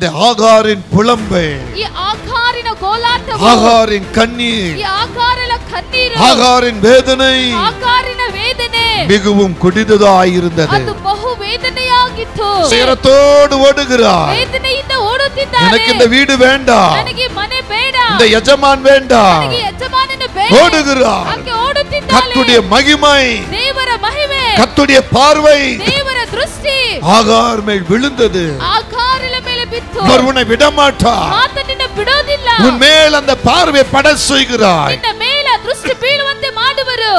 இந்த ஆகாரின் புலம்பை, ಈ ಆಗಾರಿನ ಗೋಲಾಟವು, ஆகாரின் கண்ணீர், ಈ ಆಗಾರಳ ಕಣ್ಣೀರು, ஆகாரின் வேதனை ಆಗಾರಿನ ವೇದನೆ மிகவும் கொடிதாயிருந்தது. ಅದು ಬಹು ವೇದನೆಯಾಗಿತ್ತು. சேரத்தோடு ஓடுகிறார். ವೇದನೆಯಿಂದ ಓಡುತ್ತಿದ್ದಾನೆ. எனக்கு இந்த வீடு வேண்டாம், ನನಗೆ ಮನೆ ಬೇಡ, இந்த எஜமான் வேண்டாம், ನನಗೆ ಯಜಮಾನನು ಬೇಡ, ஓடுகிறார். ಹಾಗೆ ಓಡುತ್ತಿದ್ದಾನೆ. கர்த்தருடைய மகிமை, ದೇವರ ಮಹಿಮೆ, கர்த்தருடைய பார்வை ದೇವರ ದೃಷ್ಟಿ ஆகார் மேல் விழுந்தது. ಆಗಾರಳ ಮೇಲೆ ಬಿತ್ತು. அவர் உன்னை விடமாட்டார். ಆತನನ್ನು ಬಿಡೋದಿಲ್ಲ. உன் மேல் அந்த பார்வை பட செய்கிறார். ನಿನ್ನ ಮೇಲೆ ದೃಷ್ಟಿ ಬೀಳುವಂತೆ ಮಾಡುವರು.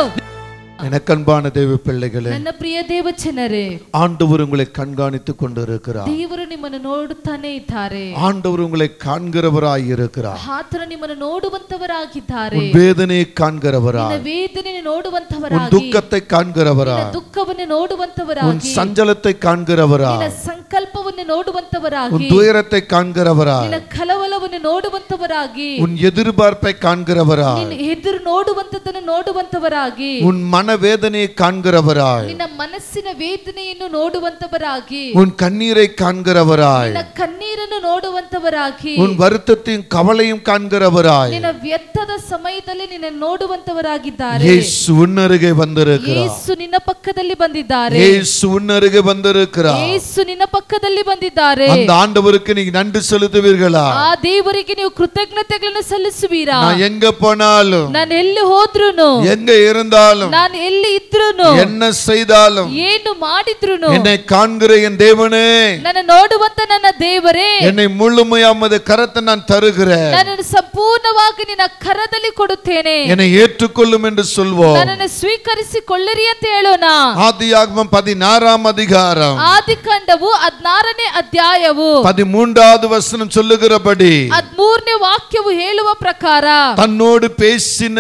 எனக்கு அன்பான தேவ பிள்ளைகளே, ನನ್ನ ಪ್ರಿಯ ದೇವ ಜನರೇ, ஆண்டவர் உங்களை கண்காணித்துக் கொண்டிருக்கிறார். ದೇವರು ನಿಮ್ಮನ್ನು ನೋಡುತ್ತಾನೆ ಇದ್ದಾರೆ. ஆண்டவர் உங்களை காண்கிறவராய் இருக்கிறார். ಆತನ ನಿಮ್ಮನ್ನು ನೋಡುವಂತವರಾಗಿದ್ದಾರೆ. உன் வேதனையை காண்கிறவராய், ನಿನ್ನ ವೇದನೆಯನ್ನು உன் ನೋಡುವಂತವರಾಗಿ, துக்கத்தை காண்கிறவராய், ನಿನ್ನ ದುಃಖವನ್ನು உன் ನೋಡುವಂತವರಾಗಿ, சஞ்சலத்தை ನಿನ್ನ காண்கிறவராய், ಸಂಕಲ್ಪವನ್ನು ನೋಡುವಂತವರಾಗಿ, உன் துயரத்தை காண்கிறவராய், ನಿನ್ನ ಕಳವಳವನ್ನು ನೋಡುವಂತವರಾಗಿ, உன் எதிர்பார்ப்பை காண்கிறவராய், ನಿನ್ನ ಎದುರು ನೋಡುವಂತದನ್ನು ನೋಡುವಂತವರಾಗಿ, உன் மன வேதனையை காண்கிறவராய், ನಿನ್ನ ಮನಸ್ಸಿನ ವೇದನೆಯನ್ನು ನೋಡುವಂತವರಾಗಿ, உன் கண்ணீரை காண்கிறவராய், ನಿನ್ನ ಕಣ್ಣೀರನ್ನು ನೋಡುವಂತವರಾಗಿ, உன் வருத்தத்தையும் கவலையும் காண்கிறவராய், ನಿನ್ನ ವ್ಯರ್ಥದ ಸಮಯದಲ್ಲಿ ನಿನ್ನ ನೋಡುವಂತವರಾಗಿದ್ದಾರೆ. இயேசு உன்னருகே வந்திருக்கிறார். ಯೇಸು ನಿನ್ನ ಪಕ್ಕದಲ್ಲಿ ಬಂದಿದ್ದಾರೆ. இயேசு உன்னருகே வந்திருக்கிறார். ಯೇಸು ನಿನ್ನ ಪಕ್ಕದಲ್ಲಿ ಬಂದಿದ್ದಾರೆ. அந்த ஆண்டவருக்கு நீங்க நன்றி செலுத்துவீர்களா? ಆ ದೇವರಿಗೆ ನೀವು ಕೃತಜ್ಞತೆಗಳನ್ನು ಸಲ್ಲಿಸುವೀರಾ? நான் எங்க போனாலும், ನಾನು ಎಲ್ಲಿ ಹೋದ್ರುನು, எங்க இருந்தாலும், ನಾನು ಎಲ್ಲಿ ಇದ್ರುನು, என்ன செய்தாலும், ಏನು ಮಾಡಿದ್ರುನು, என்னை காண்கிற என் தேவனே, ನನ್ನ ನೋಡುವಂತ ನನ್ನ ದೇವರೇ, என்னை முழுமையா உமது கரத்தை நான் தருகிறேன், ನನ್ನನ್ನು ಸಂಪೂರ್ಣವಾಗಿ ನಿನ್ನ ಕರದಲ್ಲಿ ಕೊಡುತ್ತೇನೆ, என்னை ஏற்றுக்கொள்ளும் என்று சொல்வோம். ನನ್ನನ್ನು ಸ್ವೀಕರಿಸಿಕೊಳ್ಳಿರಿ ಅಂತ ಹೇಳೋಣ. ஆதியாகமம் 16ஆம் அதிகாரம் ಆದಿಕಾಂಡವು 16ನೇ ಅಧ್ಯಾಯವು 13வது வசனம் சொல்லுகிறபடி, 13ನೇ ವಾಕ್ಯವು ಹೇಳುವ ಪ್ರಕಾರ, தன்னோடு பேசின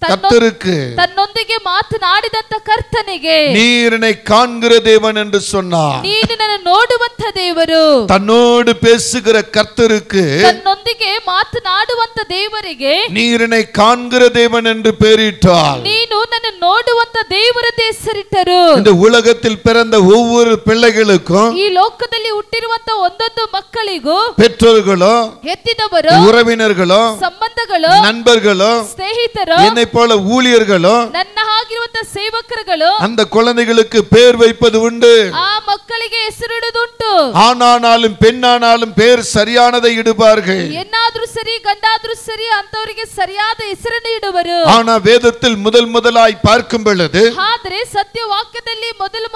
கர்த்தருக்கு, ತನ್ನೊಂದಿಗೆ ಮಾತನಾಡಿದಂತ ಕರ್ತನಿಗೆ, நீர் என்னை காண்கிற தேவன் என்று சொன்னார். ನೀನು ನನ್ನ ನೋಡುವಂತ ದೇವರು. தன்னோடு பேசுகிற கர்த்தருக்கு, ತನ್ನೊಂದಿಗೆ ಮಾತನಾಡುವಂತ ದೇವರಿಗೆ, நீர் என்னை காண்கிற தேவன் என்று பெயரிட்டார். ನೀನು ನನ್ನ ನೋಡುವಂತ ದೇವರದೇ ಹೆಸರಿಟ್ಟರು. இந்த உலகத்தில் பிறந்த ஒவ்வொரு பிள்ளைகளுக்கும், ಈ ಲೋಕದಲ್ಲಿ ಹುಟ್ಟಿರುವಂತ ಒಂದೊಂದು ಮಕ್ಕಳಿಗೂ, பெற்றோர்களோ, ಹೆತ್ತಿದವರು, உறவினர்களோ, ಸಂಬಂಧಗಳು, நண்பர்களோ, ಸ್ನೇಹಿತರು, என்னை போல ஊழியர்களோ, ನನ್ನ ಆಗಿರುವಂತ ಸೇವಕರುಗಳು அந்த குழந்தைகளுக்கு பேர் வைப்பது உண்டு. ಆ ಮಕ್ಕಳಿಗೆ ಹೆಸರಿಡುವುದುಂಟು. ஆனானாலும் பெண்ணானாலும் பேர் சரியானதை இடுவார்கள். ಎನ್ನಾದ್ರೂ ಸರಿ, ಗಂಡಾದ್ರೂ ಸರಿ, ಅಂತವರಿಗೆ ಸರಿಯಾದ ಹೆಸರನ್ನು ಇಡುವರು. ஆனா வேதத்தில் முதலாய் பார்க்கும் பொழுது, ಆದರೆ ಸತ್ಯ ವಾಕ್ಯದಲ್ಲಿ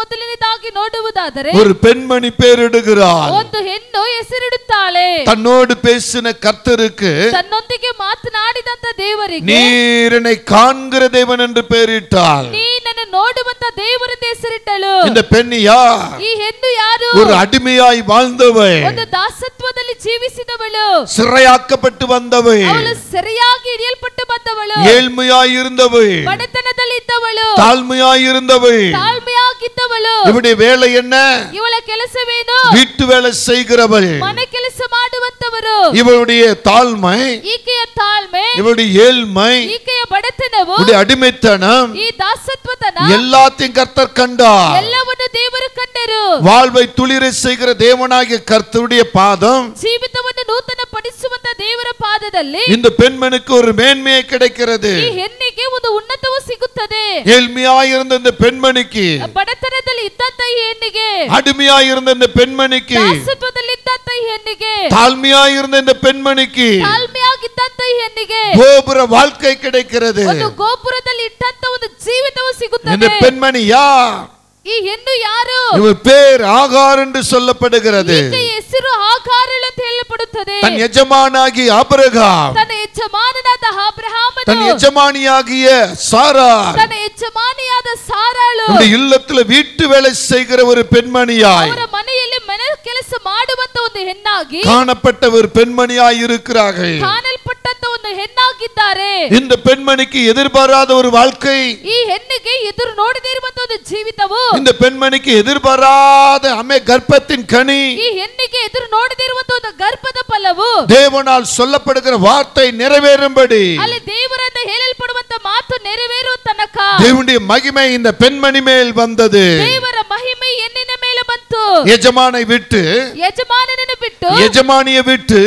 ಮೊದಲನೇದಾಗಿ ನೋಡುವುದಾದರೆ, ஒரு பெண்மணி பேரிடுகிறாள். ಒಂದು ಹೆಣ್ಣು ಹೆಸರಿಡುತ್ತಾಳೆ. தன்னோடு பேசின கர்த்தருக்கு, ತನ್ನೊಂದಿಗೆ ಮಾತನಾಡಿದಂತ ದೇವರಿಗೆ, நீர் என்னை காண்கிற தேவன் என்று பெயரிட்டாள். ನೀ ನನ್ನ ನೋಡುವಂತ ದೇವರದೇ ಹೆಸರಿಟ್ಟಳು. இந்த பெண் யார்? ಈ ಹೆಣ್ಣು ಯಾರು? ஒரு அடிமையாய் வாழ்ந்தவள், ಒಂದು ದಾಸತ್ವದಲ್ಲಿ ಜೀವಿಸಿದವಳು, சிறையாக்கப்பட்டு வந்தவள், ಅವಳು ಸರಿಯಾಗಿ ಹಿಡಿಯಲ್ಪಟ್ಟು ಬಂದವಳು, ஏழ்மையாய் இருந்தவள், ಬಡತನದಲ್ಲಿ ಇದ್ದವಳು, தாழ்மையாய் இருந்தவள். ತಾಳ್ಮೆಯಾಗಿದ್ದವಳು. இவளுடைய வேலை என்ன? ಇವಳ ಕೆಲಸವೇನು? வீட்டு வேலை செய்கிறவள். ಮನೆ ಕೆಲಸ ಮಾಡುವಂತವರು. இவளுடைய தாழ்மை, ಈಕೆಯ ತಾಳ್ಮೆ, இவளுடைய ஏழ்மை, ಈಕೆಯ ಬಡತನವು, இவளுடைய அடிமைத்தனம், ಈ ದಾಸತ್ವತನ, எல்லாத்தையும் கர்த்தர் கண்டார். ಎಲ್ಲವನ್ನು ದೇವರು ಕಂಡರು. வாழ்வை துளிர செய்கிற தேவனாகிய கர்த்தருடைய பாதம், ಜೀವಿತವನ್ನು ನೂತನ ಪಡಿಸುವಂತ ದೇವರ ಪಾದದಲ್ಲಿ இந்த பெண்மணிக்கு ஒரு மேன்மையை கிடைக்கிறது. ಈ ಹೆಣ್ಣಿಗೆ ಒಂದು ಉನ್ನತವು ಸಿಗುತ್ತದೆ. ஏழ்மையாயிருந்த இந்த பெண்மணிக்கு, ಬಡತನದಲ್ಲಿ ಇದ್ದಂತ ಈ ಹೆಣ್ಣಿಗೆ, அடிமையாயிருந்த இந்த பெண்மணிக்கு, ದಾಸತ್ವದಲ್ಲಿ ಇದ್ದಂತ ಈ ಹೆಣ್ಣಿಗೆ, தாழ்மையாயிருந்த இந்த பெண்மணிக்கு ತಾಳ್ಮೆಯಾಗಿದ್ದಂತ ಈ ಹೆಣ್ಣಿಗೆ கோபுர வாழ்க்கை கிடைக்கிறது. ಒಂದು ಗೋಪುರದಲ್ಲಿ ಇಟ್ಟಂತ ಒಂದು ಜೀವಿತವು இந்த ಸಿಗುತ್ತದೆ. பெண்மணி யார்? ಈ ಹೆಣ್ಣು ಯಾರು? இவர் பேர் ஆகார் என்று சொல்லப்படுகிறது. ಈಕೆಯ ಹೆಸರು ಆಗಾರಳು ಅಂತ ಹೇಳப்படுತ್ತದೆ. தன் எஜமானாகிய ஆபிரகாம், ತನ್ನ ಯಜಮಾನನಾದ ಅಬ್ರಹಾಮನು, தன் எஜமானியாகிய சாரா, ತನ್ನ ಯಜಮಾನಿಯಾದ ಸಾರಾಳು, இந்த இல்லத்துல வீட்டு வேலை செய்கிற ஒரு பெண்மணியாய், ಅವರ ಮನೆಯಲ್ಲಿ ಮನೆ ಕೆಲಸ ಮಾಡುವಂತ ಒಂದು ಹೆಣ್ಣಾಗಿ காணப்பட்ட ஒரு பெண்மணியாய் இருக்கிறார்கள். ಕಾಣಲ್ಪಟ್ಟಂತ ಒಂದು ಹೆಣ್ಣಾಗಿದ್ದಾರೆ. இந்த பெண்மணிக்கு எதிர்பாராத ஒரு வாழ்க்கை, ಈ ಹೆಣ್ಣಿಗೆ ಎದುರು ನೋಡದೇ ಇರುವಂತ ಒಂದು ಜೀವಿತವು, இந்த பெண்மணிக்கு எதிர்பாராத கர்ப்பத்தின் கனி, ಈ ಹೆಣ್ಣಿಗೆ ಎದುರು ನೋಡದೇ ಇರುವಂತ ಒಂದು ಗರ್ಭದ ಫಲವು, தேவனால் சொல்லப்படுகிற வார்த்தை நிறைவேறும்படி, ಅಲ್ಲಿ ದೇವರಿಂದ ಹೇಳಲ್ಪಡುವಂತ ಮಾತು ನೆರವೇರುವ ತನಕ தேவனுடைய மகிமை இந்த பெண்மணி மேல் வந்தது. ದೇವರ ಮಹಿಮೆ ಹೆಣ್ಣಿನ ಮೇಲೆ ಬಂತು. எஜமானை விட்டு ಯಜಮಾನನನ್ನು ಬಿಟ್ಟು ಯಜಮಾನಿಯ ಬಿಟ್ಟು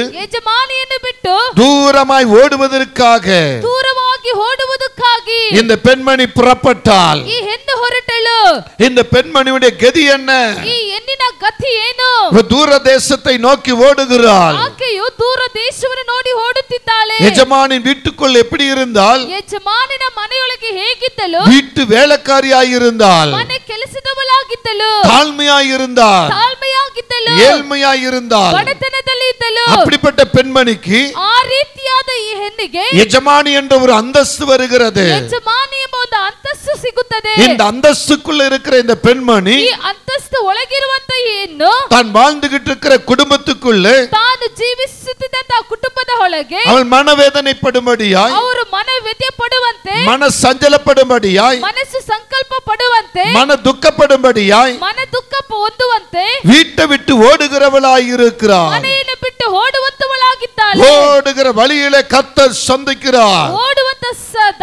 ದೂರமாய் ಓಡುವುದಕ್ಕಾக இந்த பெண்மணி புறப்பட்டாள். ಈ ಹೆಣ್ಣು ಹೊರಟಳು. இந்த பெண்மணியுடைய கதி என்ன? ಈ ಹೆಣ್ಣಿನ ಗತಿ ಏನು? ದೂರ தேசத்தை நோக்கி ஓடுகிறாள். ಆಕೆಯು ದೂರ ದೇಶವನ್ನು ನೋಡಿ ಓಡುತ್ತಿದ್ದಾಳೆ. ಯಜಮಾನಿன் வீட்டுக்குள் எப்படி இருந்தால்? ಯಜಮಾನಿನ ಮನೆಯೊಳಗೆ ಹೇಗಿದ್ದಳು? வீட்டு வேலைக்காரியாய் இருந்தாள். ಮನೆ ಕೆಲಸದವಳಾಗಿದ್ದಳು. தாழ்மையாய் இருந்தாள். ತಾಳ್ಮೆಯಾಗಿದ್ದಳು. ஏழ்மையாய் இருந்தாள். ಬಡತನದಲ್ಲಿ ಇದ್ದಳು. அப்படிப்பட்ட பெண்மணிக்கு ಆ ರೀತಿಯಾದ ಈ ಹೆಣ್ಣಿಗೆ ಯಜಮಾನಿ என்ற ஒரு அந்தஸ்து வருகிறது. ಯಜಮಾನಿ ಎಂಬ ಒಂದು ಅಂತಸ್ತು ಸಿಗುತ್ತದೆ. இந்த அந்தஸ்துக்குள்ள இருக்கிற இந்த பெண்மணி ಈ ಅಂತಸ್ತು ಒಳಗಿರುವಂತ ಹೆಣ್ಣು தான் வாழ்ந்துகிட்டு இருக்கிற குடும்பத்துக்குள்ளே ತಾನು ಜೀವಿಸುತ್ತಿದ್ದಂತ ಕುಟುಂಬದ ಒಳಗೆ அவள் மனவேதனைப்படும்படியாய் ಅವರು ಮನವ್ಯಥೆ ಪಡುವಂತೆ மன சஞ்சலப்படும்படியாய் ಮನಸ್ಸು ಸಂಕಲ್ಪ ಪಡುವಂತೆ மன துக்கப்படும்படியாய் ಮನ ದುಃಖ ಹೊಂದುವಂತೆ வீட்டை விட்டு ஓடுகிறவளாய் இருக்கிறாள். ಮನೆಯನ್ನು ಬಿಟ್ಟು ಓಡುವಂತವಳಾಗಿದ್ದಾಳೆ. ஓடுகிற வழியிலே கர்த்தர் சந்திக்கிறார். ಓಡುವಂತ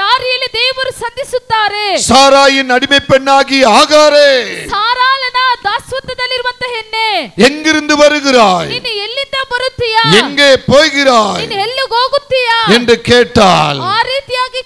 ದಾರಿಯಲ್ಲಿ ದೇವರು ಸಂಧಿಸುತ್ತಾರೆ. சாராயின் அடிமை பெண்ணாகி ஆகாரே, ಸಾರಾಳನ ದಾಸ್ಯತ್ವದಲ್ಲಿರುವಂತ ಹೆಣ್ಣೆ, எங்கிருந்து வருகிறாய்? ನೀನು ಎಲ್ಲಿಂದ ಬರುತ್ತೀಯಾ? எங்கே போகிறாய்? ನೀನು ಎಲ್ಲಿಗೆ ಹೋಗುತ್ತೀಯಾ என்று கேட்டாள். ಆ ರೀತಿಯಾಗಿ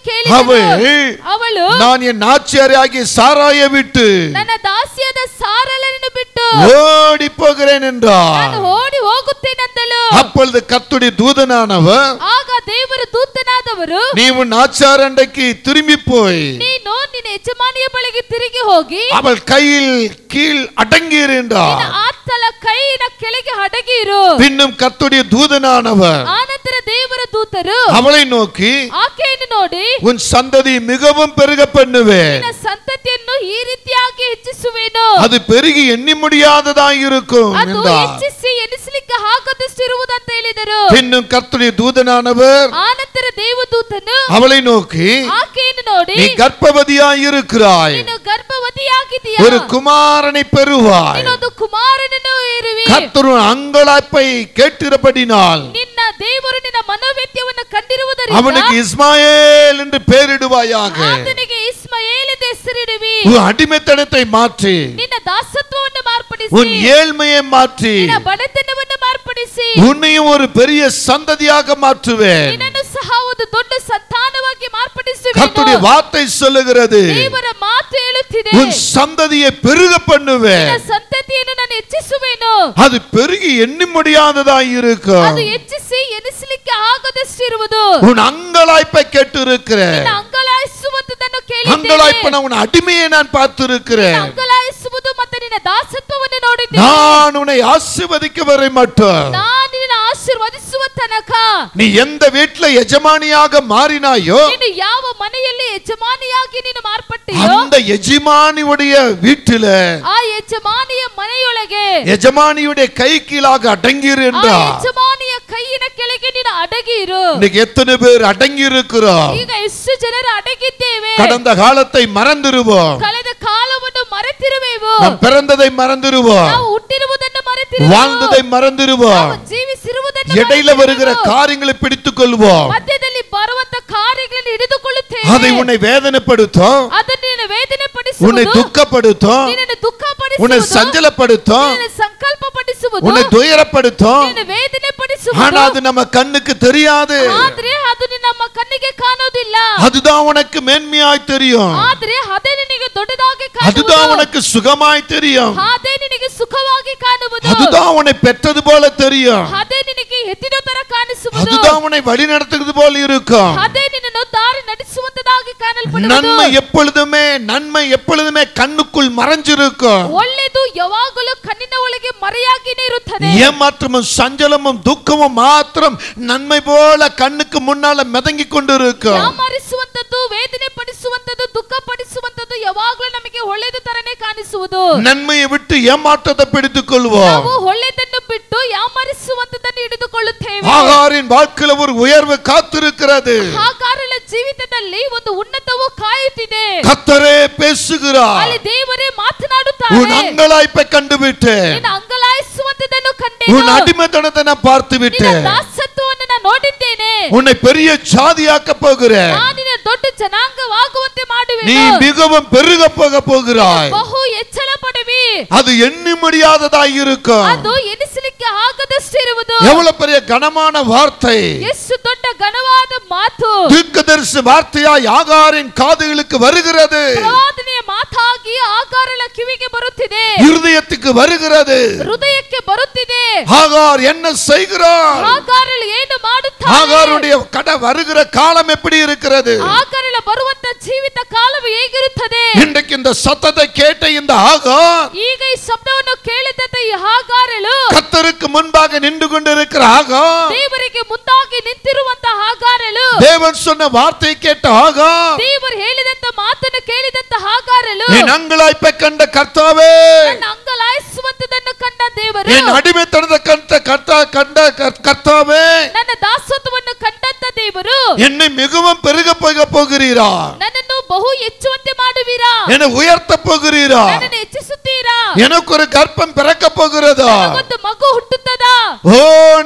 ಅವಳು நான் என் நாச்சியாராகிய சாராயை விட்டு ನನ್ನ ದಾಸಿಯಾದ ಸಾರಳನ್ನು ಬಿಟ್ಟು ஓடி போகிறேன் என்றார். ನಾನು ಓಡಿ ಹೋಗುತ್ತೇನೆಂದಳು. அப்பொழுது கர்த்தருடைய தூதனானவர் ಆಗ ದೇವರ ದೂತನಾದವರು நீ உன் நாச்சியாரண்டைக்கு திரும்பி போய் ನೀನು ನಿನ್ನ ಯಜಮಾನಿಯ ಬಳಿಗೆ ತಿರುಗಿ ಹೋಗಿ அவள் கையில் கீழ் அடங்கியிரு என்றார். ಆತಳ ಕೈಯಿನ ಕೆಳಗೆ ಅಡಗಿರು. பின்னும் கர்த்தருடைய தூதனானவர் ಆನಂತರ ದೇವರ ದೂತರು அவளை நோக்கி ಆಕೆಯನ್ನು ನೋಡಿ உன் சந்ததி மிகவும் பெருக பண்ணுவேன், ನಿನ್ನ ಸಂತತಿಯನ್ನು ಈ ರೀತಿಯಾಗಿ ಹೆಚ್ಚಿಸುವೆನು, அது பெருகி எண்ணி முடியாததாய் இருக்கும் ಅದು என்றார். ಹೆಚ್ಚಿಸಿ ಎನಿಸಲಿಕ್ಕೆ ಆಗದಷ್ಟಿರುವುದು ಅಂತ ಹೇಳಿದರು. பின்னும் கர்த்தருடைய தூதனானவர் ಆನಂತರ ದೇವದೂತನು அவளை நோக்கி ಆಕೆಯನ್ನು ನೋಡಿ நீ கர்ப்பவதியாய் இருக்கிறாய், ನೀನು ಗರ್ಭವತಿಯಾಗಿದ್ದೀಯಾ, ஒரு குமாரனை பெறுவாய், ನೀನೊಂದು ಕುಮಾರನನ್ನು ಇರುವಿ. கர்த்தருடைய அங்கலாய்ப்பை கேட்டிருப்பதினால் ನಿನ್ನ ದೇವರು ನಿನ್ನ ಮನೋವ್ಯತ್ಯವನ್ನು ಕಂಡಿರುವುದರಿಂದ அவனுக்கு இஸ்மாயேல் என்று பெயரிடுவாயாக. ಆತನಿಗೆ ಇಸ್ಮಾಯೇಲ್ ಎಂದು ಹೆಸರಿಡುವಿ. உன் அடிமைத்தனத்தை மாற்றி ನಿನ್ನ ದಾಸತ್ವವನ್ನು ಮಾರ್ಪಡಿಸಿ, உன் ஏழ்மையை மாற்றி ನಿನ್ನ ಬಡತನವನ್ನು ಮಾರ್ಪಡಿಸಿ, உன்னையும் ஒரு பெரிய சந்ததியாக மாற்றுவேன். ನಿನ್ನನ್ನು ಸಹ ಒಂದು ದೊಡ್ಡ ಸಂತಾನವಾಗಿ ಮಾರ್ಪಡಿಸುವೆನು. கர்த்தருடைய வார்த்தை சொல்லுகிறது, ದೇವರ ಮಾತು ಹೇಳುತ್ತಿದೆ, உன் சந்ததியை பெருக பண்ணுவேன், ನಿನ್ನ ಸಂತತಿಯನ್ನು ನಾನು ಹೆಚ್ಚಿಸುವೆನು, அது பெருகி எண்ணி முடியாததாய் இருக்கும். ಅದು ಹೆಚ್ಚಿಸಿ ಎನಿಸಲಿಕ್ಕೆ ಆಗದಷ್ಟಿರುವುದು. உன் அங்கலாய்ப்பை கேட்டிருக்கிறேன், ನಿನ್ನ ಅಂಗಲಾಯಿಸುವುದನ್ನು அங்கலாய்ப்ப ಕೇಳಿದ್ದೇನೆ. உன் அடிமையை நான் பார்த்திருக்கிறேன். ನಿನ್ನ ಅಂಗಲಾಯಿಸುವುದು ಮತ್ತು ನಿನ್ನ ದಾಸತ್ವವನ್ನು ನೋಡಿದ್ದೇನೆ. நான் உன்னை ஆசீர்வதிக்க வரை மட்டும் ನಾನು ನಿನ್ನ ಆಶೀರ್ವದಿಸುವ ತನಕ நீ எந்த வீட்டுல எஜமானியாக மாறினாயோ ನೀನು ಯಾವ ಮನೆಯಲ್ಲಿ ಯಜಮಾನಿಯಾಗಿ ನೀನು ಮಾರ್ಪಟ್ಟಿಯೋ அந்த எஜமானியுடைய வீட்டில ಆ ಯಜಮಾನಿಯ ಮನೆಯೊಳಗೆ எஜமானியுடைய கை கீழாக அடங்கிரு ಆ என்றார். ಯಜಮಾನಿಯ ಕೈಯಿನ ಕೆಳಗೆ ನೀನು ಅಡಗಿರು. இன்னைக்கு எத்தனை பேர் அடங்கி இருக்கிறோம்? ಈಗ ಎಷ್ಟು ಜನರು ಅಡಗಿದ್ದೇವೆ? கடந்த காலத்தை மறந்துருவோம், ಕಳೆದ ಕಾಲವನ್ನು ಮರೆತಿರುವೆವು, நாம் பிறந்ததை மறந்துருவோம், ನಾವು ಹುಟ್ಟಿರುವುದನ್ನು ಮರೆತಿರುವೆವು, வாழ்ந்ததை மறந்துருவோம், ನಾವು ಜೀವಿಸಿರುವುದನ್ನು இடையில வருகிற காரியங்களை பிடித்துக் கொள்வோம், ಮಧ್ಯದಲ್ಲಿ ಬರುವಂತ ಕಾರ್ಯಗಳನ್ನು ಹಿಡಿದುಕೊಳ್ಳುತ್ತೇವೆ. அதை உன்னை வேதனைப்படுத்தும், ಅದನ್ನು ನೀನು ವೇದನೆ உன்னை ಪಡಿಸುವುದು, துக்கப்படுத்தும், ನಿನ್ನನ್ನು ದುಃಖ உன்னை ಪಡಿಸುವುದು, சஞ்சலப்படுத்தும், ನಿನ್ನನ್ನು ಸಂಕಲ್ಪ ಪಡಿಸುವುದು, உன்னை துயரப்படுத்தும். ನಿನ್ನನ್ನು ವೇದನೆ ஆனா ಪಡಿಸುವುದು. அது நம்ம கண்ணுக்கு தெரியாது, ಆದ್ರೆ ಅದು ನಮ್ಮ ಕಣ್ಣಿಗೆ ಕಾಣೋದಿಲ್ಲ. அதுதான் உனக்கு மேன்மையாய் தெரியும், ಆದ್ರೆ ಅದೇ ನಿನಗೆ ದೊಡ್ಡದಾಗಿ அதுதான் ಕಾಣುವುದು, உனக்கு சுகமாய் தெரியும், ಅದೇ ನಿನಗೆ ಸುಖವಾಗಿ ಕಾಣುವುದು, அதுதான் உன்னை பெற்றது போல தெரியும், ಅದೇ ನಿನಗೆ ಎತ್ತಿನ ತರ ಕಾಣಿಸುವುದು, அதுதான் உன்னை வழி நடத்துகிறது போல இருக்கும். ಅದೇ ನಿನ್ನನ್ನು ದಾರಿ ನಡೆಸುವಂತದಾಗಿ ಕಾಣಲ್ಪಡುವುದು. நன்மை எப்பொழுதுமே கண்ணுக்குள் மறைஞ்சிருக்கும். ಒಳ್ಳೆಯದು ಯಾವಾಗಲೂ ಕಣ್ಣಿನ ಒಳಗೆ ಮರೆಯಾಗಿನೇ ಇರುತ್ತದೆ. ஏமாற்றமும் சஞ்சலமும் துக்கமும் மாத்திரம் நன்மை போல கண்ணுக்கு முன்னால மிதங்கி கொண்டிருக்கும். ಯಾಮಾರಿಸುವಂತದ್ದು, ವೇದನೆ ಪಡಿಸುವಂತದ್ದು, ದುಃಖ ಪಡಿಸುವಂತದ್ದು ಯಾವಾಗಲೂ ನಮಗೆ ಒಳ್ಳೆಯದು ತರನೇ ಕಾಣಿಸುವುದು. நன்மையை விட்டு ஏமாற்றத்தை பிடித்துக் கொள்வோம். ನಾವು ಒಳ್ಳೆಯದನ್ನು ಬಿಟ್ಟು ಯಾಮಾರಿಸುವಂತದನ್ನು ಹಿಡಿದುಕೊಳ್ಳುತ್ತೇವೆ. ஆகாரின் வாழ்க்கையில ஒரு உயர்வு காத்திருக்கிறது. ಹಾಗಾರಳ ಜೀವಿತದಲ್ಲಿ ಒಂದು ಉನ್ನತವು ಕಾಯುತ್ತಿದೆ. கர்த்தரே பேசுகிறார். ಅಲ್ಲಿ ದೇವರೇ ಮಾತನಾಡುತ್ತಾರೆ. உன் அங்கலாய்ப்பை கண்டுவிட்டேன், ನಿನ್ನ ಅಂಗಲಾಯಿಸುವಂತದನ್ನು ಕಂಡೆನು, உன் அடிமைத்தனத்தை நான் பார்த்து ನಿನ್ನ விட்டேன், ದಾಸತ್ವವನ್ನು ನಾನು ನೋಡಿದ್ದೇನೆ, உன்னை பெரிய ஜாதியாக்க போகிறேன், ನಾನು ನಿನ್ನ ದೊಡ್ಡ ಜನಾಂಗವಾಗುವಂತೆ நீ ಮಾಡುವೆನು, மிகவும் பெருக போக போகிறாய். ಬಹು ಹೆಚ್ಚಳ ಪಡುವಿ, அது எண்ணி முடியாததாய் இருக்கும். ಅದು ಎನಿಸಲಿಕ್ಕೆ ಆಗದಷ್ಟಿರುವುದು. ಎಂಬುದು எவ்வளவு பெரிய கனமான வார்த்தை. ಎಷ್ಟು ದೊಡ್ಡ ಘನವಾದ ಮಾತು தீர்க்கதரிசி வார்த்தையாய் ஆகாரின் காதுகளுக்கு வருகிறது. ಪ್ರವಾದನೆಯ ಮಾತಾಗಿ ಆಗಾರಳ ಕಿವಿಗೆ ಬರುತ್ತಿದೆ, இருதயத்துக்கு வருகிறது, ಹೃದಯಕ್ಕೆ ಬರುತ್ತಿದೆ. ஆகார் என்ன செய்கிறார்? ಆಗಾರಳು ಏನು ಮಾಡುತ್ತಾಳೆ? ஆகாருடைய கட வருகிற காலம் எப்படி இருக்கிறது? ಆಗಾರಳ ಬರುವಂತ ಜೀವಿತ ಕಾಲವು ಹೇಗಿರುತ್ತದೆ? இன்றைக்கு இந்த சத்தத்தை கேட்ட இந்த ஆகார், ಈಗ ಈ ಶಬ್ದವನ್ನು ಕೇಳಿದಂತ ಈ ಆಗಾರಳು, கர்த்தருக்கு முன்பாக நின்று கொண்டிருக்கிற ஆகார், ದೇವರಿಗೆ ಮುಂದಾಗಿ ನಿಂತಿರುವಂತ ಆಗಾರಳು, தேவன் சொன்ன வார்த்தை கேட்ட ஆகார், ದೇವರು ಹೇಳಿದಂತ ಮಾತನ್ನು ಕೇಳಿದಂತ ಆಗಾರಳು, என் அங்கலாய்ப்பை கண்ட கர்த்தாவே, ನನ್ನ ಅಂಗಲಾಯಿಸುವಂತದನ್ನು ಕಂಡ ದೇವರು, என் அடிமைத்தனத்தை கண்ட கர்த்தாவே, ನನ್ನ ದಾಸತ್ವವನ್ನು ಕಂಡಂತ ದೇವರು, என்னை மிகவும் பெருக போகிறீரா, ನನ್ನನ್ನು ಬಹು ಹೆಚ್ಚುವಂತೆ ಮಾಡುವೀರಾ, என்னை உயர்த்த போகிறீரா, ನನ್ನನ್ನು ಹೆಚ್ಚಿಸುತ್ತೀರಾ, எனக்கு ஒரு கர்ப்பம் பிறக்க போகிறதா, ನನಗೊಂದು ಮಗು ಹುಟ್ಟುತ್ತದಾ? ஓ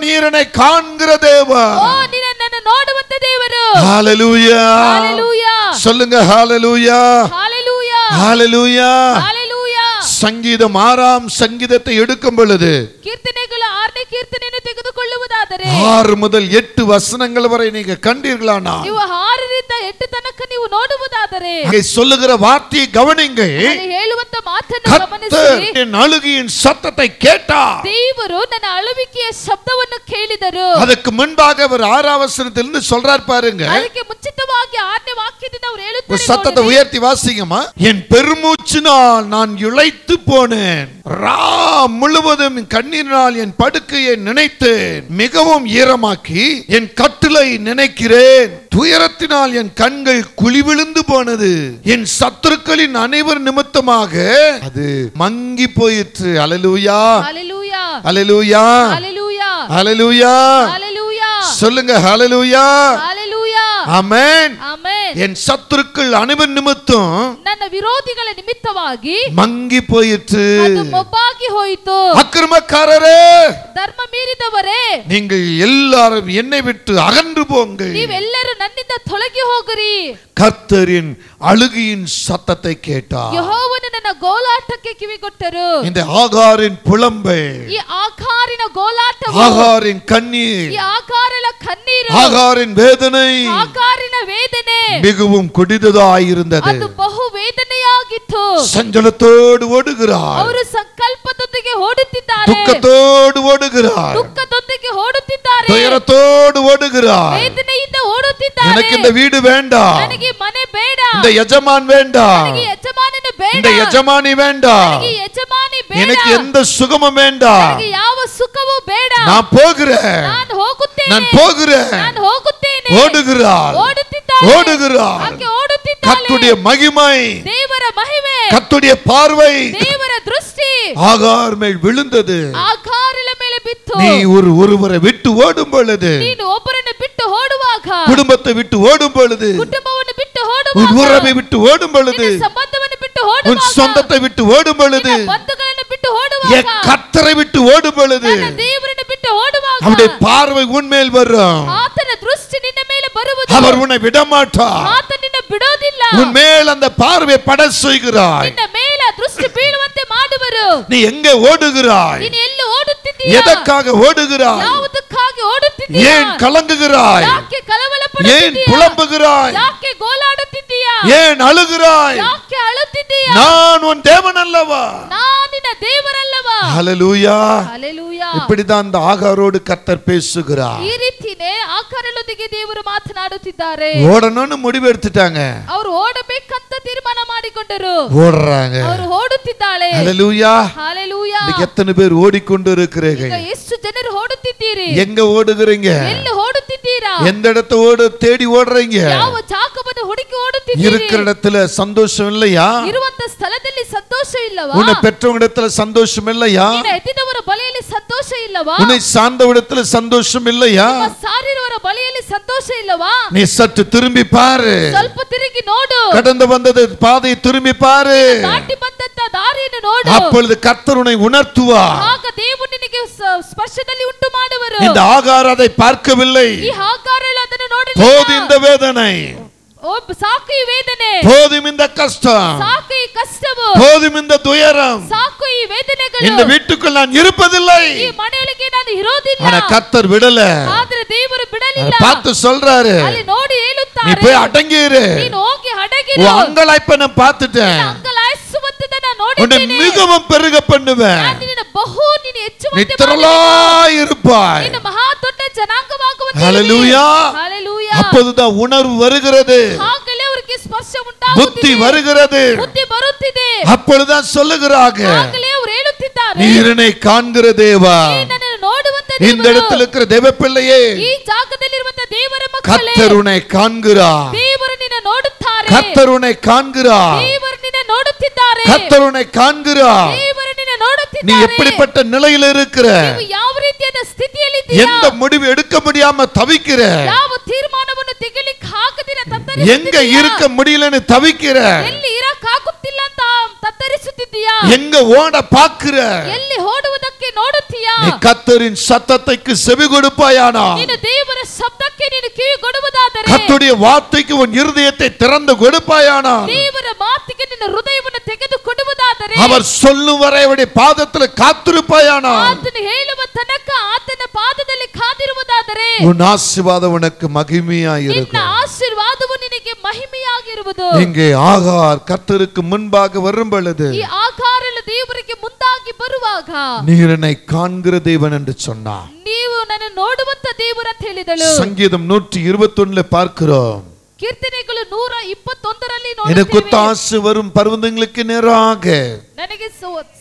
நீர் என்னை காண்கிற தேவன், ಓ ನೀನು ನನ್ನ ನೋಡುವಂತ ದೇವರು. ஹalleluya, ஹalleluya, சொல்லுங்க ஹalleluya, ஹalleluya, ஹalleluya. ஹalleluya. சங்கீதம் 6ஆம் சங்கீதத்தை எடுக்கும் பொழுது ಕೀರ್ತನೆಗಳ 6ನೇ ಕೀರ್ತನೆಯನ್ನು ತೆಗೆದುಕೊಳ್ಳುವುದಾದರೆ 6 முதல் 8 வசனங்கள் வரை நீங்க கண்டீர்களானா, ನೀವು 6ರಿಂದ 8 ತನಕ ನೀವು ನೋಡುವುದಾದರೆ அங்கே சொல்லுகிற வார்த்தையை கவனிங்க. ಅಲ್ಲಿ ಹೇಳುವಂತ ಮಾತನ್ನು கர்த்தர் ಗಮನಿಸಿ. என் அழுகையின் சத்தத்தை கேட்டார். ದೇವರು ನನ್ನ ಅಳುವಿಕೆಯ ಶಬ್ದವನ್ನು ಕೇಳಿದರು. அதுக்கு முன்பாக அவர் 6ஆம் வசனத்திலிருந்து சொல்றார் பாருங்க. ಅದಕ್ಕೆ ಮುಂಚಿತವಾಗಿ 6ನೇ ವಾಕ್ಯದಿಂದ ಅವರು ஒரு சத்தத்தை ಹೇಳುತ್ತಾರೆ, உயர்த்தி வாசிங்கம்மா. என் பெருமூச்சினால் நான் இளைத்து போனேன், ரா முழுவதும் கண்ணீரினால் என் படுக்கையை நினைத்தேன், மிகவும் ஈரமாக்கி என் கட்டிலை நினைக்கிறேன், துயரத்தினால் என் கண்கள் குழிவிழுந்து போனது, என் சத்துருக்களின் அனைவர் நிமித்தமாக அது மங்கி போயிற்று. அல்லேலூயா, ஹalleluya, அல்லேலூயா, ஹalleluya, அல்லேலூயா. ஹalleluya, சொல்லுங்க ஹalleluya, ஹalleluya, ஆமென். ஆமென். என் சத்துருக்கள் அனைவர் நிமித்தம் ನನ್ನ ವಿರೋಧಿಗಳ ನಿಮಿತ್ತವಾಗಿ மங்கி போயிற்று. ಅದು ಮೊಬ್ಬಾಗಿ ಹೋಯಿತು. அக்கிரமக்காரரே, ಧರ್ಮ ಮೀರಿದವರೇ, நீங்கள் எல்லாரும் என்னை விட்டு அகன்று போங்கள். ನೀವೆಲ್ಲರೂ ನನ್ನಿಂದ ತೊಲಗಿ ಹೋಗಿರಿ. கர்த்தரின் அழுகையின் சத்தத்தை கேட்டார். ಯೆಹೋವನು ನನ್ನ ಗೋಲಾಟಕ್ಕೆ ಕಿವಿಗೊಟ್ಟರು. இந்த ஆகாரின் புலம்பை, ಈ ಆಕಾರಿನ ಗೋಲಾಟವು, ஆகாரின் கண்ணீர், ಈ ಆಕಾರಳ ಕಣ್ಣೀರು, ஆகாரின் வேதனை ಆಕಾರಿನ ವೇದನೆ மிகவும் கொடிதாயிருந்தது. ಅದು ಬಹು ವೇದನೆಯಾಗಿತ್ತು. சஞ்சலத்தோடு ஓடுகிறார், ಅವರು ಸಂಕಲ್ಪದೊಂದಿಗೆ ಓಡುತ್ತಿದ್ದಾರೆ, துக்கத்தோடு ஓடுகிறார், ದುಃಖದೊಂದಿಗೆ ಓಡುತ್ತಿದ್ದಾರೆ, துயரத்தோடு ஓடுகிறார். ವೇದನೆಯಿಂದ ಓಡುತ್ತಿದ್ದಾರೆ. எனக்கு இந்த வீடு வேண்டாம், ನನಗೆ ಮನೆ ಬೇಡ, இந்த எஜமான் வேண்டாம், ನನಗೆ ಯಜಮಾನನು ಬೇಡ, இந்த எஜமானி வேண்டாம், ನನಗೆ ಯಜಮಾನಿ ಬೇಡ, எனக்கு எந்த சுகமும் வேண்டாம், ನನಗೆ ಯಾವ ಸುಖವೂ ಬೇಡ, நான் போகிறேன், ನಾನು ಹೋಗುತ್ತೇನೆ, நான் போகிறேன். ನಾನು ಹೋಗುತ್ತೇನೆ. ஓடுகிறார், ಓಡುತ್ತಿದ್ದಾಳೆ, ஓடுகிறார். ಆಕೆ ಓಡುತ್ತಿದ್ದಾಳೆ. கர்த்தருடைய மகிமை, ದೇವರ ಮಹಿಮೆ, கர்த்தருடைய பார்வை ದೇವರ ದೃಷ್ಟಿ ஆகார் மேல் விழுந்தது. ಆಕಾರಳ ಮೇಲೆ ಬಿತ್ತು. நீ ஒருவரை விட்டு ஓடும் பொழுது, ನೀನು ಒಬ್ಬರನ್ನು ಬಿಟ್ಟು ಓಡುವಾಗ, குடும்பத்தை விட்டு ஓடும் பொழுது, ಕುಟುಂಬವನ್ನು ಬಿಟ್ಟು உன் ಓಡುವಾಗ, உறவை விட்டு ஓடும் பொழுது, ನಿನ್ನ ಸಂಬಂಧವನ್ನು ಬಿಟ್ಟು உன் ಓಡುವಾಗ, சொந்தத்தை விட்டு ஓடும் பொழுது, ನಿನ್ನ ಬಂಧುಗಳನ್ನು ಬಿಟ್ಟು என் ಓಡುವಾಗ, கர்த்தரை விட்டு ஓடும் பொழுது, ನನ್ನ ದೇವರನ್ನು ಬಿಟ್ಟು ಓಡುವಾಗ, அவருடைய பார்வை உன்மேல் வரும். ಆತನ ದೃಷ್ಟಿ ನಿನ್ನ ಮೇಲೆ ಬರುವುದು. அவர் உன்னை விடமாட்டார். ಆತ ನಿನ್ನ ಬಿಡೋದಿಲ್ಲ. உன் மேல் அந்த பார்வை பட செய்கிறாய். ನಿನ್ನ ಮೇಲೆ ಆ ದೃಷ್ಟಿ ಬೀಳುವಂತೆ ಮಾಡುವರು. நீ எங்கே ஓடுகிறாய்? ನೀನು ಎಲ್ಲಿ ಓಡುತ್ತಿದ್ದೀಯಾ? எதற்காக ஓடுகிறாய்? ಯಾವುದಕ್ಕಾಗಿ ಓಡುತ್ತಿದ್ದೀಯಾ? ஏன் கலங்குகிறாய்? ಯಾಕೆ ಕಳವಳ ஏன் ಪಡುತ್ತಿದ್ದೀಯಾ? புலம்புகிறாய்? ಯಾಕೆ ಗೋಳಾಡುತ್ತಿದ್ದೀಯಾ? ஏன் அழுகிறாய்? ಯಾಕೆ ಅಳುತ್ತಿದ್ದೀಯಾ? நான் உன் தேவன் அல்லவா? ನಾನು ನಿನ್ನ ದೇವರಲ್ಲವಾ? ஹalleluya. ಹಲ್ಲೆಲೂಯಾ. இப்படிதான் அந்த ஆகாரோடு கர்த்தர் பேசுகிறார். ಈ ರೀತಿನೇ ಆಕಾರದೊಂದಿಗೆ ದೇವರು ಮಾತನಾಡುತ್ತಿದ್ದಾರೆ. ஓடணும்னு முடிவு எடுத்துட்டாங்க, ಅವರು ಓಡಬೇಕಂತ ತೀರ್ಮಾನ ಮಾಡಿಕೊಂಡರು. ஓடுறாங்க. ಅವರು ಓಡುತ್ತಿದ್ದಾಳೆ. ஹalleluya. ಹಲ್ಲೆಲೂಯಾ. இன்னைக்கு எத்தனை பேர் ஓடிக்கொண்டு இருக்கிறீங்க? ಈಗ ಎಷ್ಟು ಜನರು ಓಡುತ್ತಿದ್ದೀರಿ? எங்க ஓடுகிறீங்க? ಎಲ್ಲಿ ಓಡುತ್ತಿದ್ದೀರಾ? எந்த இடத்தை தேடி ஓடுறீங்க? ಯಾವ ಜಾಗವನ್ನು ಹುಡುಕಿ ಓಡುತ್ತಿದ್ದೀರಿ? இருக்கிற இடத்துல சந்தோஷம் இல்லையா? ಇರುವಂತ ಸ್ಥಳದಲ್ಲಿ ಸಂತೋಷ ಇಲ್ಲವಾ? உன்னை பெற்றவங்க இடத்துல சந்தோஷம் இல்லையா? ನಿನ್ನ ಎತ್ತಿದವರ ಬಳಿಯಲ್ಲಿ ಸಂತೋಷ ಇಲ್ಲವಾ? உன்னை சார்ந்த இடத்துல சந்தோஷம் இல்லையா? ನಿಮ್ಮ ಸಾರಿರುವವರ ಬಳಿಯಲ್ಲಿ ಸಂತೋಷ ಇಲ್ಲವಾ? நீ சற்று திரும்பி பாரு, ಸ್ವಲ್ಪ ತಿರುಗಿ ನೋಡು, கடந்து வந்தது பாதையை திரும்பி பாரு, ದಾಟಿ ಬಂದಂತ ದಾರಿಯನ್ನು ನೋಡು. அப்பொழுது கர்த்தர் உன்னை உணர்த்துவார். ಆಗ ದೇವರು ನಿನಗೆ ಸ್ಪರ್ಶದಲ್ಲಿ ಉಂಟು ಮಾಡುವರು. இந்த ஆகார் அதை பார்க்கவில்லை. ಈ ಹಾಗಾರಳು ಅದನ್ನು போது ನೋಡಲಿಲ್ಲ. இந்த வேதனை, ಸಾಕು ಈ ವೇದನೆ, போதும் இந்த கஷ்டம், ಸಾಕು ಈ ಕಷ್ಟವು, போதும் இந்த துயரம், ಸಾಕು ಈ ವೇದನೆಗಳು, இந்த வீட்டுக்குள் நான் இருப்பதில்லை. ಈ ಮನೆಯೊಳಗೆ ನಾನು ಇರೋದಿಲ್ಲ. ஆனா கர்த்தர் விடல. ಆದ್ರೆ ದೇವರು ಬಿಡಲಿಲ್ಲ. பார்த்து சொல்றாரு, ಅಲ್ಲಿ ನೋಡಿ நீ ಹೇಳುತ್ತಾರೆ, போய் அடங்கிரு. ನೀನು ಹೋಗಿ ಅಡಗಿರು. உன் அங்கலாய்ப்பை நான் பார்த்துட்டேன். ಅಂಗಲಾಯಿಸುವಂತದನ್ನ உன்னை ನೋಡಿದ್ದೇನೆ. மிகவும் பெருக பண்ணுவேன். ನಾನು ನಿನ್ನ ಬಹು ನೀನು நீ ಹೆಚ್ಚುವಂತೆ திரளாய் இருப்பாய். ನೀನು ಮಹಾ ದೊಡ್ಡ ಜನಾಂಗವಾಗುವಂತೆ. ஹalleluya. ஹalleluya. அப்போதுதான் உணர்வு வருகிறது, ಆಗಲೇ ಅವರಿಗೆ ಸ್ಪರ್ಶ புத்தி ಉಂಟಾಗುತ್ತಿದೆ, வருகிறது. ಬುದ್ಧಿ ಬರುತ್ತಿದೆ. அப்பொழுதுதான் சொல்லுகிறாங்க, ಆಗಲೇ ಅವರು ಹೇಳುತ್ತಿದ್ದಾರೆ, நீர் என்னை காண்கிற தேவா. ನೀ ನನ್ನನ್ನು ನೋಡುವಂತ இந்த ದೇವರು. இடத்துல இருக்கிற தேவ பிள்ளையே, ಈ ಜಾಗದಲ್ಲಿರುವಂತ ದೇವರ ಮಕ್ಕಳೇ, கர்த்தர் உன்னை காண்கிறார். ದೇವರು ನಿನ್ನ ನೋಡುತ್ತಾರೆ. கர்த்தர் உன்னை காண்கிறார். ದೇವರು ನಿನ್ನ ನೋಡುತ್ತಿದ್ದಾರೆ. கர்த்தர் உன்னை காண்கிறார். ದೇವರು ನಿನ್ನ நீ ನೋಡುತ್ತಿದ್ದಾರೆ. எப்படிப்பட்ட நிலையில இருக்கிற, ನೀವು ಯಾವ ರೀತಿಯಾದ ಸ್ಥಿತಿಯಲ್ಲಿದ್ದೀಯಾ, எந்த முடிவு எடுக்க முடியாம தவிக்கிற, ಯಾವ ತೀರ್ಮಾನವನ್ನು ತೆಗೆಲಿಕ್ಕೆ ಆಗದಿರ எங்க ತತ್ತರಿಸುತ್ತಿದ್ದೀಯಾ, இருக்க முடியலன்னு தவிக்கிற, ಎಲ್ಲಿ ಇರಕ್ಕಾಗುತ್ತಿಲ್ಲ ಅಂತ ತತ್ತರಿಸುತ್ತಿದ್ದೀಯಾ, எங்க ஓட பாக்குற, ಎಲ್ಲಿ ಓಡುವುದಕ್ಕೆ ನೋಡುತ್ತೀಯಾ, நீ கர்த்தரின் சத்தத்துக்கு செவி கொடுப்பாயானா, ನೀನು ದೇವರ ಶಬ್ದಕ್ಕೆ ನೀನು ಕಿವಿಗೊಡುವುದಾದರೆ, கர்த்தருடைய வார்த்தைக்கு உன் இருதயத்தை திறந்து கொடுப்பாயானா, ದೇವರ ಮಾತಿಗೆ ನಿನ್ನ ಹೃದಯವನ್ನು ತೆಗೆದು ಕೊಡುವುದಾದರೆ, அவர் சொல்லும் வரை அவருடைய பாதத்தில் காத்திருப்பாயானா, ಆತನು ಹೇಳುವ ತನಕ ಆತನ ಪಾದದಲ್ಲಿ ಕಾದಿರುವುದಾದರೆ, உன் ஆசீர்வாதம் உனக்கு மகிமையா ನಿನ್ನ இருக்கும். ಆಶೀರ್ವಾದವು ನಿನಗೆ ಮಹಿಮೆಯಾಗಿರುವುದು. இங்கே ஆகார் கர்த்தருக்கு முன்பாக வரும் பொழுது, ಈ ಆಕಾರಲು ದೇವರಿಗೆ ಮುಂದಾಗಿ ಬರುವಾಗ, நீர் என்னை காண்கிற தேவன் என்று சொன்னார். ನೀವು ನನ್ನ ನೋಡುವಂತ ದೇವರು ಅಂತ ಹೇಳಿದಳು. சங்கீதம் 121 பார்க்கிறோம், ಕೀರ್ತನೆಗಳು 121ರಲ್ಲಿ எனக்கு ನೋಡುತ್ತೇವೆ, ஒத்தாசு வரும் பர்வதங்களுக்கு நேராக ನನಗೆ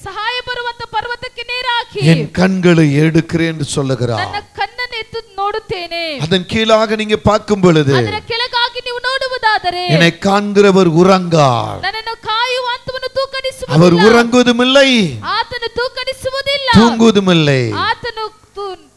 ಸಹಾಯ ಬರುವಂತ ಪರ್ವತಕ್ಕೆ ನೇರಾಗಿ என் கண்களை எடுக்கிறேன் என்று சொல்லுகிறார். ನನ್ನ ಕಣ್ಣನ್ನು ಎತ್ತು ನೋಡುತ್ತೇನೆ. அதன் கீழாக நீங்க பார்க்கும் பொழுது, ಅದರ ಕೆಳಗಾಗಿ ನೀವು ನೋಡುವುದಾದರೆ, என்னை காண்கிறவர் உறங்கார். ನನ್ನನ್ನು ಕಾಯುವ ಅಂತವನ್ನು அவர் ತೂಕಡಿಸುವುದಿಲ್ಲ, உறங்குவதும் இல்லை, ಆತನು ತೂಕಡಿಸುವುದಿಲ್ಲ, தூங்குவதும் இல்லை. ಆತನು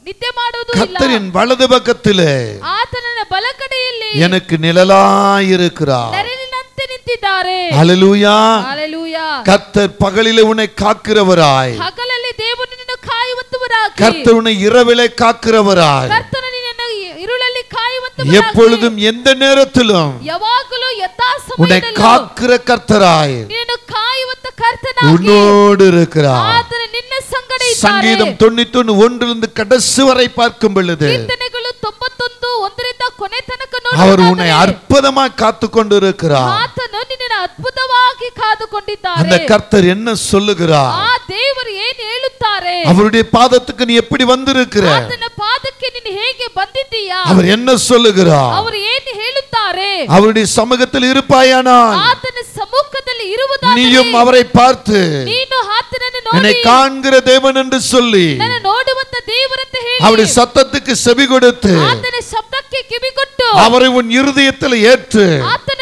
ನಿದ್ದೆ ಮಾಡುವುದೂ ಇಲ್ಲ. கர்த்தரின் வலது பக்கத்திலே ಆತನ ಬಲಕಡೆಯಲ್ಲಿ எனக்கு நிழலாயிருக்கிறார். ನೆರಳಿನಂತೆ ನಿಂತಿದ್ದಾರೆ. ஹalleluya. ಹಲ್ಲೆಲೂಯಾ. கர்த்தர் பகலிலே உன்னை காக்கிறவராய், ಹಗಲಲ್ಲಿ ದೇವರು ನಿನ್ನನ್ನು ಕಾಯುವಂತವರಾಗಿ, கர்த்தர் உன்னை இரவிலே காக்கிறவராய், ಕರ್ತನು ನಿನ್ನನ್ನು இருளಲ್ಲಿ ಕಾಯುವಂತವರಾಗಿ, எப்பொழுதும் எந்த நேரத்திலும் ಯಾವಾಗಲೂ ಯಥಾ உன்னை ಸಮಯದಲ್ಲೂ காக்கிற கர்த்தராய் ನಿನ್ನನ್ನು ಕಾಯುವಂತ ಕರ್ತನಾಗಿ உன்னோடு இருக்கிறார். ಆತನು ನಿನ್ನ ಸಂಗಡ ಇದ್ದಾರೆ. சங்கீதம் 91 கடைசி வரை பார்க்கும் பொழுது, ಕೀರ್ತನೆಗಳು 91 ಕೊನೆ ತನಕ அவர் உன்னை ನೋಡುವುದಾದರೆ, அற்புதமாய் காத்து கொண்டிருக்கிறார். ಆತನು ನಿನ್ನನ್ನು ಅದ್ಭುತವಾಗಿ ಕಾದುಕೊಂಡಿದ್ದಾರೆ. அந்த கர்த்தர் என்ன சொல்லுகிறார், ಆ ದೇವರು ಏನು ಹೇಳುತ್ತಾರೆ, அவருடைய பாதத்துக்கு நீ எப்படி வந்திருக்கிற, ಆತನ ಪಾದಕ್ಕೆ ನೀನು ಹೇಗೆ ಬಂದಿದ್ದೀಯಾ, அவர் என்ன சொல்லுகிறார், ಅವರು ಏನು ಹೇಳುತ್ತಾರೆ, அவருடைய சமூகத்தில் இருப்பாயானால் ಆತನ ಸಮ್ಮುಖದಲ್ಲಿ ಇರುವುದಾದರೆ நீயும் அவரை பார்த்து ನೀನು ಆತನನ್ನು என்னை ನೋಡಿ காண்கிற தேவன் என்று சொல்லி ನನ್ನ ನೋಡುವಂತ ದೇವರಂತ ಹೇಳಿ அவருடைய சத்தத்துக்கு செவி கொடுத்து ಆತನ ಶಬ್ದಕ್ಕೆ ಕಿವಿಗೊಟ್ಟು அவரை உன் இருதயத்தில் ஏற்று ಆತನ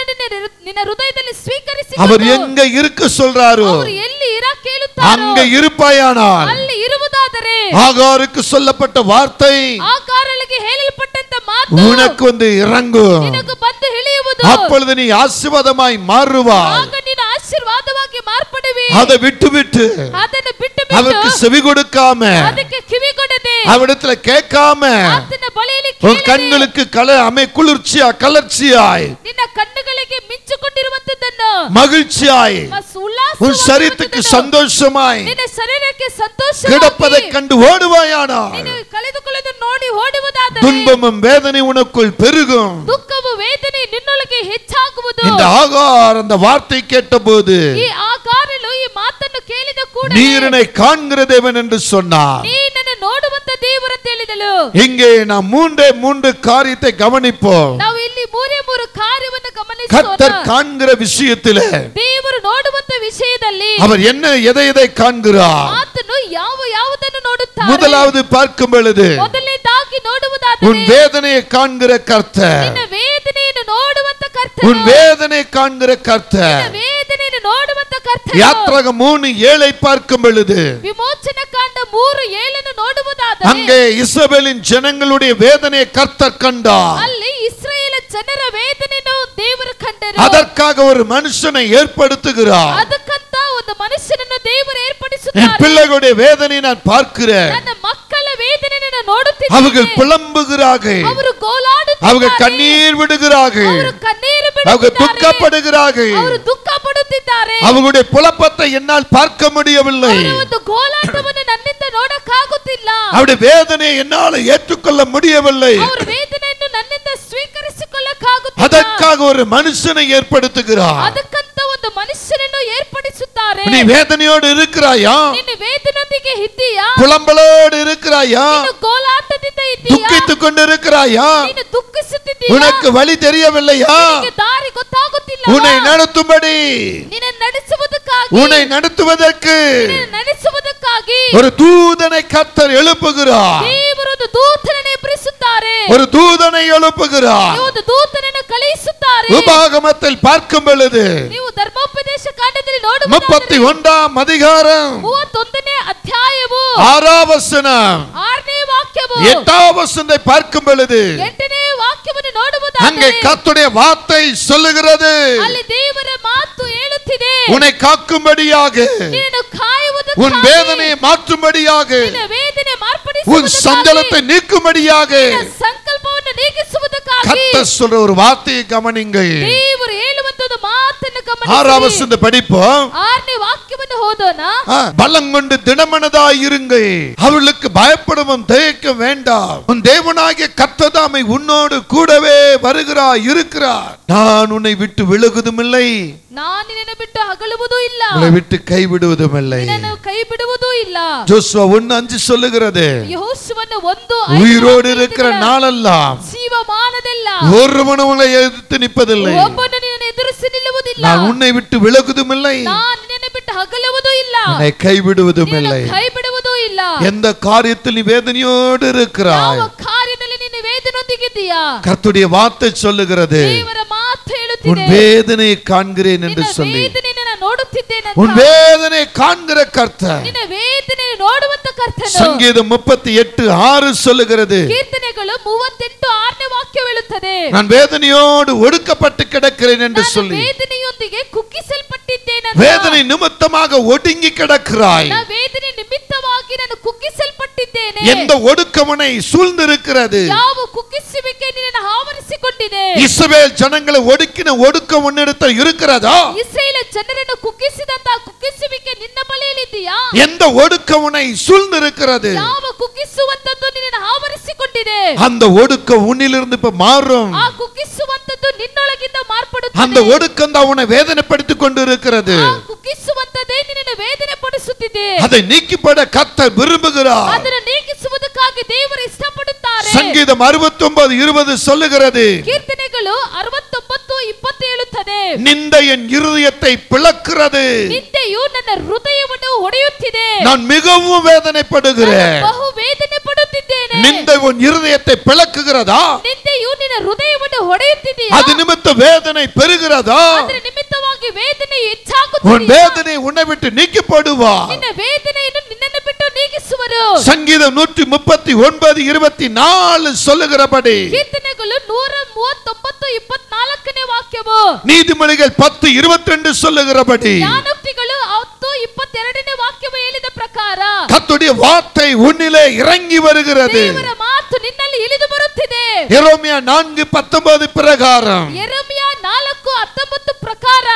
ನಿನ್ನ ಹೃದಯದಲ್ಲಿ ಸ್ವೀಕರಿಸಿ அவர் எங்க இருக்க சொல்றாரோ ಅವರು ಎಲ್ಲಿ ಇರ ಕೇಳುತ್ತಾರೋ அங்க இருப்பாயானால் ಅಲ್ಲಿ ಇರುವುದಾದರೆ ஆகாருக்கு சொல்லப்பட்ட வார்த்தை ಆಕಾರಳಿಗೆ ಹೇಳಲ್ಪಟ್ಟಂತ ಮಾತು உனக்கு வந்து இறங்கும். ನಿನಗೆ ಬಂದು ಇಳಿಯುವುದು. அப்பொழுது நீ ஆசீர்வாதமாய் மாறுவாய். ಆಗ ನೀನು ಆಶೀರ್ವಾದವಾಗಿ ಮಾರ್ಪಡುವಿ. அதை விட்டு விட்டு ಅದನ್ನು ಬಿಟ್ಟು அவருக்கு செவி கொடுக்காம ಅದಕ್ಕೆ ಕಿವಿಗೊಡದೆ அவரிடத்துல கேட்காம ಆತನ ಬಳಿಯಲ್ಲಿ உன் கண்களுக்கு குளிர்ச்சியா கலர்ச்சியாய் ನಿನ್ನ ಕಣ್ಣುಗಳಿಗೆ ಮಿಂಚಿಕೊಂಡಿರುವಂತದ್ದನ್ನು மகிழ்ச்சியாய் உன் சரீரத்துக்கு சந்தோஷமாய் ನಿನ್ನ ಶರೀರಕ್ಕೆ ಸಂತೋಷ கிடப்பதை கண்டு ஓடுவாயானால் ನೀನು ಕಳೆದುಕೊಳ್ಳೋದು ನೋಡಿ ಓಡುವುದಾದರೆ துன்பமும் வேதனை உனக்குள் பெருகும். ದುಃಖವು ವೇದನೆ ನಿನ್ನೊಳಗೆ ಹೆಚ್ಚಾಗುವುದು. இந்த ஆகார் அந்த வார்த்தை கேட்டபோது ಈ ಆಕಾರಲು ಈ ಮಾತನ್ನು ಕೇಳಿದ ಕೂಡ நீரனை காண்கிற தேவன் என்று சொன்னார். ನೀನನ್ನು ನೋಡುವಂತ ದೇವರು ಅಂತ ಹೇಳಿದಳು. இங்கே நாம் மூன்று காரியத்தை கவனிப்போம். ನಾವು ಇಲ್ಲಿ ಮೂರು ಕಾರ್ಯವನ್ನು ಗಮನಿಸೋಣ. கர்த்தர் காண்கிற விஷயத்திலே ದೇವರು ನೋಡುವಂತ ವಿಷಯದಲ್ಲಿ அவர் என்ன எதை காண்கிறார்? ಆತನು ಯಾವುದನ್ನು ನೋಡುತ್ತಾರೆ. முதலாவது பார்க்கும் பொழுது ಮೊದಲನೇದಾಗಿ ನೋಡುವುದಾದರೆ உன் வேதனையை காண்கிற கர்த்தர், ನಿನ್ನ ವೇದನೆಯನ್ನು ನೋಡುವಂತ ಕರ್ತನು, உன் வேதனை காண்கிற கர்த்தர். ನಿನ್ನ ವೇದನೆಯನ್ನು ನೋಡುವಂತ ಕರ್ತನು. யாத்ராகமம் 3:7 பார்க்கும் பொழுது ವಿಮೋಚನ ಕಾಂಡ 3:7 ನೋಡುವುದಾದರೆ அங்கே இஸ்ரவேலின் ஜனங்களுடைய வேதனையை கர்த்தர் கண்டார். ಅಲ್ಲಿ ಇಸ್ರಾಯೇಲ ಜನರ ವೇದನೆಯನ್ನು ದೇವರು ಕಂಡರು. அதற்காக ஒரு மனுஷனை ஏற்படுத்துகிறார். ಅದಕ್ಕಂತ ಒಂದು ಮನುಷ್ಯನನ್ನು ದೇವರು என் ಏರ್ಪಡಿಸುತ್ತಾರೆ. பிள்ளைகளுடைய வேதனை நான் பார்க்கிறேன். ನನ್ನ ಮಕ್ಕಳ ವೇದನೆಯನ್ನು ನೋಡುತ್ತಿದ್ದೇನೆ. அவர்கள் புலம்புகிறார்கள், ಅವರು ಗೋಳಾಡುತ್ತಾರೆ, அவர்கள் கண்ணீர் விடுகிறார்கள். ಅವರು ಕಣ್ಣೀರು அவங்க துக்கப்படுகிறார்கள். ಅವರು ದುಃಖ ಪಡುತ್ತಿದ್ದಾರೆ. அவங்களுடைய புலப்பத்தை என்னால் பார்க்க முடியவில்லை. ಅವರ ಒಂದು ಗೋಳಾಟವನ್ನು ನನ್ನಿಂದ ನೋಡಕ್ಕಾಗುತ್ತಿಲ್ಲ. அவருடைய வேதனையை என்னால் ஏற்றுக்கொள்ள முடியவில்லை. ಅವರ ವೇದನೆಯನ್ನು ನನ್ನಿಂದ ಸ್ವೀಕರಿಸಿಕೊಳ್ಳಕ್ಕಾಗುತ್ತಿಲ್ಲ. அதற்காக ஒரு மனுஷனை ஏற்படுத்துகிறார். ಅದಕ್ಕಂತ ಒಂದು ಮನುಷ್ಯನನ್ನು ಏರ್ಪಡಿಸುತ್ತಾರೆ. நீ வேதனையோடு இருக்கிறாயா? ನೀನು ವೇದನೆಯೊಂದಿಗೆ ಇದ್ದೀಯಾ? புலம்பலோடு இருக்கிறாயா? ನೀನು ಗೋಳಾಟದಿಂದ ಇದ್ದೀಯಾ? துக்கித்துக் கொண்டு இருக்கிறாயா? ನೀನು ದುಃಖಿಸುತ್ತಿದ್ದೀಯಾ? உனக்கு வழி தெரியவில்லையா? ನಿನಗೆ ದಾರಿ ಗೊತ್ತಾಗುತ್ತಿಲ್ಲ. உன்னை நடத்தும்படி, ನಿನ್ನ ನಡೆಸುವುದಕ್ಕಾಗಿ, உன்னை நடத்துவதற்கு ನಿನ್ನ ನಡೆಸುವುದಕ್ಕಾಗಿ ஒரு தூதனை கர்த்தர் எழுப்புகிறார். ದೇವರು ಒಂದು ದೂತನನ್ನು ಎಬ್ಬಿಸುತ್ತಾರೆ. ஒரு தூதனை எழுப்புகிறார். ಒಂದು ದೂತನನ್ನು ಕಳುಹಿಸುತ್ತಾರೆ. உபாகமத்தில் பார்க்கும் பொழுது ನೀವು ಧರ್ಮೋಪದೇಶ ಕಾಂಡದಲ್ಲಿ ನೋಡುವುದಾದರೆ 31 அதிகாரம் 31ನೇ ಅಧ್ಯಾಯವು 6வது வசனம் 6ನೇ ವಾಕ್ಯವು 8வது வசனத்தை பார்க்கும் பொழுது 8ನೇ ವಾಕ್ಯವನ್ನು அங்கே ನೋಡುವುದಾದರೆ கர்த்தருடைய வார்த்தை சொல்லுகிறது, ಅಲ್ಲಿ ದೇವರ ಮಾತು ಹೇಳುತ್ತಿದೆ, உன்னை காக்கும்படியாக, ನಿನ್ನನ್ನು ಕಾಯುವುದಕ್ಕಾಗಿ, உன் வேதனையை மாற்றும்படியாக, ನಿನ್ನ ವೇದನೆ உன் ಮಾರ್ಪಡಿಸುವುದಕ್ಕಾಗಿ, சஞ்சலத்தை நீக்கும்படியாக ನಿನ್ನ ಸಂಕಲ್ಪವನ್ನು ನೀಗಿಸುವುದಕ್ಕಾಗಿ கர்த்தர் சொல்ற ஒரு வார்த்தையை கவனிங்கள். ದೇವರು ಹೇಳುವಂತ ಒಂದು ಮಾತನ್ನು 6வது ಗಮನಿಸಿ. வசனத்தை படிப்போம். 6ನೇ வாಕ್ಯವನ್ನು ಓದೋಣ. பலம் கொண்டு திடமனதாய் இருங்கள், அவளுக்கு பயப்படவும் தயக்க வேண்டாம். உன் தேவனாகிய கர்த்தர் தாமே உன்னோடு கூடவே வருகிறார் இருக்கிறார். நான் உன்னை விட்டு விலகுவதும் இல்லை, ನಾನು ನಿನ್ನನ್ನು ಬಿಟ್ಟು ಅಗಲುವುದೂ ಇಲ್ಲ, உன்னை விட்டு கைவிடுவதும் இல்லை. ನಿನ್ನನ್ನು ಕೈ ಬಿಡುವುದೂ ಇಲ್ಲ. ஜோசுவா 1:5 சொல்லுகிறது, ಯೆಹೋಶುವನು 1:5 உயிரோடு இருக்கிற நாளெல்லாம் ಜೀವಮಾನದೆಲ್ಲ ஒருவனும் உன்னை எதிர்த்து நிற்பதில்லை. ಒಬ್ಬನು ನಿನ್ನನ್ನು ಎದುರಿಸಿ ನಿಲ್ಲುವುದಿಲ್ಲ. நான் உன்னை விட்டு விலகுவதும் இல்லை, ನಾನು ನಿನ್ನನ್ನು ಬಿಟ್ಟು ಅಗಲುವುದೂ ಇಲ್ಲ, உன்னை கைவிடுவதும் இல்லை. ನಿನ್ನನ್ನು ಕೈ ಬಿಡುವುದೂ ಇಲ್ಲ. எந்த காரியத்தில் நீ வேதனையோடு இருக்கிறாய், ಯಾವ ಕಾರ್ಯದಲ್ಲಿ ನೀನು ವೇದನೆಯೊಂದಿಗಿದ್ದೀಯಾ? கர்த்தருடைய வார்த்தை சொல்லுகிறது, ದೇವರ ಮಾತು உன் ಹೇಳುತ್ತಿದೆ, வேதனையை காண்கிறேன் என்று ನಿನ್ನ சொல்லி. ವೇದನೆಯನ್ನು ನಾನು ನೋಡುತ್ತಿದ್ದೇನೆ ಅಂತ. உன் வேதனையை காண்கிற கர்த்தர். ನಿನ್ನ ವೇದನೆಯನ್ನು ನೋಡುವಂತ ಕರ್ತನು. சங்கீதம் 38:6 சொல்லுகிறது, ಕೀರ್ತನೆಗಳು 38:6ನೇ ವಾಕ್ಯ ಹೇಳುತ್ತದೆ, நான் வேதனையோடு ஒடுக்கப்பட்டு கிடக்கிறேன் என்று ನಾನು சொல்லி. ವೇದನೆಯೊಂದಿಗೆ ಕುಗ್ಗಿಸಲ್ಪಟ್ಟಿದ್ದೇನೆ ಅಂತ. வேதனை நிமித்தமாக ஒடுங்கி கிடக்கிறாய். ನಾನು ವೇದನೆ ನಿಮಿತ್ತವಾಗಿ ನಾನು ಕುಗ್ಗಿಸಲ್ಪಟ್ಟಿದ್ದೇನೆ. எந்த ஒடுக்கமனை சூழ்ந்திருக்கிறது? ಯಾವ ಕುಗ್ಗಿಸುವಿಕೆ ನಿನ್ನನ್ನು ಆವರಿಸಿಕೊಂಡಿದೆ? இஸ்ரவேல் ஜனங்களை ஒடுக்கின ஒடுக்கம் உன்னிடத்தில் இருக்கிறதா? ಇಸ್ರಾಯೇಲ್ ಜನರನ್ನು ಕುಗ್ಗಿಸಿದಂತ ಕುಗ್ಗಿಸುವಿಕೆ ನಿನ್ನ ಬಳಿಯಲ್ಲಿದೆಯಾ? எந்த ஒடுக்கம் உன்னை சூழ்ந்திருக்கிறது? ಯಾವ ಕುಗ್ಗಿಸುವಂತದ್ದು ನಿನ್ನನ್ನು ಆವರಿಸಿಕೊಂಡಿದೆ? அந்த ஒடுக்கம் உன்னிலிருந்து இப்ப மாறும். ಆ ಕುಗ್ಗಿಸುವಂತದ್ದು ನಿನ್ನೊಳಗಿಂದ ಮಾರ್ಪಡುತ್ತದೆ. அந்த ஒடுக்கம் தான் உன்னை வேதனைப்படுத்திக் கொண்டு இருக்கிறது. ಆ ಕುಗ್ಗಿಸುವಂತದ್ದೇ ನಿನ್ನನ್ನು ವೇದನೆ ಪಡಿಸುತ್ತಿದೆ. அதை நீக்கிப்பட கர்த்தர் விரும்புகிறார். ಅದನ್ನು ನೀಗಿಸುವುದಕ್ಕಾಗಿ ದೇವರು ಇಷ್ಟಪಡುತ್ತಾರೆ. சங்கீதம் 69:20 சொல்லுகிறது, ಕೀರ್ತನೆಗಳು 69:20 ಹೇಳುತ್ತದೆ, நிந்தை என் இருதயத்தை பிளக்கிறது, ನಿಂದೆಯು ನನ್ನ ಹೃದಯವನ್ನು ಹೊಡೆಯುತ್ತಿದೆ, நான் மிகவும் வேதனைப்படுகிறேன். ಬಹು ವೇದನೆ ಪಡುತ್ತಿದ್ದೇನೆ. நிந்தை உன் இருதயத்தை பிளக்குகிறதா? ನಿಂದೆಯು ನಿನ್ನ ಹೃದಯವನ್ನು ಹೊಡೆಯುತ್ತಿದೆಯಾ? அது நிமித்த வேதனை பெருகிறதா? ಅದರ ನಿಮಿತ್ತವಾಗಿ ವೇದನೆ உன் ಹೆಚ್ಚಾಗುತ್ತಿದೆ. வேதனை உன்னை விட்டு நீக்கப்படுவா. ನಿನ್ನ ವೇದನೆಯನ್ನು ನಿನ್ನನ್ನು ಬಿಟ್ಟು ನೀಗಿಸುವರು. சங்கீதம் 139:24 சொல்லுகிறபடி, ಕೀರ್ತನೆಗಳು 139:24ನೇ ವಾಕ್ಯವು, நீதிமொழிகள் 10:22 சொல்லுகிறபடி, ಜ್ಞಾನೋಕ್ತಿಗಳು 10:22ನೇ ವಾಕ್ಯವು ಹೇಳಿದ ಪ್ರಕಾರ கர்த்தருடைய வார்த்தை உன்னிலே இறங்கி வருகிறது. ದೇವರ ಮಾತು ನಿನ್ನಲ್ಲಿ ಇಳಿದು ಬರುತ್ತಿದೆ. எரேமியா 4:19 பிரகாரம், ಯೆರೆಮೀಯ 4:19 ಪ್ರಕಾರ,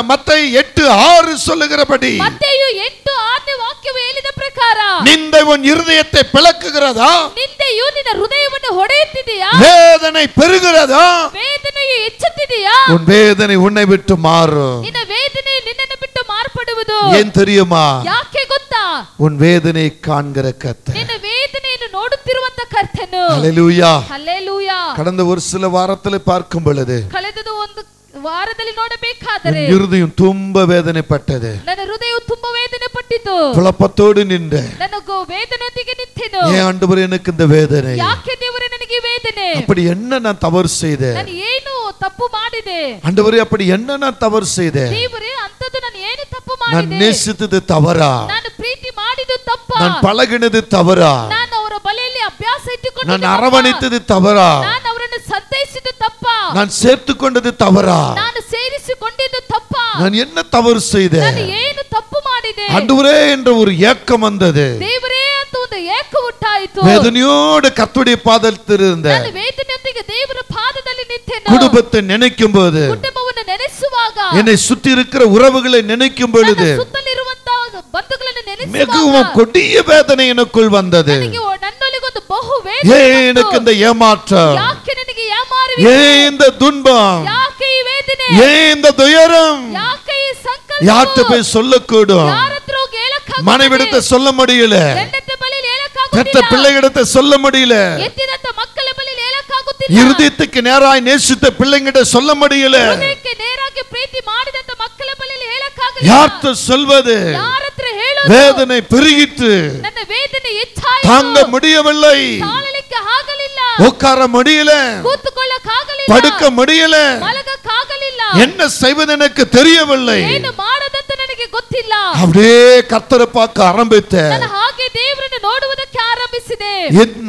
மத்தேயு 8:6 சொல்லுகிறபடி, ಮತ್ತೇಯು 8:6ನೇ ವಾಕ್ಯವು ಹೇಳಿದ ಪ್ರಕಾರ நிந்தை உன் இருதயத்தை பிளக்குகிறதா? ನಿಂದೆಯು ನಿನ್ನ ಹೃದಯವನ್ನು ಹೊಡೆಯುತ್ತಿದೆಯಾ? வேதனை பெருகிறதா? ವೇದನೆಯು ಹೆಚ್ಚುತ್ತಿದೆಯಾ? உன் வேதனை உன்னை விட்டு மாறும். ನಿನ್ನ ವೇದನೆ ನಿನ್ನನ್ನು ಬಿಟ್ಟು ಮಾರ್ಪಡುವುದು. ஏன் தெரியுமா? ಯಾಕೆ ಗೊತ್ತಾ? உன் வேதனை காண்கிற கர்த்தர். ನಿನ್ನ ವೇದನೆಯನ್ನು ನೋಡುತ್ತಿರುವಂತ ಕರ್ತನು. ஹல்லேலூயா. ಹಲ್ಲೆಲೂಯಾ. கடந்த ஒரு சில வாரத்துல பார்க்கும் பொழுது ಕಳೆದ ಒಂದು ವಾರದಲ್ಲಿ ನೋಡಬೇಕಾದರೆ என் இருதயம் ತುಂಬ வேதனைப்பட்டது. ನನ್ನ ಹೃದಯವು ತುಂಬಾ ವೇದನೆ ಪಟ್ಟಿತು. குழப்பத்தோடு நின்ற, ನನಗೂ ವೇದನೆಯೊಂದಿಗೆ ನಿಂತೆನು. ஏன் ஆண்டவரே எனக்கு இந்த வேதனை? ಯಾಕೆ ದೇವರೇ ನನಗೆ ವೇದನೆ? அப்படி என்ன நான் தவறு செய்தேன்? ನಾನು ಏನು ತಪ್ಪು ಮಾಡಿದೆ? ஆண்டவரே அப்படி என்ன நான் தவறு செய்தேன்? ದೇವರೇ ಅಂತದ್ದು ನಾನು ಏನು ತಪ್ಪು நான் ಮಾಡಿದೆ? நேசித்தது தவறா? ನಾನು ಪ್ರೀತಿ ಮಾಡಿದ್ದು ತಪ್ಪಾ? நான் பழகினது தவறா? ನಾನು ಅವರ ಬಲೆಯಲ್ಲಿ ಅಭ್ಯಾಸ ಇಟ್ಟುಕೊಂಡು நான் அரவணைத்தது தவறா? ನಾನು ಅವರನ್ನು ಸಂತೈಸಿದ್ದು ತಪ್ಪಾ? நான் சேர்த்து கொண்டது தவறா? ನಾನು ಸೇರಿಸಿಕೊಂಡಿದ್ದು ತಪ್ಪಾ? நான் என்ன தவறு செய்தேன்? ನಾನು ಏನು ತಪ್ಪು ಮಾಡಿದೆ? ஆண்டவரே என்ற ஒரு ஏக்கம் வந்தது. ದೇವರೇ ಅಂತ ಒಂದು ಏಕ ಹುಟ್ಟಾಯಿತು. வேதனையோடு கர்த்தருடைய பாதத்தில் இருந்தேன். ನಾನು ವೇದನೆಯೊಂದಿಗೆ ದೇವರ ಪಾದದಲ್ಲಿ ನಿಂತೆನು. ಬಿಟ್ಟೆನು. குடும்பத்தை நினைக்கும் போது, ಕುಟುಂಬವನ್ನು ನೆನೆಸುವಾಗ, என்னை சுற்றி இருக்கிற உறவுகளை நினைக்கும் பொழுது ಸುತ್ತಲಿರುವಂತಹ ಬಂಧುಗಳನ್ನು ನೆನೆಸುವಾಗ மிகவும் கொடிய வேதனை எனக்குள் வந்தது. ನನಗೆ ನನ್ನೊಳಗೊಂದು ಬಹು ஏன் ವೇದನೆ எனக்கு இந்த ஏமாற்றம், ಯಾಕೆ ನನಗೆ ಯಾಮಾರುವಿಕೆ, ஏன் இந்த துன்பம், ಯಾಕೆ ಈ ವೇದನೆ, ஏன் இந்த துயரம், ಯಾಕೆ ಈ ಸಂಕಲ್ಪ, யார்கிட்ட போய் சொல்லக்கூடும்? ಯಾರತ್ರ ಹೋಗಿ ಹೇಳಕ್ಕಾಗುತ್ತದೆ? மனைவிடத்தை சொல்ல முடியல, ಹೆಂಡತಿ ಬಳಿಯಲ್ಲಿ பெற்ற ಹೇಳಕ್ಕಾಗುತ್ತಿಲ್ಲ, பிள்ளைகிடத்தை சொல்ல முடியல, ಎತ್ತಿದಂತ ಮಕ್ಕಳ ಬಳಿಯಲ್ಲಿ ಹೇಳಕ್ಕಾಗುತ್ತಿಲ್ಲ, இருதயத்துக்கு நேராய் நேசித்த பிள்ளைங்கிட்ட சொல்ல முடியல. ಹೃದಯಕ್ಕೆ ನೇರಾಗಿ ಪ್ರೀತಿ ಮಾಡಿದಂತ ಮಕ್ಕಳ ಬಳಿಯಲ್ಲಿ ಹೇಳಕ್ಕಾಗಲಿಲ್ಲ. யார்கிட்ட சொல்வது? ಯಾರತ್ರ ಹೇಳೋದು? வேதனை பெருகிட்டு ನನ್ನ ವೇದನೆ ಹೆಚ್ಚಾಯಿತು, தாங்க முடியவில்லை, ತಾಳಲಿಕ್ಕೆ ಆಗಲಿಲ್ಲ, உட்கார முடியல, ಕೂತುಕೊಳ್ಳಕ್ಕಾಗಲಿಲ್ಲ, படுக்க முடியல, ಮಲಗಕ್ಕಾಗಲಿಲ್ಲ, என்ன செய்வது எனக்கு தெரியவில்லை. ಏನು ಮಾಡೋದಂತ ನನಗೆ ಗೊತ್ತಿಲ್ಲ. அப்படியே கர்த்தரை பார்க்க ஆரம்பித்தேன். ನಾನು ಹಾಗೆ ದೇವರನ್ನು ನೋಡುವುದಕ್ಕೆ ಆರಂಭಿಸಿದೆ.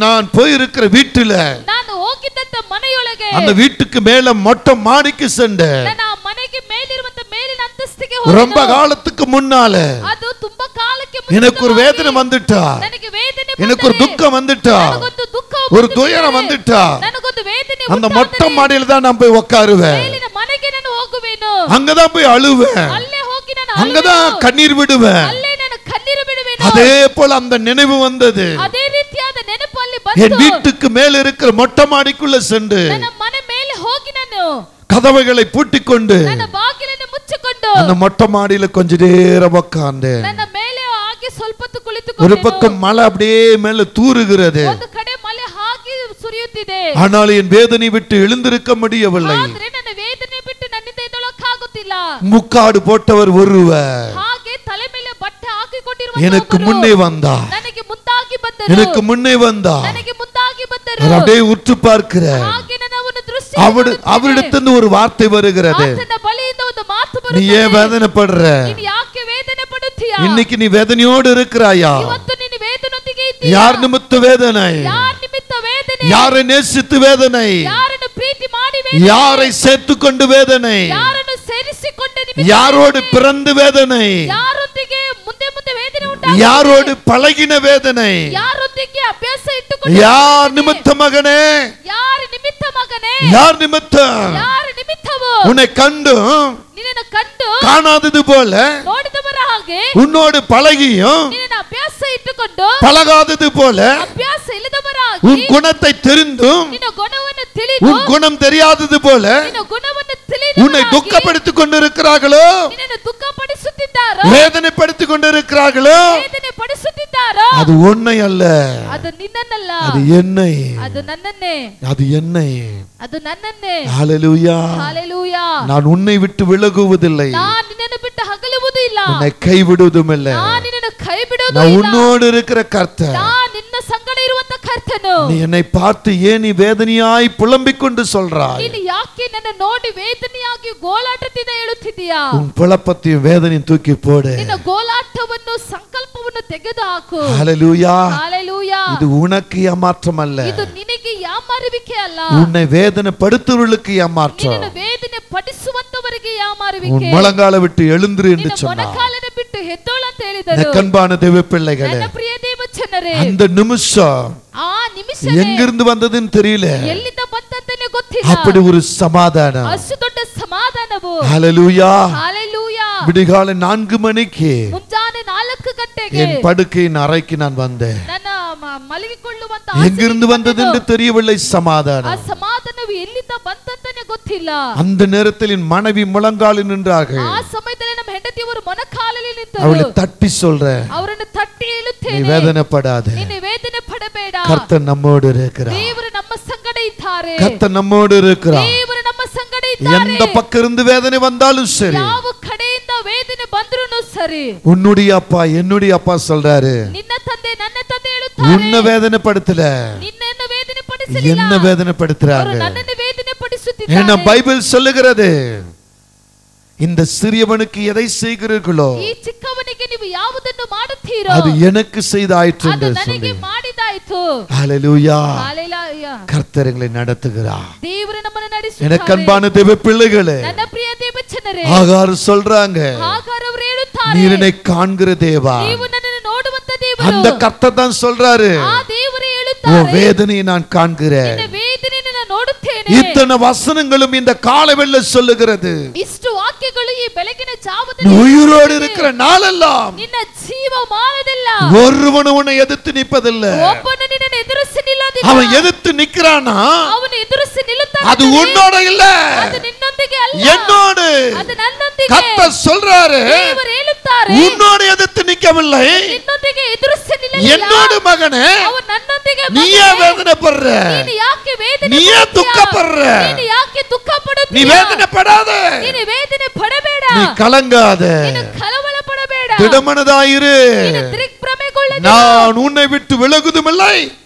நான் போயிருக்கிற வீட்டுல, ನಾನು ಹೋಗಿದ್ದಂತ ಮನೆಯೊಳಗೆ, அந்த வீட்டுக்கு மேல மொட்டை மாடிக்கு சென்றேன். ನನ್ನ ಮನೆಗೆ ಮೇಲಿರುವಂತ ಮೇಲಿನ ಅಂತಸ್ತಿಗೆ ரொம்ப காலத்துக்கு முன்னால ಅದು ತುಂಬಾ ಕಾಲಕ್ಕೆ எனக்கு ஒரு வேதனை வந்துட்டா, ನನಗೆ ವೇದನೆ, எனக்கு ஒரு துக்கம் வந்துட்டா, ನನಗೊಂದು ದುಃಖ, ஒரு துயரம் வந்துட்டா, ನನಗೊಂದು ವೇದನೆ, அந்த மொட்டை மாடியில தான் நான் போய் உட்காருவேன். ಮೇಲಿನ ಮನೆಗೆ ನಾನು ಹೋಗುವೆನು, அங்கதான் போய் அழுவேன், ಅಲ್ಲೇ ಹೋಗಿ ನಾನು அங்கதான் கண்ணீர் விடுவேன். ಅಲ್ಲೇ ನಾನು ಕಣ್ಣೀರು ಬಿಡುವೆನು. அதே போல அந்த நினைவு வந்தது. ಅದೇ ರೀತಿಯಾದ ನೆನಪು ಅಲ್ಲಿ என் ಬಂತು. வீட்டுக்கு மேல இருக்கிற மொட்டை மாடிக்குள்ள சென்று ನನ್ನ ಮನೆ ಮೇಲೆ ಹೋಗಿ ನಾನು கதவுகளை பூட்டிக் கொண்டு ನನ್ನ ಬಾಗಿಲನ್ನು ಮುಚ್ಚಿಕೊಂಡು அந்த மொட்டை மாடியில கொஞ்ச நேரம் உட்கார்ந்தேன். ನನ್ನ ಮೇಲೆ ಹಾಗೆ ಸ್ವಲ್ಪ ಹೊತ್ತು ஒரு ಕುಳಿತುಕೊಂಡು, பக்கம் மழை அப்படியே மேல தூறுகிறது. ಒಂದು ಕಡೆ ಮಳೆ ಹಾಗೆ ಸುರಿಯುತ್ತಿದೆ, ஆனால் என் வேதனை விட்டு எழுந்திருக்க முடியவில்லை. ಆದ್ರೆ ನನ್ನ ವೇದನೆ ಬಿಟ್ಟು ನನ್ನಿಂದ ಎದ್ದೇಳಕ್ಕಾಗುತ್ತಿಲ್ಲ. முக்காடு போட்டவர் ஒருவர் ಹಾಗೆ ತಲೆ ಮೇಲೆ ಬಟ್ಟೆ ಹಾಕಿಕೊಂಡಿರುವ எனக்கு முன்னே வந்தார், ನನಗೆ ಮುಂದಾಗಿ ಬಂದರು, எனக்கு முன்னே வந்தார். ನನಗೆ ಮುಂದಾಗಿ ಬಂದರು. அவர் அப்படியே உற்று பார்க்கிறார். ಹಾಗೆ ನನ್ನ ಅವನ ದೃಷ್ಟಿ அவரிடத்திலிருந்து ஒரு வார்த்தை வருகிறது. ಆತನ ಬಳಿಯಿಂದ ಒಂದು ಮಾತು நீ ಬರುತ್ತದೆ. ஏன் வேதனைப்படுற? ನೀನು ಯಾಕೆ ವೇದನೆ ಪಡುತ್ತೀಯಾ? இன்னைக்கு நீ வேதனையோடு இருக்கிறாயா? ಇವತ್ತು ನೀನು ವೇದನೊಂದಿಗೆ ಇದ್ದೀಯಾ? யார் நிமித்த வேதனை? ಯಾರ ನಿಮಿತ್ತ ವೇದನೆ? யாரை நேசித்து வேதனை? ಯಾರನ್ನು ಪ್ರೀತಿ ಮಾಡಿ ವೇದನೆ? யாரை சேர்த்து கொண்டு வேதனை? ಯಾರನ್ನು ಸೇರಿಸಿಕೊಂಡ ನಿಮಿತ್ತ? யாரோடு பிறந்து வேதனை? ಯಾರೊಂದಿಗೆ ಮುಂದೆ ಮುಂದೆ ವೇದನೆ ಉಂಟಾಗುತ್ತದೆ? யாரோடு பழகின வேதனை? ಯಾರೊಂದಿಗೆ ಅಭ್ಯಾಸ ಇಟ್ಟುಕೊಂಡು? யார் நிமித்த மகனே? ಯಾರ ನಿಮಿತ್ತ ಮಗನೇ? யார் நிமித்த? ಯಾರ ನಿಮಿತ್ತವು? உன்னை கண்டு ನಿನ್ನನ್ನು ಕಂಡು காணாதது போல, ನೋಡಿದವರ ಹಾಗೆ உன்னோடு பழகியும் ನಿನ್ನ ಅಭ್ಯಾಸ ಇಟ್ಟುಕೊಂಡು பழகாதது போல, ಅಭ್ಯಾಸ ಇಲ್ಲದವರ உன் ಹಾಗೆ குணத்தை தெரிந்தும் ನಿನ್ನ ಗುಣವನ್ನು ತಿಳಿದು உன் குணம் தெரியாதது போல ನಿನ್ನ ಗುಣವನ್ನು ತಿಳಿದು உன்னை துக்கப்படுத்திக் கொண்டிருக்கிறார்களோ, ನಿನ್ನನ್ನು ದುಃಖಪಡಿಸುತ್ತಿದ್ದಾರೋ, வேதனைப்படுத்திக் கொண்டிருக்கிறார்களோ, ವೇದನೆ ಪಡಿಸುತ್ತಿದ್ದಾರೋ, அது உன்னை அல்ல, ಅದು ನಿನ್ನನ್ನಲ್ಲ, அது என்னை, ಅದು ನನ್ನನ್ನೇ, அது என்னை. ಅದು ನನ್ನನ್ನೇ. ஹalleluya. ಹಲ್ಲೆಲೂಯಾ. நான் உன்னை விட்டு விலகுவதில்லை, ನಾನು ನಿನ್ನನ್ನು ಬಿಟ್ಟು ಹಗಲುವುದು ಇಲ್ಲ, உன்னை கைவிடுவதும் இல்லை. ನಾನು ನಿನ್ನನ್ನು ಕೈ ಬಿಡುವುದು நான் ಇಲ್ಲ. உன்னோடு இருக்கிற கர்த்தர். ನಾನು ನಿನ್ನ ಸಂಗಡ ಇರುವಂತ ಕರ್ತನು. நீ என்னை பார்த்து ஏன் நீ வேதனையாய் புலம்பிக் கொண்டு சொல்றாய்? ನೀನು ಯಾಕೆ ನನ್ನ ನೋಡಿ ವೇದನೆಯಾಗಿ ಗೋಳಾಟದಿಂದ ಹೇಳುತ್ತಿದ್ದೀಯಾ? உன் புலப்பத்தையும் வேதனையும் தூக்கி போடு. ನಿನ್ನ ಗೋಳಾಟವನ್ನು ಸಂಕಲ್ಪವನ್ನು ತೆಗೆದು ಹಾಕು. ஹalleluya. ಹಲ್ಲೆಲೂಯಾ. இது உனக்கு ஏமாற்றம் அல்ல, ಇದು ನಿನಗೆ ಯಾಮಾರುವಿಕೆ ಅಲ್ಲ, உன்னை வேதனைப்படுத்துவர்களுக்கு ஏமாற்றம். ನಿನ್ನನ್ನು ವೇದನೆ ಪಡಿಸುವಂತವರಿಗೆ உன் ಯಾಮಾರುವಿಕೆ. முழங்கால விட்டு எழுந்திரு என்று ನಿನ್ನ சொன்னார். ಮೊಣಕಾಲನ್ನು ಬಿಟ್ಟು ಎದ್ದೋಳು ಅಂತ ಹೇಳಿದರು. எனக்கு அன்பான தேவ பிள்ளைகளே, ನನ್ನ ಪ್ರಿಯ ದೇವಜನರೇ, அந்த நிமிஷம் ಆ ನಿಮಿಷ எங்கிருந்து வந்ததுன்னு தெரியல, ಎಲ್ಲಿಂದ ಬಂತಂತಾನೆ ಗೊತ್ತಿಲ್ಲ, அப்படி ஒரு சமாதானம். ಅಷ್ಟು ದೊಡ್ಡ ಸಮಾಧಾನವು. ஹalleluya. ಹಲ್ಲೆಲೂಯಾ. விடிகாலை 4 மணிக்கு ಮುಂಜಾನೆ 4 ಗಂಟೆಗೆ என் படுக்கையின் அறைக்கு நான் வந்தேன். ನನ್ನ ಮಲಗಿಕೊಳ್ಳುವಂತ எங்கிருந்து வந்தது என்று தெரியவில்லை ಆ சமாதானம். ಸಮಾಧಾನವು ಎಲ್ಲಿಂದ ಬಂತಂತಾನೆ ಗೊತ್ತಿಲ್ಲ. அந்த நேரத்தில் என் மனைவி முழங்காலில் நின்றார்கள். ಆ ಸಮಯದಲ್ಲಿ ನಮ್ಮ ಹೆಂಡತಿಯವರು ಮೊಣಕಾಲಲ್ಲಿ அவளை ನಿಂತರು. தட்டி சொல்றேன், ಅವರನ್ನು ತಟ್ಟಿ நீ ಹೇಳುತ್ತೇನೆ, வேதனைப்படாத, ನೀನು ವೇದನೆ ಪಡಬೇಡ, கர்த்தர் நம்மோடு இருக்கிறார். ದೇವರು ನಮ್ಮ ಸಂಗಡ ಇದ್ದಾರೆ, கர்த்தர் நம்மோடு இருக்கிறார். ದೇವರು ನಮ್ಮ ಸಂಗಡ ಇದ್ದಾರೆ. எந்த பக்கம் இருந்து வேதனை வந்தாலும் சரி, ಯಾವ ಕಡೆಯಿಂದ ವೇದನೆ ಬಂದ್ರೂ ಸರಿ, உன்னுடைய அப்பா என்னுடைய அப்பா சொல்றாரு, ನಿನ್ನ ತಂದೆ ನನ್ನ ತಂದೆ ಹೇಳುತ್ತಾರೆ, உன்னை வேதனைப்படுத்தல, ನಿನ್ನನ್ನು ವೇದನೆ ಪಡಿಸಲಿಲ್ಲ, என்ன வேதனைப்படுத்துறாங்க. ಅವರು நன்னನ್ನು ವೇದನೆ ஏன்னா ಪಡಿಸುತ್ತಿದ್ದಾರೆ. பைபிள் சொல்லுகிறது, இந்த சிறியவனுக்கு எதை செய்கிறீர்களோ ಈ ಚಿಕ್ಕವನಿಗೆ ನೀವು ಯಾವುದನ್ನು ಮಾಡುತ್ತೀರೋ அது எனக்கு செய்தாயிற்று ಅದು என்று ನನಗೆ சொல்லி. ಮಾಡಿದಾಯಿತು. ஹalleluya. ಹಲ್ಲೆಲೂಯಾ. கர்த்தர் எங்களை நடத்துகிறார். ದೇವರು ನಮ್ಮನ್ನು எனக்கு ನಡೆಸುತ್ತಾರೆ. அன்பான தேவ பிள்ளைகளே, ನನ್ನ ಪ್ರಿಯ ದೇವಜನರೇ, ஆகார் சொல்றாங்க, ಹಾಗಾರ್ ಅವರು ಹೇಳುತ್ತಾರೆ, நீர் என்னை காண்கிற தேவா. ನೀವು ನನ್ನನ್ನು ನೋಡುವಂತ ದೇವರು. அந்த கர்த்தர் தான் சொல்றாரு, ಆ ದೇವರೇ ஓ ಹೇಳುತ್ತಾರೆ, வேதனையை நான் காண்கிறேன், ನಿನ್ನ ವೇದನೆಯನ್ನು ನಾನು ನೋಡುತ್ತೇನೆ. ಇದ್ದೇನೆ. இத்தனை வசனங்களும் இந்த காலவெள்ள சொல்லுகிறது. ಇಷ್ಟು ವಾಕ್ಯಗಳು ಈ ಬೆಳಗಿನ ಜಾವದಲ್ಲಿ உயிரோடு இருக்கிற நாளெல்லாம் ನಿನ್ನ ಜೀವಮಾನದೆಲ್ಲ ஒருவன் உன்னை எதிர்த்து நிற்பதில்லை. ಒಬ್ಬನು ನಿನ್ನನ್ನು ಎದುರಿಸಿ ನಿಲ್ಲೋದಿಲ್ಲ. அவன் எதிர்த்து நிக்கிறானா ಅವನು ಎದುರಿಸಿ ನಿಲ್ಲುತ್ತಾನೆ. அது உன்னோட இல்ல, ಅದು ನಿನ್ನೊಂದಿಗೆ ಅಲ್ಲ, என்னோடு. ಅದು ನನ್ನೊಂದಿಗೆ. கர்த்தர் சொல்றாரு, ದೇವರು ಹೇಳುತ್ತಾರೆ, உன்னோடு எதிர்த்து நிக்கவில்லை, ನಿನ್ನೊಂದಿಗೆ ಎದುರಿಸಿ ನಿಲ್ಲಲಿಲ್ಲ. என்னோடு மகனே ಅವನು ನನ್ನೊಂದಿಗೆ. நீயே வேதனைப்படுற, ನೀನು ಯಾಕೆ ವೇದನೆ நீயே துக்கப்படுற, ನೀನು ಯಾಕೆ ದುಃಖ ಪಡುತ್ತೀಯ? நீ வேதனைப்படாத, ನೀನು ವೇದನೆ ಪಡಬೇಡ, நீ கலங்காத, ನೀನು ಕಳವಳ ಪಡಬೇಡ, திடமனதாயிரு. ನೀನು ದಿಗ್ಭ್ರಮೆಗೊಳ್ಳಬೇಡ. நான் உன்னை விட்டு விலகுவதும் இல்லை,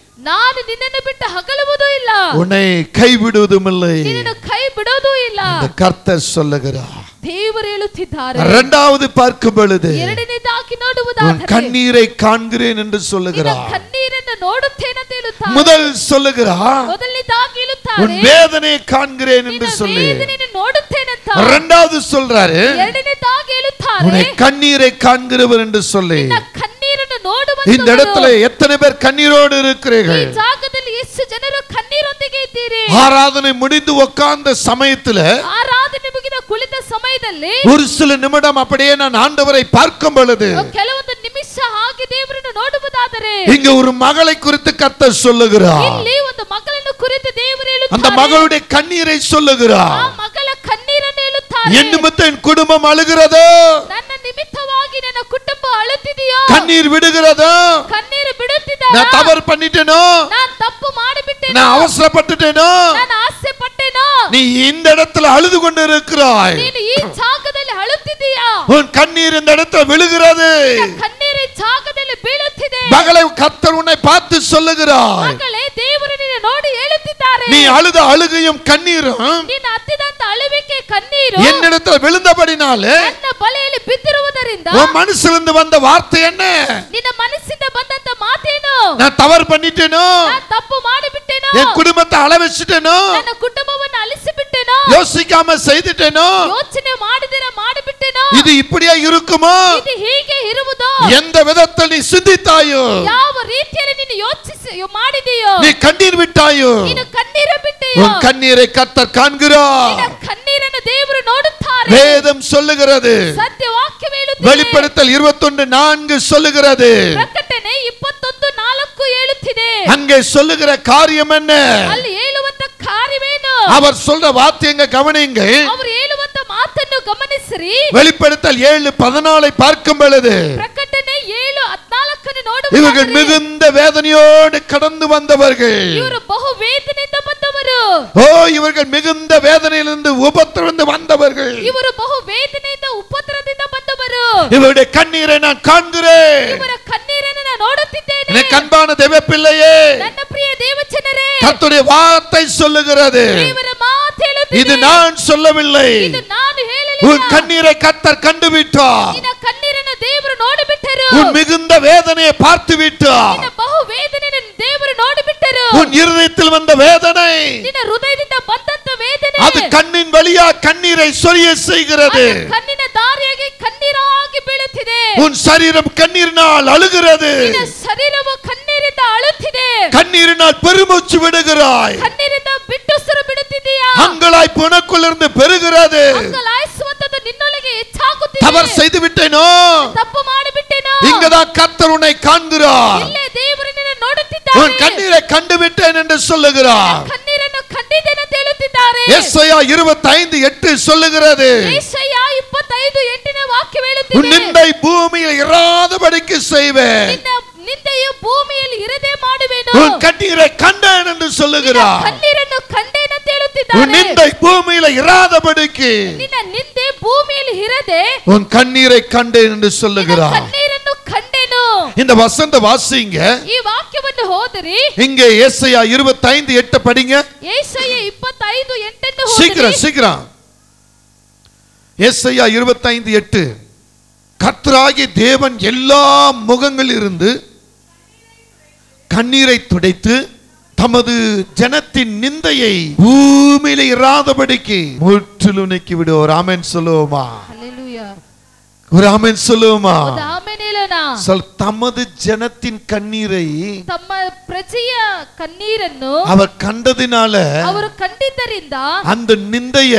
ನಾನು ನಿನ್ನನ್ನು ಬಿಟ್ಟು ಹಗಲುವುದೂ ಇಲ್ಲ, உன்னை கைவிடுவதும் இல்லை. ನಿನ್ನನ್ನು ಕೈ ಬಿಡೋದೂ ಇಲ್ಲ. கர்த்தர் சொல்லுகிறார். ದೇವರು ಹೇಳುತ್ತಿದ್ದಾರೆ. இரண்டாவது பார்க்கும் பொழுது ಎರಡನೇದಾಗಿ உன் ನೋಡುವುದಾದರೆ கண்ணீரை காண்கிறேன் என்று சொல்லுகிறார். ಕಣ್ಣೀರನ್ನು ನೋಡುತ್ತೇನೆ ಅಂತ ಹೇಳುತ್ತಾರೆ. முதல் சொல்லுகிறார், ಮೊದಲನೇದಾಗಿ ಹೇಳುತ್ತಾರೆ, உன் வேதனையை காண்கிறேன் என்று ನಿನ್ನ சொல்லி. ವೇದನೆಯನ್ನು ನೋಡುತ್ತೇನೆ ಅಂತ. இரண்டாவது சொல்றாரு, ಎರಡನೇದಾಗಿ ಹೇಳುತ್ತಾರೆ, உன்னை கண்ணீரை காண்கிறவர் என்று சொல்லி. ನಿನ್ನ ಕಣ್ಣೀರನ್ನು இந்த இடத்துல ನೋಡುವಂತವರು. எத்தனை பேர் கண்ணீரோடு ಈ இருக்கிறீர்கள்? ಜಾಗದಲ್ಲಿ ಎಷ್ಟು ಜನರು ಕಣ್ಣೀರೊಂದಿಗೆ ಇದ್ದೀರಿ? ஆராதனை முடிந்து உட்கார்ந்த சமயத்துல ಆರಾಧನೆ ಮುಗಿದ ಕುಳಿತ ಸಮಯದಲ್ಲಿ ஒரு சில நிமிடம் அப்படியே நான் ஆண்டவரை பார்க்கும் பொழுது ಕೆಲವೊಂದು ನಿಮಿಷ ಹಾಗೆ ದೇವರನ್ನು ನೋಡುವುದಾದರೆ இங்க ஒரு மகளை குறித்து கர்த்தர் சொல்லுகிறார். ಇಲ್ಲಿ ಒಂದು ಮಗಳನ್ನು ಕುರಿತು ದೇವರು அந்த ಹೇಳುತ್ತಾರೆ. மகளுடைய கண்ணீரை ಆ சொல்லுகிறார். ಮಗಳ ಕಣ್ಣೀರನ್ನು ಹೇಳುತ್ತಾರೆ. என் நிமித்தம் என் குடும்பம் அழுகிறதோ, ನನ್ನ ನಿಮಿತ್ತವಾಗಿ ನನ್ನ ಕುಟುಂಬ ಅಳುತ್ತಿದೆಯೋ, கண்ணீர் விடுகிறதோ, ಕಣ್ಣೀರು ಬಿಡುತ್ತಿದ್ದಾರಾ, நான் தவறு பண்ணிட்டேனோ, ನಾನು ತಪ್ಪು ಮಾಡಿಬಿಟ್ಟೆನೋ, நான் அவசரப்பட்டுட்டேனೋ, ನಾನು ಆಸೆ ಪಟ್ಟೆನೋ, நீ இந்த இடத்துல அழுது கொண்டு இருக்கிறாய். ನೀನು ಈ ಜಾಗದಲ್ಲಿ ಅಳುತ್ತಿದೀಯಾ, உன் கண்ணீர் இந்த இடத்துல விழுகிறது. ನಿನ್ನ ಕಣ್ಣೀರು ಈ ಜಾಗದಲ್ಲಿ ಬೀಳುತ್ತಿದೆ. மகளை கர்த்தர் உன்னை பார்த்து சொல்லுகிறார், ಮಗಳೇ, ದೇವರು ನಿನ್ನ ನೋಡಿ ಹೇಳುತ್ತಿದ್ದಾರೆ, நீ அழுத அழுகையும் கண்ணீரும் ನೀನು ಹತ್ತಿದಂತ ಅಳುವಿಕೆ ಕಣ್ಣೀರು என்னிடத்துல விழுந்தபடினாலே ನನ್ನ ಬಲೆಯಲ್ಲಿ ಬಿದ್ದಿರುವುದರಿಂದ உன் மனசிலிருந்து வந்த வார்த்தை என்ன? ನಿನ್ನ ಮನಸ್ಸಿಂದ ಬಂದಂತ ಮಾತೇನು? நான் தவறு பண்ணிட்டேனோ, ನಾನು ತಪ್ಪು ಮಾಡಿಬಿಟ್ಟೆನೋ, என் குடும்பத்தை அள வச்சுட்டேனோ, ನನ್ನ ಕುಟುಂಬವನ್ನು ಅಲಿಸಿಬಿಟ್ಟೆನೋ, யோசிக்காம செய்துட்டேனோ, ಯೋಚನೆ ಮಾಡಿದಿರ ಮಾಡಿಬಿಟ್ಟೆನೋ, இது இப்படியே இருக்குமோ? ಇದು ಹೀಗೆ ಇರುವುದೋ? எந்த விதத்தில் நீ சிந்தித்தாயோ, ಯಾವ ರೀತಿಯಲ್ಲಿ ನೀನು ಯೋಚಿಸಿ ಮಾಡಿದೆಯೋ, நீ கண்ணீர் விட்டாயோ, ನೀನು ಕಣ್ಣೀರ ಬಿಟ್ಟೆಯೋ, உன் கண்ணீரை கர்த்தர் காண்கிறார். ನಿನ್ನ ಕಣ್ಣೀರನ್ನು ದೇವರು ನೋಡುತ್ತಾರೆ. வேதம் சொல்லுகிறது, ಸತ್ಯ ವಾಕ್ಯ ಹೇಳುತ್ತದೆ. வெளிப்படுத்தல் 21:4 சொல்லுகிறது. ಪ್ರಕಟಣೆ 21:4 ಹೇಳುತ್ತಿದೆ. அங்கே சொல்லுகிற காரியம் என்ன? ಅಲ್ಲಿ ಹೇಳುವಂತ ಕಾರ್ಯವೇನು? அவர் சொல்ற வார்த்தைங்க கவனிங்க. ಅವರು ಹೇಳುವಂತ ಮಾತನ್ನು ಗಮನಿಸಿರಿ. வெளிப்படுத்தல் 7:14 பார்க்கும் பொழுது ಪ್ರಕಟಣೆ 7:14 ನೋಡುವಾಗ இவர்கள் மிகுந்த வேதனையோடு கடந்து வந்தவர்கள். ಇವರು ಬಹು ವೇದನೆಯಿಂದ ಬಂದವರು. ஓ, இவர்கள் மிகுந்த வேதனையிலிருந்து உபத்திரந்து வந்தவர்கள். ಇವರು ಬಹು ವೇದನೆಯಿಂದ ಉಪದ್ರವದಿಂದ ಬಂದವರು. இவருடைய கண்ணீரை நான் காண்கிறேன். ಇವರ ಕಣ್ಣೀರನ್ನು ನಾನು ನೋಡುತ್ತಿದ್ದೇನೆ. எனக்கு அன்பான தேவ பிள்ளையே, ನನ್ನ ಪ್ರಿಯ ದೇವಜನರೇ, கர்த்தருடைய வார்த்தை சொல்லுகிறது, ದೇವರ ಮಾತು ಹೇಳುತ್ತಿದೆ. இது நான் சொல்லவில்லை. ಇದು ನಾನು ಹೇಳಲಿಲ್ಲ. உன் கண்ணீரை கர்த்தர் கண்டுவிட்டார். ನಿನ್ನ ಕಣ್ಣೀರನ್ನು ದೇವರು ನೋಡಿಬಿಟ್ಟರು. உன் மிகுந்த வேதனையை பார்த்து விட்டார். ನಿನ್ನ ಬಹು ವೇದನೆಯನ್ನು ದೇವರು ನೋಡಿಬಿಟ್ಟರು. உன் இருதயத்தில் வந்த வேதனை ನಿನ್ನ ಹೃದಯದಿಂದ ಬಂದಂತ ವೇದನೆ அது கண்ணின் வழியா கண்ணீரை சொரிய செய்கிறது. ಅದು ಕಣ್ಣಿನ ದಾರಿಯಾಗಿ ಕಣ್ಣೀರಾಗಿ ಬೀಳುತ್ತಿದೆ. உன் சரீரம் கண்ணீரினால் அழுகிறது. ನಿನ್ನ ಶರೀರವು ಕಣ್ಣೀರಿಂದ ಅಳುತ್ತಿದೆ. கண்ணீரினால் பெருமூச்சு விடுகிறாய். ಕಣ್ಣೀರಿಂದ ಬಿಟ್ಟುಸಿರು ಬಿಡುತ್ತಿದೆಯಾ? அங்கலாய் புனக்குள்ளிருந்து பெறுகிறது. ಅಂಗಲಾಯಿಸುವಂತದ್ದು ನಿನ್ನೊಳಗೆ ಹೆಚ್ಚಾಗುತ್ತಿದೆ. தவறு செய்து விட்டேனோ, ತಪ್ಪು ಮಾಡಿಬಿಟ್ಟೇನೋ? இங்கதான் கர்த்தர் உன்னை காண்கிறார். ಇಲ್ಲೇ ದೇವರು ನಿನ್ನ ನೋಡುತ್ತಿದ್ದಾರೆ. உன் கண்ணீரை கண்டுவிட்டேன் என்று சொல்லுகிறார். ಕಣ್ಣೀರನ್ನು ಕಂಡಿದ್ದೇನೆ ಅಂತ ಹೇಳುತ್ತಿದ್ದಾರೆ. எஸ்ஐயா 25:8 சொல்லுகிறது, ಯೆಶಾಯ 25:8 ವಾಕ್ಯ உன் ಹೇಳುತ್ತಿದೆ, நிந்தை பூமியில் இராதபடிக்கு செய்வேன். ನಿನ್ನ ನಿಂದೆಯು ಭೂಮಿಯಲ್ಲಿ ಇರದೆ ಮಾಡುವೆನು. உன் கண்ணீரை கண்டேன் என்று ನಿನ್ನ சொல்லுகிறார். ಕಣ್ಣೀರನ್ನು ಕಂಡೇನೆ ಅಂತ உன் ಹೇಳುತ್ತಿದ್ದಾರೆ. நிந்தை பூமியில இராதபடிக்கு ನಿನ್ನ ನಿಂದೆ ಭೂಮಿಯಲ್ಲಿ ಇರದೆ உன் கண்ணீரை கண்டேன் என்று ನಿನ್ನ சொல்லுகிறார். ಕಣ್ಣೀರನ್ನು ಕಂಡೆನು. இந்த வசந்த வாசிங்க. ಈ ವಾಕ್ಯವನ್ನು ಓದಿರಿ. இங்கே ஏசாயா 25:8 படிங்க. ಯೆಶಾಯ 25:8 சீக்கிரம் ಓದಿರಿ. சீக்கிரம். ஏசாயா 25:8. கர்த்தராகிய தேவன் எல்லா முகங்களிலிருந்து கண்ணீரை துடைத்து தமது ஜனத்தின் நிந்தையை பூமியில இராதபடிக்கு முற்றிலும் நீக்கி விடுவார். ஆமென் சொல்லுவோமா? ஹல்லேலூயா. ஒரு ஆமென் சொல்லுமா? ಒಂದು ಆಮೆನ್ ಹೇಳೋಣ. தமது ஜனத்தின் கண்ணீரை ತಮ್ಮ ಪ್ರಜೆಯ ಕಣ್ಣೀರನ್ನು அவர் கண்டதினால ಅವರು ಕಂಡಿದ್ದರಿಂದ அந்த நிந்தைய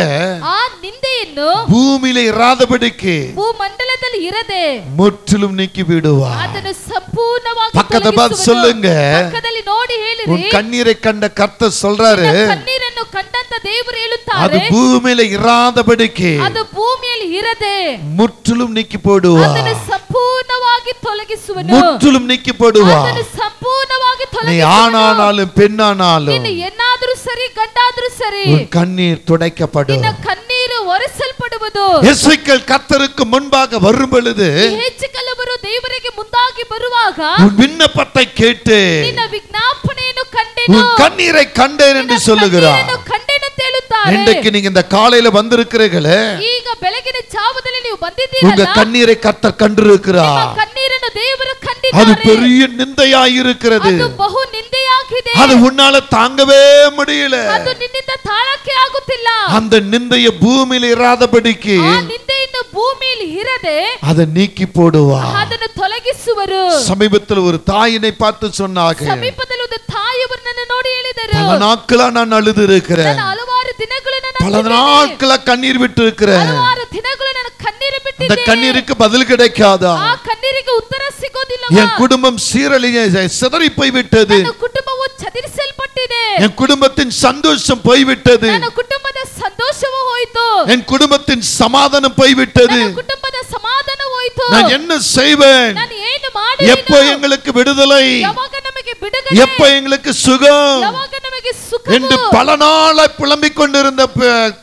ಆ ನಿಂದೆಯನ್ನು பூமியில இராதபடிக்கு ಭೂಮಂಡಲದಲ್ಲಿ ಇರದೆ முற்றிலும் நீக்கி விடுவார். ಅದನ್ನು ಸಂಪೂರ್ಣವಾಗಿ பக்கத்துல பார்த்து சொல்லுங்க. ಪಕ್ಕದಲ್ಲಿ ನೋಡಿ ಹೇಳಿರಿ. உன் கண்ணீரை கண்ட கர்த்தர் சொல்றாரு, ಕಣ್ಣೀರನ್ನು ಕಂಡಂತ ದೇವರು அது ಹೇಳುತ್ತಾರೆ, பூமியில இராதபடிக்கு ಅದು ಭೂಮಿಯಲ್ಲಿ ಇರದೆ முற்றிலும் நீக்கி போடுவார். ಅದನ್ನು ಸಂಪೂರ್ಣವಾಗಿ ತೊಲಗಿಸುವನು. முற்றிலும் நீக்கி போடுவார். ಅದನ್ನು ಸಂಪೂರ್ಣವಾಗಿ நீ ತೊಲಗಿಸುವನು. ஆணானாலும் பெண்ணானாலும் ನೀನು ಎನ್ನಾದರೂ ಸರಿ ಗಂಡಾದರೂ ಸರಿ உன் கண்ணீர் துடைக்கப்படும். ನಿನ್ನ ಕಣ್ಣೀರು ಒರೆಸಲ್ಪಡುವುದು. எசேக்கியேல் கர்த்தருக்கு முன்பாக வரும் பொழுது ಹೆಚ್ಚುಕಲವರು ದೇವರಿಗೆ ಮುಂದಾಗಿ ಬರುವಾಗ உன் விண்ணப்பத்தை கேட்டு ನಿನ್ನ ವಿಜ್ಞಾಪನೆಯನ್ನು ಕಂಡೆನು, உன் கண்ணீரை கண்டேன் என்று சொல்லுகிறார். ಕಣ್ಣೀರನ್ನು ಕಂಡೆನು ಅಂತ ಹೇಳುತ್ತಾರೆ. இன்றைக்கு நீங்க இந்த காலையில வந்திருக்கிறீர்களே, ಈಗ ಬೆಳಗಿನ ಜಾವದಲ್ಲಿ ನೀವು உங்க ಬಂದಿದ್ದೀರಲ್ಲ, கண்ணீரை கர்த்தர் கண்டிருக்கிறார். ನಿಮ್ಮ ಕಣ್ಣೀರನ್ನು ದೇವರು அது ಕಂಡಿದ್ದಾರೆ. பெரிய நிந்தையாய் இருக்கிறது. ಅದು ಬಹು ನಿಂದೆಯಾಗಿದೆ. அது உன்னால தாங்கவே முடியல. ಅದು ನಿನ್ನಿಂದ ತಾಳಕ್ಕೆ ಆಗುತ್ತಿಲ್ಲ. அந்த நிந்தைய பூமியில இராதபடிக்கு ಆ ನಿಂದೆಯನ್ನು ಭೂಮಿಯಲ್ಲಿ ಇರದೆ அதை நீக்கி போடுவார். ಅದನ್ನು ತೊಲಗಿಸುವರು. சமீபத்தில் ஒரு தாயினை பார்த்து சொன்னாங்க, ಸಮೀಪದಲ್ಲಿ ಒಂದು ತಾಯಿಯವರನ್ನು ನೋಡಿ ಹೇಳಿದರು, பல நாட்களா நான் அழுது இருக்கிறேன், ನಾನು ಹಲವಾರು ದಿನಗಳು பல நாட்களா கண்ணீர் விட்டு இருக்கிறேன், ಹಲವಾರು ದಿನಗಳು ನಾನು ಕಣ್ಣೀರು அந்த ಬಿಟ್ಟಿದ್ದೇನೆ. கண்ணீருக்கு பதில் கிடைக்காதா? ಆ ಕಣ್ಣೀರಿಗೆ ಉತ್ತರ ಸಿಗೋದಿಲ್ಲ. என் குடும்பம் சிதறி போய்விட்டது, ನನ್ನ ಕುಟುಂಬವು ಚದುರಿಸಲ್ಪಟ್ಟಿದೆ, என் குடும்பத்தின் சந்தோஷம் போய்விட்டது, ನನ್ನ ಕುಟುಂಬದ ಸಂತೋಷವೂ ಹೋಯಿತು, என் குடும்பத்தின் சமாதானம் போய்விட்டது, ನನ್ನ ಕುಟುಂಬದ ಸಮಾಧಾನ ಹೋಯಿತು. நான் என்ன செய்வேன்? ನಾನು ಏನು ಮಾಡಲಿ? எப்போ எங்களுக்கு விடுதலை? ಯಾವಾಗ ನಮಗೆ ಬಿಡುಗಡೆ? எப்போ எங்களுக்கு சுகம் ಯಾವಾಗ ನಮಗೆ ಸುಖ? என்று பல நாளாய் புலம்பிக் கொண்டிருந்த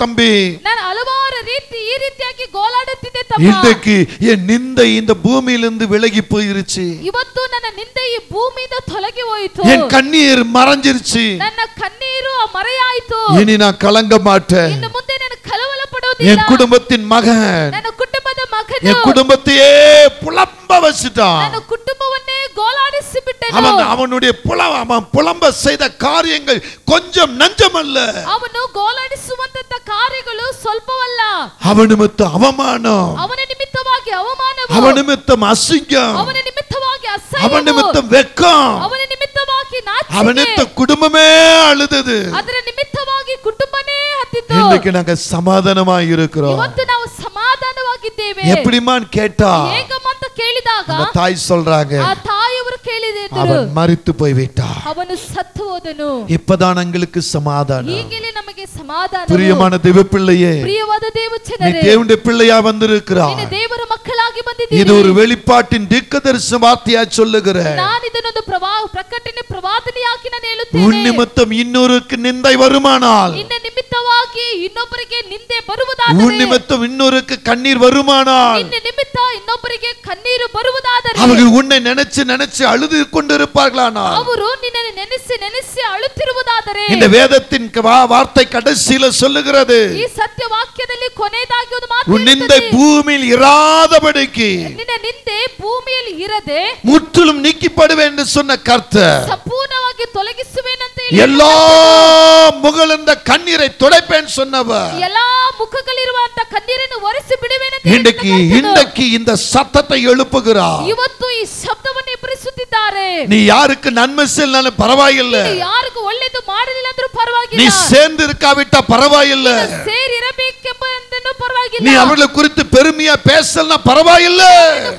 தம்பி, ನಾನು ಹಲವಾರು ರೀತಿ ಈ ರೀತಿಯಾಗಿ ಗೋಳಾಡುತ್ತಿದ್ದೆ ತಮ್ಮ. இன்றைக்கு என் நிந்தை இந்த பூமியிலிருந்து விலகி போயிருச்சு. ಇವತ್ತು ನನ್ನ ನಿಂದೆ ಈ ಭೂಮಿಯಿಂದ ತೊಲಗಿ ಹೋಯಿತು. என் கண்ணீர் மறைஞ்சிருச்சு. ನನ್ನ ಕಣ್ಣೀರು ಮರೆಯಾಯಿತು. இனி நான் கலங்க மாட்டேன். ಇನ್ನು ಮುಂದೆ ನಾನು ಕಳವಳ ಪಡುವುದಿಲ್ಲ. என் குடும்பத்தின் மகன் ನನ್ನ ಕುಟುಂಬದ ಮಗನು என் குடும்பத்தையே புலம்ப வச்சுட்டான். ನನ್ನ ಕುಟುಂಬವನ್ನೇ ಗೋಳಾಡಿಸಿ ಬಿಟ್ಟನು. அவனுடைய அவன் புலம்ப செய்த காரியங்கள் கொஞ்சம் நஞ்சமல்ல. ಅವನು ಗೋಳಾಡಿಸುವಂತ ಕಾರ್ಯಗಳು ಸ್ವಲ್ಪವಲ್ಲ. அவன் நிமித்தம் அவமானம், ಅವನ ನಿಮಿತ್ತವಾಗಿ ಅವಮಾನವು, அவன் நிமித்தம் அசிங்கம், ಅವನ ನಿಮಿತ್ತವಾಗಿ அவன் ಅಸಹ್ಯವು, நிமித்தம் வெட்கம், ಅವನ ನಿಮಿತ್ತವಾಗಿ ನಾಚಿಕೆ, அவன் நிமித்தம் குடும்பமே அழுதது. ಅದರ ನಿಮಿತ್ತವಾಗಿ ಕುಟುಂಬನೇ ಹತ್ತಿತು. இன்னைக்கு நாங்க சமாதானமாய் இருக்கிறோம். ಇವತ್ತು ನಾವು ಸಮಾಧಾನವಾಗಿದ್ದೇವೆ. எப்படிமான்னு கேட்டா ಹೇಗಮ್ಮಂತ ಕೇಳಿದಾಗ அந்த தாய் சொல்றாங்க, ಆ ತಾಯಿಯವರು ಕೇಳಿದರು, அவன் மரித்து போய்விட்டான். ಅವನು ಸತ್ತು ಹೋದನು. இப்பதான் எங்களுக்கு சமாதானம். ಈಗಲೇ ನಮಗೆ ಸಮಾಧಾನ. பிரியமான தேவ பிள்ளையே, ಪ್ರಿಯವಾದ நீ ದೇವಜನರೇ, தேவனுடைய பிள்ளையா வந்திருக்கிறாய். ನೀನು ದೇವರ ಮಕ್ಕಳಾಗಿ இது ಬಂದಿದ್ದೀರಿ. ஒரு வெளிப்பாட்டின் தீர்க்கதரிசன வார்த்தையா சொல்லுகிறேன். ನಾನು ಇದನ್ನೊಂದು ಪ್ರಕಟಣೆ ಪ್ರವಾದನೆಯಾಗಿ ನಾನು உன் ಹೇಳುತ್ತೇನೆ. நிமித்தம் இன்னொருக்கு நிந்தை வருமானால், ನಿನ್ನ ನಿಮಿತ್ತವಾಗಿ ಇನ್ನೊಬ್ಬರಿಗೆ ನಿಂದೆ உன் ಬರುವುದಾದರೆ, நிமித்தம் இன்னொருக்கு கண்ணீர் வருமானால், ನಿನ್ನ ನಿಮಿತ್ತ ಇನ್ನೊಬ್ಬರಿಗೆ ಕಣ್ಣೀರು ಬರುವುದಾದರೆ, அவர்கள் உன்னை நினைச்சு நினைச்சு அழுது கொண்டிருப்பார்களானால், ಅವರು ನಿನ್ನನ್ನು ನೆನೆಸಿ ನೆನೆಸಿ ಅಳುತ್ತಿರುವುದಾದರೆ, இந்த வேதத்தின் வார்த்தை கடைசியில சொல்லுகிறது, ಈ ಸತ್ಯ ವಾಕ್ಯದಲ್ಲಿ ಕೊನೆಯದಾಗಿ ಒಂದು ಮಾತು உன் நிந்தை ಇರುತ್ತದೆ. பூமியில் இராதபடிக்கு ನಿನ್ನ ನಿಂದೆ ಭೂಮಿಯಲ್ಲಿ ಇರದೆ முற்றிலும் நீக்கப்படுவேன் என்று சொன்ன கர்த்தர், ಸಂಪೂರ್ಣವಾಗಿ ತೊಲಗಿಸುವೇನಂತ ಹೇಳಿ எல்லா முகலிருந்த கண்ணீரை துடைப்பேன் சொன்னவர், ಎಲ್ಲಾ ಮುಖಗಳಿರುವಂತ ಕಣ್ಣೀರನ್ನು ಒರೆಸಿ ಬಿಡುವೇನಂತ இன்றைக்கு இந்த சத்தத்தை எழுப்புகிறார். ಇವತ್ತು ಈ ಶಬ್ದವನ್ನು ಎಬ್ಬರಿಸುತ್ತಿದ್ದಾರೆ. நீ யாருக்கு நன்மை செய்யலாம் பரவாயில்லை, ನೀನು ಯಾರಿಗೂ ಒಳ್ಳೆಯದು ಮಾಡಲಿಲ್ಲ ಅಂದ್ರೂ நீ ಪರವಾಗಿಲ್ಲ, சேர்ந்து இருக்காவிட்டா பரவாயில்லை, ಸೇರಿರಬೇಕೆಂಬುದನ್ನು ಪರವಾಗಿಲ್ಲ, நீ அவர்களை குறித்து பெருமையா பேசலாம் பரவாயில்லை,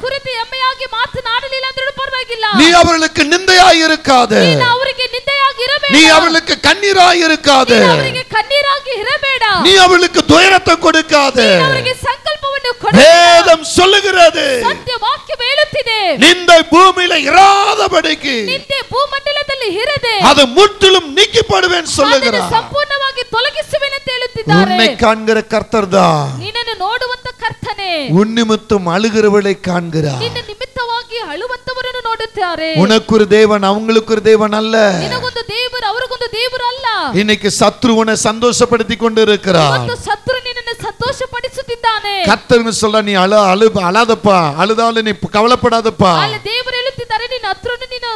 ಕುರಿತು ಹೆಮ್ಮೆಯಾಗಿ ಮಾತನಾಡಲಿಲ್ಲ ಅಂದ್ರೂ ಪರವಾಗಿಲ್ಲ, நீ அவர்களுக்கு நிந்தையாய் இருக்காதே, ನೀನು ಅವರಿಗೆ ನಿಂದೆಯಾಗಿ ಇರಬೇಡ, நீ அவர்களுக்கு கண்ணீராய் இருக்காதே, ನೀನು ಅವರಿಗೆ ಕಣ್ಣೀರಾಗಿ ಇರಬೇಡ, நீ அவர்களுக்கு துயரத்தை கொடுக்காதே. ನೀನು ಅವರಿಗೆ ಸಂಕಲ್ಪವನ್ನು ಕೊಡು. வேதம் சொல்லுகிறது, ಸತ್ಯ ವಾಕ್ಯ ಹೇಳುತ್ತಿದೆ, நிந்தை பூமியில இராதபடிக்கு ನಿಂದೆ ಭೂಮಂಡಲದಲ್ಲಿ ಇರದೆ அது முற்றிலும் நீக்கப்படுவேன் ಅದನ್ನು சொல்லுகிறார். ಸಂಪೂರ್ಣವಾಗಿ ತೊಲಗಿಸುವೆನಂತ ಹೇಳುತ್ತಿದ್ದಾರೆ. உன்னை காண்கிற கர்த்தர் தான் ನಿನ್ನನ್ನು ನೋಡುವಂತ ಕರ್ತನೆ உன் நிமித்தம் அழுகிறவளை காண்கிறார். ನಿನ್ನ ನಿಮಿತ್ತವಾಗಿ ಅಳುವಂತವರನ್ನು ನೋಡುತ್ತಾರೆ. உனக்கு ஒரு தேவன் அவங்களுக்கு ஒரு தேவன் அல்ல. ನಿನಗೊಂದು ದೇವರು ಅವರಿಗೊಂದು ದೇವರು ಅಲ್ಲ. இன்னைக்கு சத்ரு உன்னை சந்தோஷப்படுத்தி கொண்டு இருக்கிறார். ಇವತ್ತು ಶತ್ರು ನಿನ್ನನ್ನು ಸಂತೋಷಪಡಿಸುತ್ತಿದ್ದಾನೆ. கர்த்தர்னு சொல்ற நீ அழாதப்பா, அழுதாலும் நீ கவலைப்படாதப்பா. ಅಲ್ಲಿ ದೇವರು ಹೇಳುತ್ತಿದ್ದಾರೆ, ನಿನ್ನ ಹತ್ರನು ನೀನು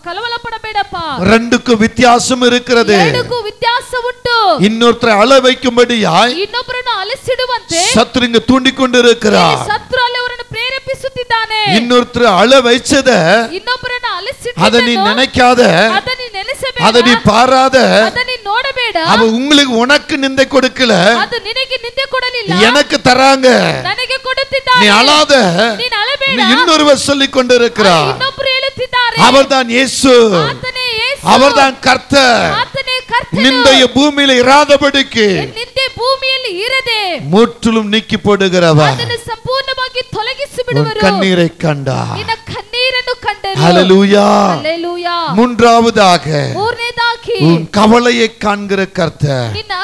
ಕಲವಲ ಪಡಬೇಡಪ್ಪ. ரெண்டுக்கும் வித்தியாசம் இருக்கிறது. ಎರಡಕ್ಕೂ ವ್ಯತ್ಯಾಸ ಉಂಟು. இன்னொருத்தரை அழ வைக்கும்படியாய் ಇನ್ನೊಬ್ಬರನ್ನು ಅಲಸಿಡುವಂತೆ சத்ரு இங்க தூண்டிக் கொண்டு இருக்கிறார். ಶತ್ರು ಅಲ್ಲಿ ಅವರನ್ನು ಇನ್ನೊಬ್ಬರ ಅಳ ವೈಚದ ಇನ್ನೊಬ್ಬರನ್ನ ಅದ ನೀ ನೆನಕಾದ ಅದನ್ನ ನೆನೆಸಬೇಡ ಅದ ನೀ ಪಾರಾದ ಅದನ್ನ ನೋಡಬೇಡ அவ உங்களுக்கு உனக்கு நிந்தை கொடுக்கல ಅದು ನಿನಗೆ ನಿಂದೆ ಕೊಡಲಿಲ್ಲ எனக்கு தராங்க ನನಗೆ ಕೊಡುತ್ತಿದ್ದಾರೆ நீ அழாத ನೀನು ಅಳಬೇಡ நீ இன்னொருவர் சொல்லிக் கொண்டிருக்கிறார் ಇನ್ನೊಬ್ಬರು ಹೇಳುತ್ತಿದ್ದಾರೆ அவர்தான் இயேசு ಆತನೇ ಯೇಸು அவர்தான் கர்த்தர் ಆತನೇ ಕರ್ತನು நிந்தைய பூமியில இராதபடிக்கு ನಿಂದೆ ಭೂಮಿಯಲ್ಲಿ ಇರದೆ முற்றிலும் நீக்கி போடுகிறவர் ಅದನ್ನು ಸಂಪೂರ್ಣವಾಗಿ ತೊಲಗಿಸಿ உன் ಬಿಡುವರು கண்ணீரை கண்டார் ನಿನ್ನ ಕಣ್ಣೀರನ್ನು ಕಂಡರು ஹalleluya ಹಲ್ಲೆಲೂಯಾ மூன்றாவதாக ಮೂರನೇದಾಗಿ உன் கவலையை காண்கிற கர்த்தர் ನಿನ್ನ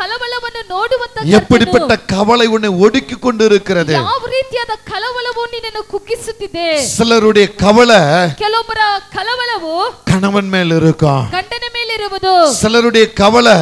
ಕಳವಳವನ್ನು ನೋಡುವಂತ எப்படிப்பட்ட கவலை உன்னை ஒடுக்கி கொண்டிருக்கிறது ಯಾವ ರೀತಿಯಾದ ಕಳವಳವು ನಿನ್ನನ್ನು ಕುಗ್ಗಿಸುತ್ತಿದೆ சிலருடைய கவலை ಕೆಲವೊಬ್ಬರ ಕಳವಳವು கணவன் மேல் இருக்கும் ಗಂಡನ ಮೇಲೆ ಇರುವುದು சிலருடைய கவலை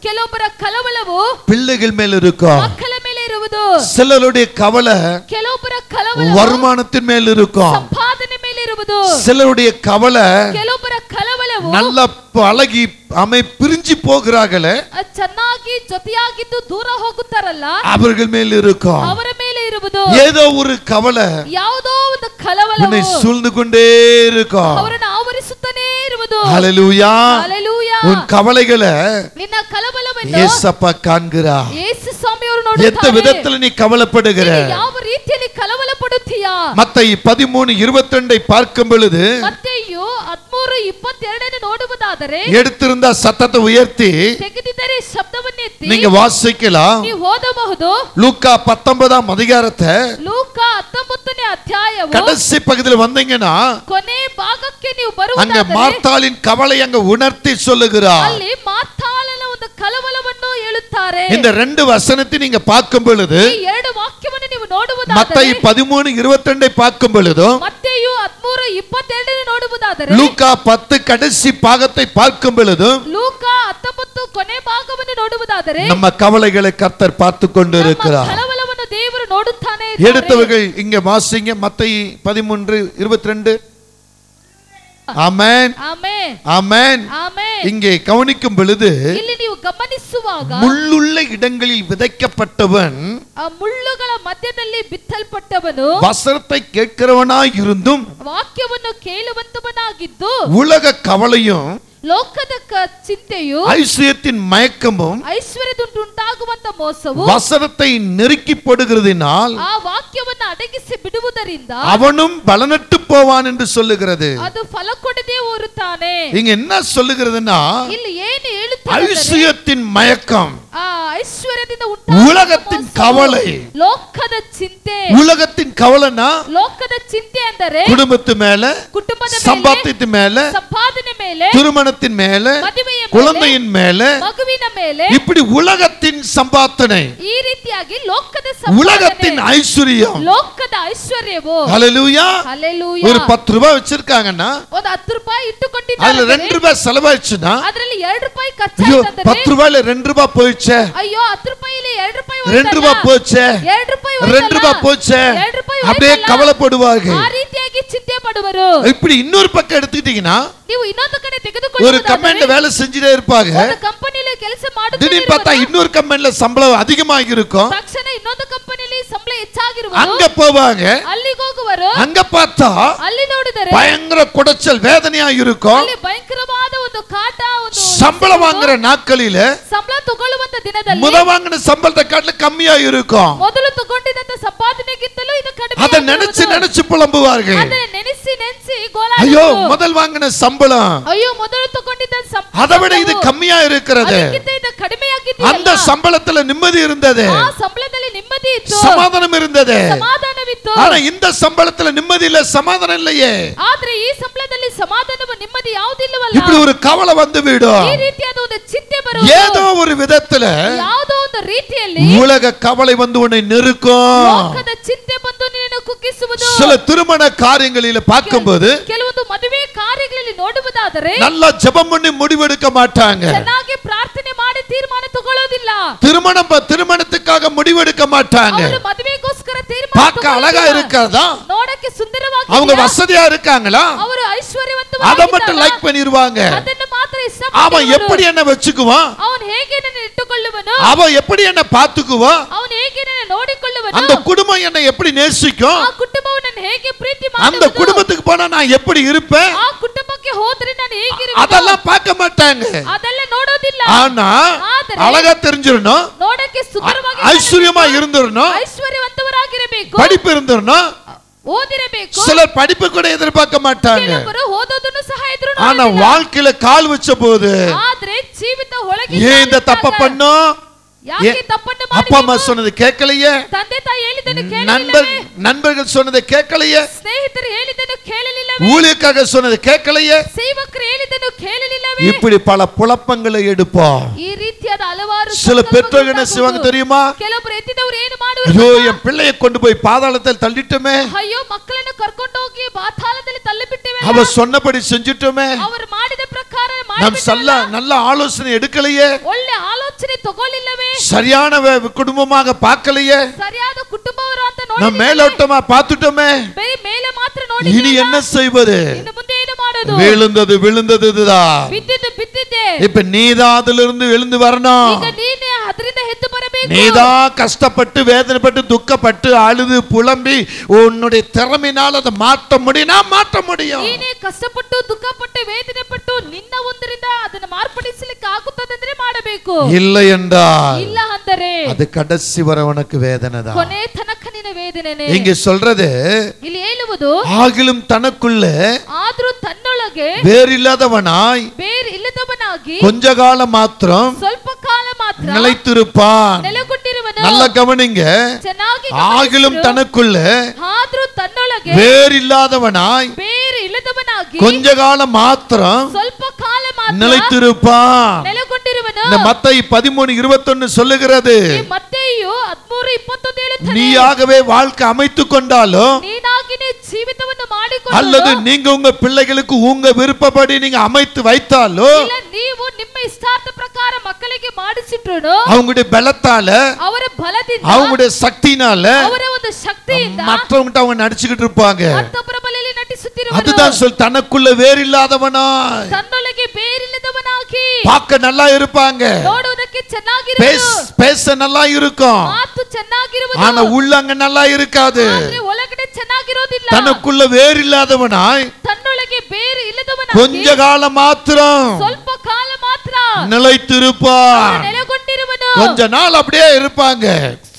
ಕೆಲವೊಬ್ಬರ ಕಳವಳವು பிள்ளைகள் மேல் இருக்கும் ಮಕ್ಕಳ ಮೇಲೆ ಇರುವುದು சிலருடைய கவலை ಕೆಲವೊಬ್ಬರ ಕಳವಳವು வருமானத்தின் மேல் இருக்கும் ಸಂಪಾದನೆ ಮೇಲೆ ಇರುವುದು சிலருடைய கவலை ಕೆಲವೊಬ್ಬರ ಕಳವಳವು நல்ல பழகி அமை பிரிஞ்சு போகிறார்களே ಚೆನ್ನಾಗಿ ಜೊತೆಯಾಗಿದ್ದು ದೂರ ಹೋಗುತ್ತಾರಲ್ಲ அவர்கள் மேல் இருக்கும் ಅವರ ಮೇಲೆ ಇರುವುದು ஏதோ ஒரு கவலை ಯಾವುದೋ ಒಂದು ಕಳವಳವು உன்னை சூழ்ந்து கொண்டே இருக்கும் ಅವರನ್ನು ಆವರಿಸುತ್ತಾನೆ ಇರುವುದು ஹalleluya ಹಲ್ಲೆಲೂಯಾ உன் கவலைகளை ನಿನ್ನ ಕಳವಳವನ್ನು இயேசப்பா காண்கிறார் ಯೇಸು ಸ್ವಾಮಿಯವರು எந்த ನೋಡುತ್ತಾರೆ விதத்துல நீ கவலைப்படுகிற ನೀನು ಯಾವ ರೀತಿಯಲ್ಲಿ ಕಳವಳ ಪಡುತ್ತೀಯಾ மத்தேயு 13:22 பார்க்கும் பொழுது ಮತ್ತೆಯು 13:22 ನೋಡುವುದಾದರೆ எடுத்திருந்த சத்தத்தை உயர்த்தி ತೆಗೆದಿದ್ದರೆ ಶಬ್ದವನ್ನು ಎತ್ತಿ நீங்க வாசிக்கலாம் ನೀವು ಓದಬಹುದು லூக்கா 19ஆம் அதிகாரத்தை ಲೂಕ 19ನೇ ಅಧ್ಯಾಯವು கடைசி பகுதியில் வந்தீங்கன்னா ಕೊನೆ ಭಾಗಕ್ಕೆ ನೀವು அங்க ಬರುವುದಾದರೆ மார்த்தாளின் கவலை அங்க உணர்த்தி சொல்லுகிறார் ಅಲ್ಲಿ ಮಾರ್ಥಾಳನ ಒಂದು ಕಳವಳವನ್ನು ಹೇಳುತ್ತಾರೆ இந்த ரெண்டு வசனத்தை நீங்க பார்க்கும் பொழுது ಈ ಎರಡು ವಾಕ್ಯವನ್ನು ನೀವು ನೋಡುವುದಾದರೆ மத்தேயு 13:22 பார்க்கும் பொழுதும் ಮತ್ತೆಯು 13:22 ನೋಡುವುದಾದರೆ லூக்கா 10 கடைசி பாகத்தை பார்க்கும் பொழுதும் ಲೂಕ 19 ಕೊನೆ ಭಾಗವನ್ನು ನೋಡುವುದಾದರೆ நம்ம கவலைகளை கர்த்தர் பார்த்து கொண்டிருக்கிறார் ಕಳವಳವನ್ನು ದೇವರು ನೋಡುತ್ತಾನೆ எடுத்தவர்கள் இங்க வாசிங்க மத்தேயு 13:22 ஆமென் ಆಮೆನ್ ஆமென் ಆಮೆನ್ இங்கே கவனிக்கும் பொழுது ಇಲ್ಲಿ ನೀವು ಗಮನಿಸುವಾಗ முள்ளுள்ள இடங்களில் விதைக்கப்பட்டவன் ಆ ಮುಳ್ಳುಗಳ ಮಧ್ಯದಲ್ಲಿ ಬಿತ್ತಲ್ಪಟ್ಟವನು வசனத்தை கேட்கிறவனாய் இருந்தும் ವಾಕ್ಯವನ್ನು ಕೇಳುವಂತವನಾಗಿದ್ದು உலக கவலையும் ಲೋಕದ ಚಿಂತೆಯು ஐஸ்வர்யத்தின் மயக்கமும் ಐಶ್ವರ್ಯದುಂಟಾಗುವಂತ ಮೋಸವು வசனத்தை நெருக்கி போடுகிறதினால் ಆ ವಾಕ್ಯವನ್ನು ಅಡಗಿಸಿ ಬಿಡುವುದರಿಂದ அவனும் பலனற்று போவான் என்று சொல்லுகிறது ಅದು ಫಲ ಕೊಡದೆ ಓರುತ್ತಾನೆ இங்க என்ன சொல்லுகிறதுன்னா ಇಲ್ಲಿ ಏನು ಹೇಳುತ್ತಾರೆ ஐஸ்வர்யத்தின் மயக்கம் ಆ ಐಶ್ವರ್ಯದಿಂದ உலகத்தின் கவலை ಲೋಕದ ಚಿಂತೆ உலகத்தின் கவலைனா ಲೋಕದ ಚಿಂತೆ ಅಂದರೆ குடும்பத்து மேல ಕುಟುಂಬದ சம்பாத்தியத்து மேல ಸಂಪಾದನೆ ಮೇಲೆ திருமணத்தின் மேல ಮದುವೆಯ ಮೇಲೆ குழந்தையின் மேல ಮಗುವಿನ ಮೇಲೆ இப்படி உலகத்தின் சம்பாத்தனை ಈ ರೀತಿಯಾಗಿ ಲೋಕದ உலகத்தின் ஐஸ்வர்யம் ಲೋಕದ ಐಶ್ವರ್ಯವು ஹalleluya ಹಲ್ಲೆಲೂಯಾ ஒரு 10 ரூபாய் வச்சிருக்காங்கன்னா ಒಂದು 10 ರೂಪಾಯಿ அதுல ಇಟ್ಟುಕೊಂಡಿದ್ದಾರೆ 2 ரூபாய் செலவாயிடுச்சுன்னா ಅದರಲ್ಲಿ 2 ರೂಪಾಯಿ ஐயோ ಖರ್ಚಾಯಿತಂದ್ರೆ 10 ரூபாயில 2 ரூபாய் போயிடுச்சே ಅಯ್ಯೋ 10 ರೂಪಾಯಿಲಿ 2 ರೂಪಾಯಿ 2 ரூபாய் போச்சே 2 ರೂಪಾಯಿ 2 ரூபாய் போச்சே 2 ರೂಪಾಯಿ அப்படியே கவலைப்படுவாங்க ಆ ರೀತಿಯಾಗಿ ಚಿಂತೆ ಪಡುವರು இப்படி இன்னொரு பக்கம் எடுத்துக்கிட்டீங்கன்னா ನೀವು ಇನ್ನೊಂದು ಕಡೆ ஒரு ತೆಗೆದುಕೊಳ್ಳುವುದಾದರೆ கம்பெனில வேலை செஞ்சுட்டே இருப்பாங்க ಒಂದು ಕಂಪನಿಯಲ್ಲಿ ಕೆಲಸ திடீர்னு பார்த்தா ಮಾಡುತ್ತಿರುವರು இன்னொரு கம்பெனில சம்பளம் அதிகமாக இருக்கும் ತಕ್ಷಣ ಇನ್ನೊಂದು ಕಂಪನಿಯಲ್ಲಿ ಸಂಬಳ ಹೆಚ್ಚಾಗಿರುವುದು அங்க போவாங்க ಅಲ್ಲಿಗೆ ಹೋಗುವರು அங்க பார்த்தா ಅಲ್ಲಿ ನೋಡಿದರೆ பயங்கர குடைச்சல் வேதனையா இருக்கும் ಅಲ್ಲಿ ಭಯಂಕರವಾದ ಒಂದು ಕಾಟ ಒಂದು சம்பளம் வாங்குற நாட்களில ಸಂಬಳ ತಗೊಳ್ಳುವಂತ ದಿನದಲ್ಲಿ முத வாங்கின சம்பளத்தை காட்டில கம்மியா இருக்கும் ಮೊದಲು ತಗೊಂಡಿದ್ದಂತ ಸಂಪಾದನೆಗಿಂತಲೂ ಇದು ಕಡಿಮೆ அதை நினைச்சு நினைச்சு புலம்புவார்கள் ಅದನ್ನ ನೆನೆಸಿ ஐயோ ಗೋಳಾಡುವರು முதல் வாங்கின சம்பளம் ಅಯ್ಯೋ ಮೊದಲು ತಗೊಂಡಿದ್ದ அதை விட இது கம்மியா இருக்கிறது ಅದಕ್ಕಿಂತ ಇದು ಕಡಿಮೆಯಾಗಿದೆಯಲ್ಲ அந்த சம்பளத்துல நிம்மதி இருந்தது ಆ ಸಂಬಳದಲ್ಲಿ ನೆಮ್ಮದಿ ಇತ್ತು சமாதானம் இருந்தது ಸಮಾಧಾನವಿತ್ತು ஆனா இந்த சம்பளத்துல நிம்மதி இல்ல சமாதானம் இல்லையே ಆದ್ರೆ ಈ ಸಂಬಳದಲ್ಲಿ ಸಮಾಧಾನವು ನೆಮ್ಮದಿ ಯಾವುದಿಲ್ಲವಲ್ಲ இப்படி ஒரு கவலை வந்து விடும் ಈ ರೀತಿಯಾದ ಒಂದು ಚಿಂತೆ ಬರುವುದು ஏதோ ஒரு விதத்துல ಯಾವುದೋ ಒಂದು ರೀತಿಯಲ್ಲಿ உலக கவலை வந்து உன்னை நெருக்கும் ಲೋಕದ ಚಿಂತೆ ಬಂದು ನಿನ್ನನ್ನು ಕುಗ್ಗಿಸುವುದು சில திருமண காரியங்களில பார்க்கும்போது ಕೆಲವೊಂದು ಮದುವೆ ಕಾರ್ಯಗಳಲ್ಲಿ ನೋಡುವುದಾದರೆ நல்லா ஜெபம் பண்ணி முடிவெடுக்க மாட்டாங்க ಚೆನ್ನಾಗಿ ಪ್ರಾರ್ಥನೆ ಮಾಡಿ ತೀರ್ಮಾನ ತಗೊಳ್ಳೋದಿಲ್ಲ திருமணத்துக்காக முடிவெடுக்க மாட்டாங்க ಅವರು ಮದುವೆಗೋಸ್ಕರ ತೀರ್ಮಾನ பார்க்க அழகா இருக்கிறதா ನೋಡಕ್ಕೆ ಸುಂದರವಾಗಿ அவங்க வசதியா இருக்காங்களா ಅವರು அத ಐಶ್ವರ್ಯವಂತವಾಗಿದ್ದಾರೆ மட்டும் லைக் பண்ணிடுவாங்க ಅದನ್ನು ಮಾತ್ರ அவன் ಇಷ್ಟಪಡುವರು எப்படி என்ன வச்சுக்குவான் ಅವನು ಹೇಗೆ ನನ್ನ ಇಟ್ಟುಕೊಳ್ಳುವನು அவன் எப்படி என்ன பாத்துக்குவான் ಅವನು ಹೇಗೆ ನನ್ನ ನೋಡಿಕೊಳ್ಳುವನು அந்த குடும்பம் என்ன எப்படி நேசிக்கும் ಆ ಕುಟುಂಬವು ನನ್ನ ಹೇಗೆ ಪ್ರೀತಿ அந்த குடும்பத்துக்கு போனா நான் எப்படி இருப்பேன் ಆ ಕುಟುಂಬಕ್ಕೆ ಹೋದ್ರೆ ನಾನು ಹೇಗಿರುವೆ அதெல்லாம் பார்க்க மாட்டாங்க. ಅದೆಲ್ಲ ನೋಡೋದಿಲ್ಲ. ஆனா அழகா தெரிஞ்சிரணும், ನೋಡಕ್ಕೆ ಸುಂದರವಾಗಿ ஐஸ்வர்யமா இருந்திரணும், ಐಶ್ವರ್ಯವಂತವರಾಗಿರಬೇಕು, படிப்பு இருந்திரணும். ಓದಿರಬೇಕು. சிலர் படிப்பு கூட எதிர்பார்க்க மாட்டாங்க. ಕೆಲವರು ಓದೋದನ್ನು ಸಹ ಎದುರು ஆனா வாழ்க்கையில கால் வச்ச போது ಆದ್ರೆ ಜೀವಿತ ಒಳಗೆ ஏன் இந்த தப்ப பண்ணோம், ಯಾಕೆ ತಪ್ಪನ್ನು அப்பா அம்மா சொன்னது கேட்கலையே, ತಂದೆ ತಾಯಿ ಹೇಳಿದ್ದನ್ನು ಕೇಳಲಿಲ್ಲವೇ, நண்பர்கள் சொன்னதை கேட்கலையே, ಸ್ನೇಹಿತರು ಹೇಳಿದ್ದನ್ನು ಕೇಳಲಿಲ್ಲವೇ, ஊழியக்காக சொன்னதை கேட்கலையே, ಸೇವಕರು ಹೇಳಿದ್ದನ್ನು ಕೇಳಲಿಲ್ಲವೇ, இப்படி பல குழப்பங்களை எடுப்போம். ಈ ರೀತಿಯಾದ ಹಲವಾರು சில பெற்றோர்கள் என்ன செய்வாங்க தெரியுமா, ಕೆಲವರು ಎತ್ತಿದವರು ಏನು ಮಾಡುವರು, ஐயோ என் பிள்ளையை கொண்டு போய் பாதாளத்தில் தள்ளிட்டோமே, ಅಯ್ಯೋ ಮಕ್ಕಳನ್ನು ಕರ್ಕೊಂಡು ಹೋಗಿ ಪಾತಾಳದಲ್ಲಿ ತಳ್ಳಿಬಿಟ್ಟಿವೆ, அவ சொன்னபடி செஞ்சிட்டோமே, ಅವರು ಮಾಡಿದ ಪ್ರಕಾರ நம் நல்ல ஆலோசனை எடுக்கலையே, ಒಳ್ಳೆ ಆಲೋಚನೆ ತಗೊಳ್ಳಿಲ್ಲವೇ, சரியான குடும்பமாக பார்க்கலையே, ಸರಿಯಾದ ಕುಟುಂಬವರು ಅಂತ நம்ம மேலோட்டமா பார்த்துட்டோமே, ಬರೀ ಮೇಲೆ ಮಾತ್ರ ನೋಡಿ இனி என்ன செய்வது, ಇನ್ನು ಮುಂದೆ ಏನು ಮಾಡೋದು, விழுந்ததுதான், ಬಿದ್ದಿದ್ದೆ, இப்ப நீதான் அதுல இருந்து எழுந்து வரணும், ಈಗ ನೀನೇ ಅದರಿಂದ ಎದ್ದು ಬರಬೇಕು, நீதான் கஷ்டப்பட்டு வேதனைப்பட்டு துக்கப்பட்டு அழுது புலம்பி உன்னுடைய திறமையினால் அதை மாற்ற முடியும். ನೀನೇ ಕಷ್ಟಪಟ್ಟು ದುಃಖಪಟ್ಟು ವೇದನೆ ಪಟ್ಟು ನಿನ್ನ ಒಂದರಿಂದ ಅದನ್ನು ಮಾರ್ಪಡಿಸಲಿಕ್ಕೆ ಆಗುತ್ತದೆ ಅಂದ್ರೆ ಮಾಡಬೇಕು, இல்லை என்றால் ಇಲ್ಲ ಅಂದರೆ அது கடைசி வரை உனக்கு வேதனை தான். ಕೊನೆ ತನಕ ನಿನ್ನ ವೇದನೆನೇ. இங்க சொல்றது ಇಲ್ಲಿ ಹೇಳುವುದು ஆகிலும் தனக்குள்ள ಆದ್ರೂ ತನ್ನೊಳಗೆ வேறில்லாதவனாய் ಇಲ್ಲದವನಾಗಿ கொஞ்ச காலம் மாத்திரம் ಸ್ವಲ್ಪ ಕಾಲ ಮಾತ್ರ நிலைத்திருப்பான். ನೆಲೆಗೊಂಡಿರುವನು. நல்ல கவனிங்க, ಚೆನ್ನಾಗಿ ஆகிலும் தனக்குள்ள ಆದ್ರೂ ತನ್ನೊಳಗೆ வேறில்லாதவனாய் ಇಲ್ಲದವನಾಗಿ கொஞ்ச காலம் மாத்திரம் ಸ್ವಲ್ಪ ಕಾಲ ಮಾತ್ರ நிலைத்திருப்பான். ನೆಲೆಗೊಂಡಿರುವನು. இந்த மத்தேயு 13:21 சொல்லுகிறது, ಮತ್ತೇಯು 13:21 ಹೇಳುತ್ತದೆ, நீயாகவே வாழ்க்கை அமைத்துக் கொண்டாலும் ನೀನಾಗಿನೇ ಜೀವಿತವನ್ನು ಮಾಡಿಕೊಂಡು அல்லது நீங்க உங்க பிள்ளைகளுக்கு உங்க விருப்பப்படி நீங்க அமைத்து வைத்தாலோ ಇಲ್ಲ ನೀವು ನಿಮ್ಮ ಇಷ್ಟಾರ್ಥ ಪ್ರಕಾರ ಮಕ್ಕಳಿಗೆ ಮಾಡಿಸಿಟ್ರು அவங்களுடைய பலத்தால ಅವರ ಬಲದಿಂದ அவங்களுடைய சக்தினால ಅವರ ಒಂದು ಶಕ್ತಿಯಿಂದ மற்றவங்கிட்ட அவங்க நடிச்சுக்கிட்டு இருப்பாங்க. ಮತ್ತೊಬ್ಬರ ಬಳಿಯಲ್ಲಿ ನಟಿಸುತ್ತಿರುವರು. அதுதான் சொல், தனக்குள்ள வேறில்லாதவனாய் ತನ್ನೊಳಗೆ ಬೇರಿಲ್ಲದವನಾಗಿ பார்க்க நல்லா இருப்பாங்க, ನೋಡುವುದಕ್ಕೆ ಚೆನ್ನಾಗಿರುವರು, பேச நல்லா இருக்கும், ಮಾತು ಚೆನ್ನಾಗಿರುವುದು, ஆனா உள்ளங்க நல்லா இருக்காது. ಆದ್ರೆ ಒಳಗಡೆ ಚೆನ್ನಾಗಿರೋದಿಲ್ಲ. தனக்குள்ள வேறில்லாதவனாய் ತನ್ನೊಳಗೆ ಬೇರೆ ಇಲ್ಲದವನಾಗಿ கொஞ்ச காலம் மாத்திரம் ಸ್ವಲ್ಪ ಕಾಲ ಮಾತ್ರ நிலைத்திருப்பான். ನೆಲೆಗೊಂಡಿರುವನು. கொஞ்ச நாள் அப்படியே இருப்பாங்க.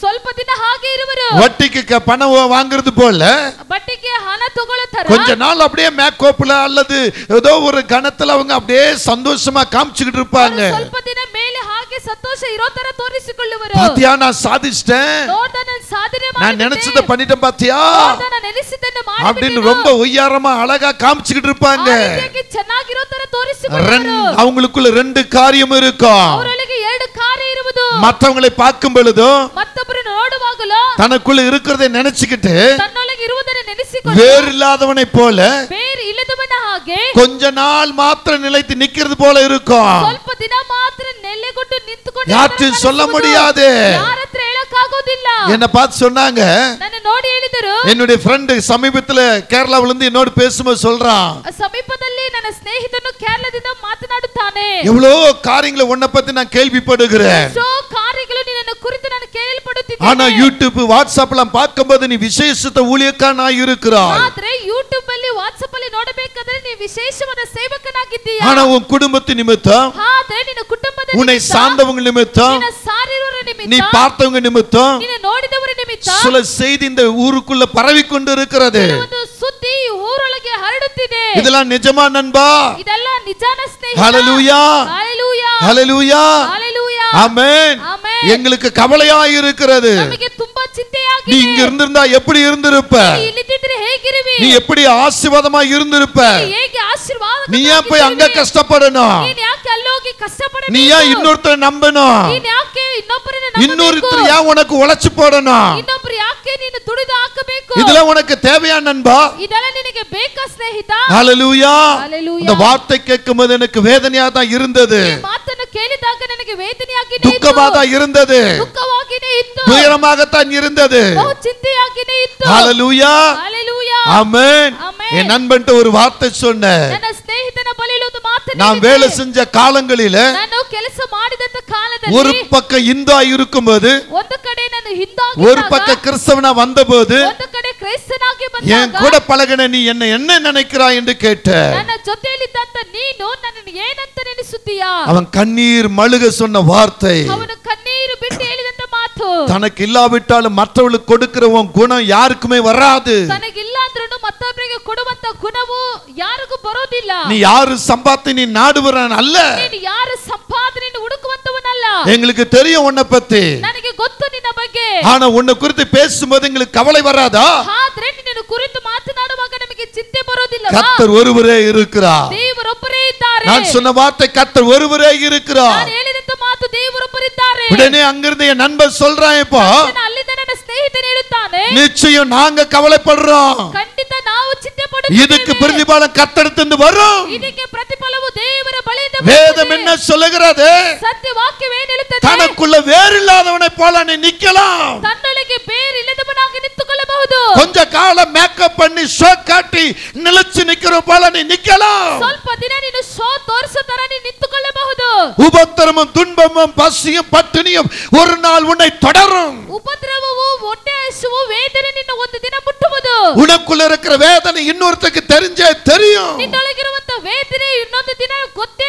ಸ್ವಲ್ಪ ದಿನ ಹಾಗೆ ಇರುವರು. வட்டிக்கு பணம் வாங்குறது போல ಬಟ್ಟಿಗೆ ಹಣ ತಗೊಳ್ಳುತ್ತಾರೆ. கொஞ்ச நாள் அப்படியே மேக்கோப்ல அல்லது ஏதோ ஒரு கணத்துல அவங்க அப்படியே சந்தோஷமா காமிச்சுக்கிட்டு இருப்பாங்க. ಸ್ವಲ್ಪ ದಿನ ಮೇಲೆ ಹಾಗೆ ಸಂತೋಷ ಇರೋ ತರ ತೋರಿಸಿಕೊಳ್ಳುವರು. பாத்தியா நான் சாதிச்சிட்டேன், ನೋಡ್ದ ನಾನು ಸಾಧನೆ நான் ಮಾಡಿದೆ, நினைச்சத பண்ணிட்டேன் பாத்தியா ನೋಡ್ದ ನಾನು ನೆನೆಸಿದ್ದನ್ನು ಮಾಡಿಬಿಟ್ಟೆನು அப்படின்னு ரொம்ப ஒய்யாரமா அழகா காமிச்சுக்கிட்டு இருப்பாங்க. ಆ ರೀತಿಯಾಗಿ ಚೆನ್ನಾಗಿರೋ ತರ ತೋರಿಸಿಕೊಳ್ಳುವರು. அவங்களுக்குள்ள ரெண்டு காரியம் இருக்கும். ಅವರೊಳಗೆ ಎರಡು ಕಾರ್ಯ ಇರುವುದು. மற்றவங்களை பார்க்கும் பொழுதும் ಮತ್ತೊಬ್ಬರನ್ನು ನೋಡುವಾಗಲೂ தனக்குள்ள இருக்கிறதை நினைச்சுக்கிட்டு ತನ್ನೊಳಗೆ ಇರುವುದನ್ನು ನೆನೆಸಿಕೊಂಡು வேறில்லாதவனை போல ಬೇರೆ ಇಲ್ಲದವನ ಹಾಗೆ கொஞ்ச நாள் மாத்திரம் நிலைத்து நிக்கிறது போல இருக்கும். ಸ್ವಲ್ಪ ದಿನ ಮಾತ್ರ ನೆಲೆಗೊಂಡು ನಿಂತುಕೊಂಡು யார்ட்டும் சொல்ல முடியாது. ಯಾರ ಹತ್ರ ಹೇಳಕ್ಕಾಗೋದಿಲ್ಲ. என்ன பார்த்து சொன்னாங்க, ನನ್ನ ನೋಡಿ ಹೇಳಿದರು, என்னுடைய ஃப்ரெண்ட் சமீபத்துல கேரளாவில இருந்து என்னோட பேசும்போது சொல்றான், ಸಮೀಪದಲ್ಲಿ ನನ್ನ ಸ್ನೇಹಿತನು ಕೇರಳದಿಂದ ಮಾತನಾಡುತ್ತಾನೆ, எவ்வளோ காரியங்களை உன்னை பத்தி நான் கேள்விப்படுகிறேன், ಎಷ್ಟೋ ಕಾರ್ಯಗಳು ನಿನ್ನ ಕುರಿತು ನಾನು ಕೇಳಲ್ಪಡುತ್ತಿದ್ದೇನೆ. ஆனா யூடியூப் வாட்ஸ்அப்ல பார்க்கும்போது நீ விசேஷித்த ஊழியக்காரனாய் இருக்கிறாய். ಆದ್ರೆ ಯೂಟ್ಯೂಬ್ ಅಲ್ಲಿ ವಾಟ್ಸ್ಆಪ್ ಅಲ್ಲಿ ನೋಡಬೇಕಾದ್ರೆ ನೀ ವಿಶೇಷವಾದ ಸೇವಕನಾಗಿದ್ದೀಯಾ. ஆனா உன் குடும்பத்து நிமித்தம், ಆದ್ರೆ ನಿನ್ನ ಕುಟುಂಬದ உன்னை ನಿಮಿತ್ತ, சார்ந்தவங்க நிமித்தம், ನಿನ್ನ ಸಾರಿರುವವರ ನಿಮಿತ್ತ, நீ பார்த்தவங்க நிமித்தம் ನಿನ್ನ ನೋಡಿದವರ ನಿಮಿತ್ತ சில செய்தி இந்த ஊருக்குள்ள பரவி கொண்டு இருக்கிறது. ಒಂದು ಸುದ್ದಿ ಊರೊಳಗೆ ಹರಡುತ್ತಿದೆ. இதெல்லாம் நிஜமா நண்பா? ಇದೆಲ್ಲ ನಿಜಾನ ಸ್ನೇಹಿತ. ஹalleluya, ஹalleluya, ஹalleluya, ஹalleluya, ஆமென். ஆமென். எங்களுக்கு கவலையா இருக்கிறது. ನಮಗೆ ತುಂಬಾ ಚಿಂತೆಯಾಗಿದೆ. நீ இங்க இருந்திருந்தா எப்படி இருந்திருப்ப? ನೀ ಇಲ್ಲಿದ್ದರೆ ಹೇಗಿರುವಿ? நீ எப்படி ஆசீர்வாதமா இருந்திருப்ப? ನೀ ಹೇಗೆ ಆಶೀರ್ವಾದ? நீ ஏன் போய் அங்க கஷ்டப்படணும்? ನೀನು ಯಾಕೆ ಅಲ್ಲಿ ಹೋಗಿ ಕಷ್ಟಪಡಬೇಕು? நீ ஏன் இன்னொருத்தரை நம்பணும்? ನೀನು ಯಾಕೆ ಇನ್ನೊಬ್ಬರನ್ನ ನಂಬಬೇಕು? இன்னொருத்தர் ஏன் உனக்கு உழைச்சு போடணும்? ಇನ್ನೊಬ್ಬರು ಯಾಕೆ ನೀನು ದುಡಿದು ಹಾಕಬೇಕು? இதெல்லாம் உனக்கு தேவையா நண்பா? ಇದೆಲ್ಲ ನಿನಗೆ ಬೇಕಾ ಸ್ನೇಹಿತ? ஹalleluya. ஹalleluya. இந்த வார்த்தை கேட்கும்போது எனக்கு வேதனையா தான் இருந்தது, ಈ ಮಾತನ್ನು ಕೇಳಿದಾಗ ನನಗೆ ವೇದನೆಯಾಗಿನೇ துக்கமா ಇತ್ತು, தான் இருந்தது, ದುಃಖವಾಗಿನೇ ಇತ್ತು, துயரமாகத்தான் இருந்தது. ಬಹು ಚಿಂತೆಯಾಗಿನೇ ಇತ್ತು. ஹalleluya, ஹalleluya, ஆமென். ஆமென். என் நண்பன்ட்ட ஒரு வார்த்தை சொன்னேன். ನನ್ನ ಸ್ನೇಹಿತನ ಬಳಿಯಲ್ಲಿ ಒಂದು ಮಾತು நான் வேலை செஞ்ச காலங்களில ನಾನು ಕೆಲಸ ಮಾಡಿದಂತ ಕಾಲದಲ್ಲಿ ஒரு பக்கம் இந்தா இருக்கும்போது, ಒಂದು ಕಡೆ ನಾನು ಹಿಂದಾಗಿ ஒரு பக்கம் கிறிஸ்தவனா வந்தபோது ಒಂದು ಕಡೆ ಕ್ರೈಸ್ತನಾಗಿ என் ಬಂದಾಗ கூட பழகின நீ என்ன நினைக்கிறாய் என்று கேட்ட ನನ್ನ ಜೊತೆಯಲ್ಲಿದ್ದಂತ ನೀನು ನನ್ನನ್ನು ಏನಂತ ನೆನೆಸುತ್ತೀಯಾ? அவன் கண்ணீர் மழுக சொன்ன வார்த்தை, ಅವನು ಕಣ್ಣೀರು ಬಿಟ್ಟು ಹೇಳಿದಂತ ಮಾತು, தனக்கு இல்லாவிட்டாலும் மற்றவர்களுக்கு கொடுக்கிற உன் குணம் யாருக்குமே வராது. ತನಗಿಲ್ಲ ಅಂದ್ರೂ ಮತ್ತೊಬ್ಬರಿಗೆ ಕೊಡುವಂತ ಗುಣವು ಯಾರಿಗೂ ಬರೋದಿಲ್ಲ. நீ யாரு சம்பாத்தி நீ நாடுவரன் அல்ல, ನೀನು ಯಾರ ಸಂಪಾದನೆಯನ್ನು ಹುಡುಕುವಂತವನಲ್ಲ. எங்களுக்கு தெரியும் உன்னை பத்தி, ನನಗೆ ಗೊತ್ತು ನಿನ್ನ ಬಗ್ಗೆ. ஆனா உன்னை குறித்து பேசும்போது எங்களுக்கு கவலை வராதா? ಆದ್ರೆ ನಿನ್ನ ಕುರಿತು ಮಾತನಾಡುವಾಗ ನಮಗೆ ಚಿಂತೆ ಬರೋದಿಲ್ಲ. கர்த்தர் ஒருவரே இருக்கிறார். ದೇವರೊಬ್ಬರೇ ಇದ್ದಾರೆ. நான் சொன்ன வார்த்தை கர்த்தர் ஒருவரே இருக்கிறார். ನಾನು ಹೇಳಿದಂತ ಮಾತು ದೇವರೊಬ್ಬರಿದ್ದಾರೆ. உடனே அங்கிருந்து என் நண்பர் சொல்றான், இப்போ ಅಲ್ಲಿಂದ ನನ್ನ ಸ್ನೇಹಿತನು ಹೇಳುತ್ತಾನೆ, நிச்சயம் நாங்க கவலைப்படுறோம், ಖಂಡಿತ ನಾವು ಚಿಂತೆ ಪಡುತ್ತೇವೆ. இதுக்கு பிரதிபலன் கர்த்தரிடமிருந்து வரும். ಇದಕ್ಕೆ ಪ್ರತಿಫಲವು ದೇವರ ಬಳಿಯಿಂದ வேதம் என்ன சொல்லுகிறது? ಸತ್ಯ ವಾಕ್ಯವು ಏನು ಹೇಳುತ್ತದೆ? தனக்குள்ள வேறில்லாதவனை போல நீ நிக்கலாம். ತನ್ನೊಳಗೆ ಬೇರಿಲ್ಲದವನಾಗಿ ನಿಂತುಕೊಳ್ಳಬಹುದು. கொஞ்ச காலம் மேக்கப் பண்ணி ஷோ காட்டி நிலைச்சு நிக்கிற போல நீ நிக்கலாம். ಸ್ವಲ್ಪ ದಿನ ನೀನು ಶೋ ತೋರಿಸೋ ತರ ನೀನು ನಿಂತುಕೊಳ್ಳಬಹುದು. உபத்திரமும் துன்பமும் பசியும் பட்டினியும் ஒரு நாள் உன்னை தொடரும். ಉಪದ್ರವವು ಹೊಟ್ಟೆ ಹಸಿವು ವೇದನೆ ನಿನ್ನ ಒಂದು ದಿನ ಮುಟ್ಟುವುದು. உனக்குள்ள இருக்கிற வேதனை இன்னொருத்தருக்கு தெரிஞ்சே தெரியும். ನಿನ್ನೊಳಗಿರುವಂತ ವೇದನೆ ಇನ್ನೊಂದು ದಿನ ಗೊತ್ತೇ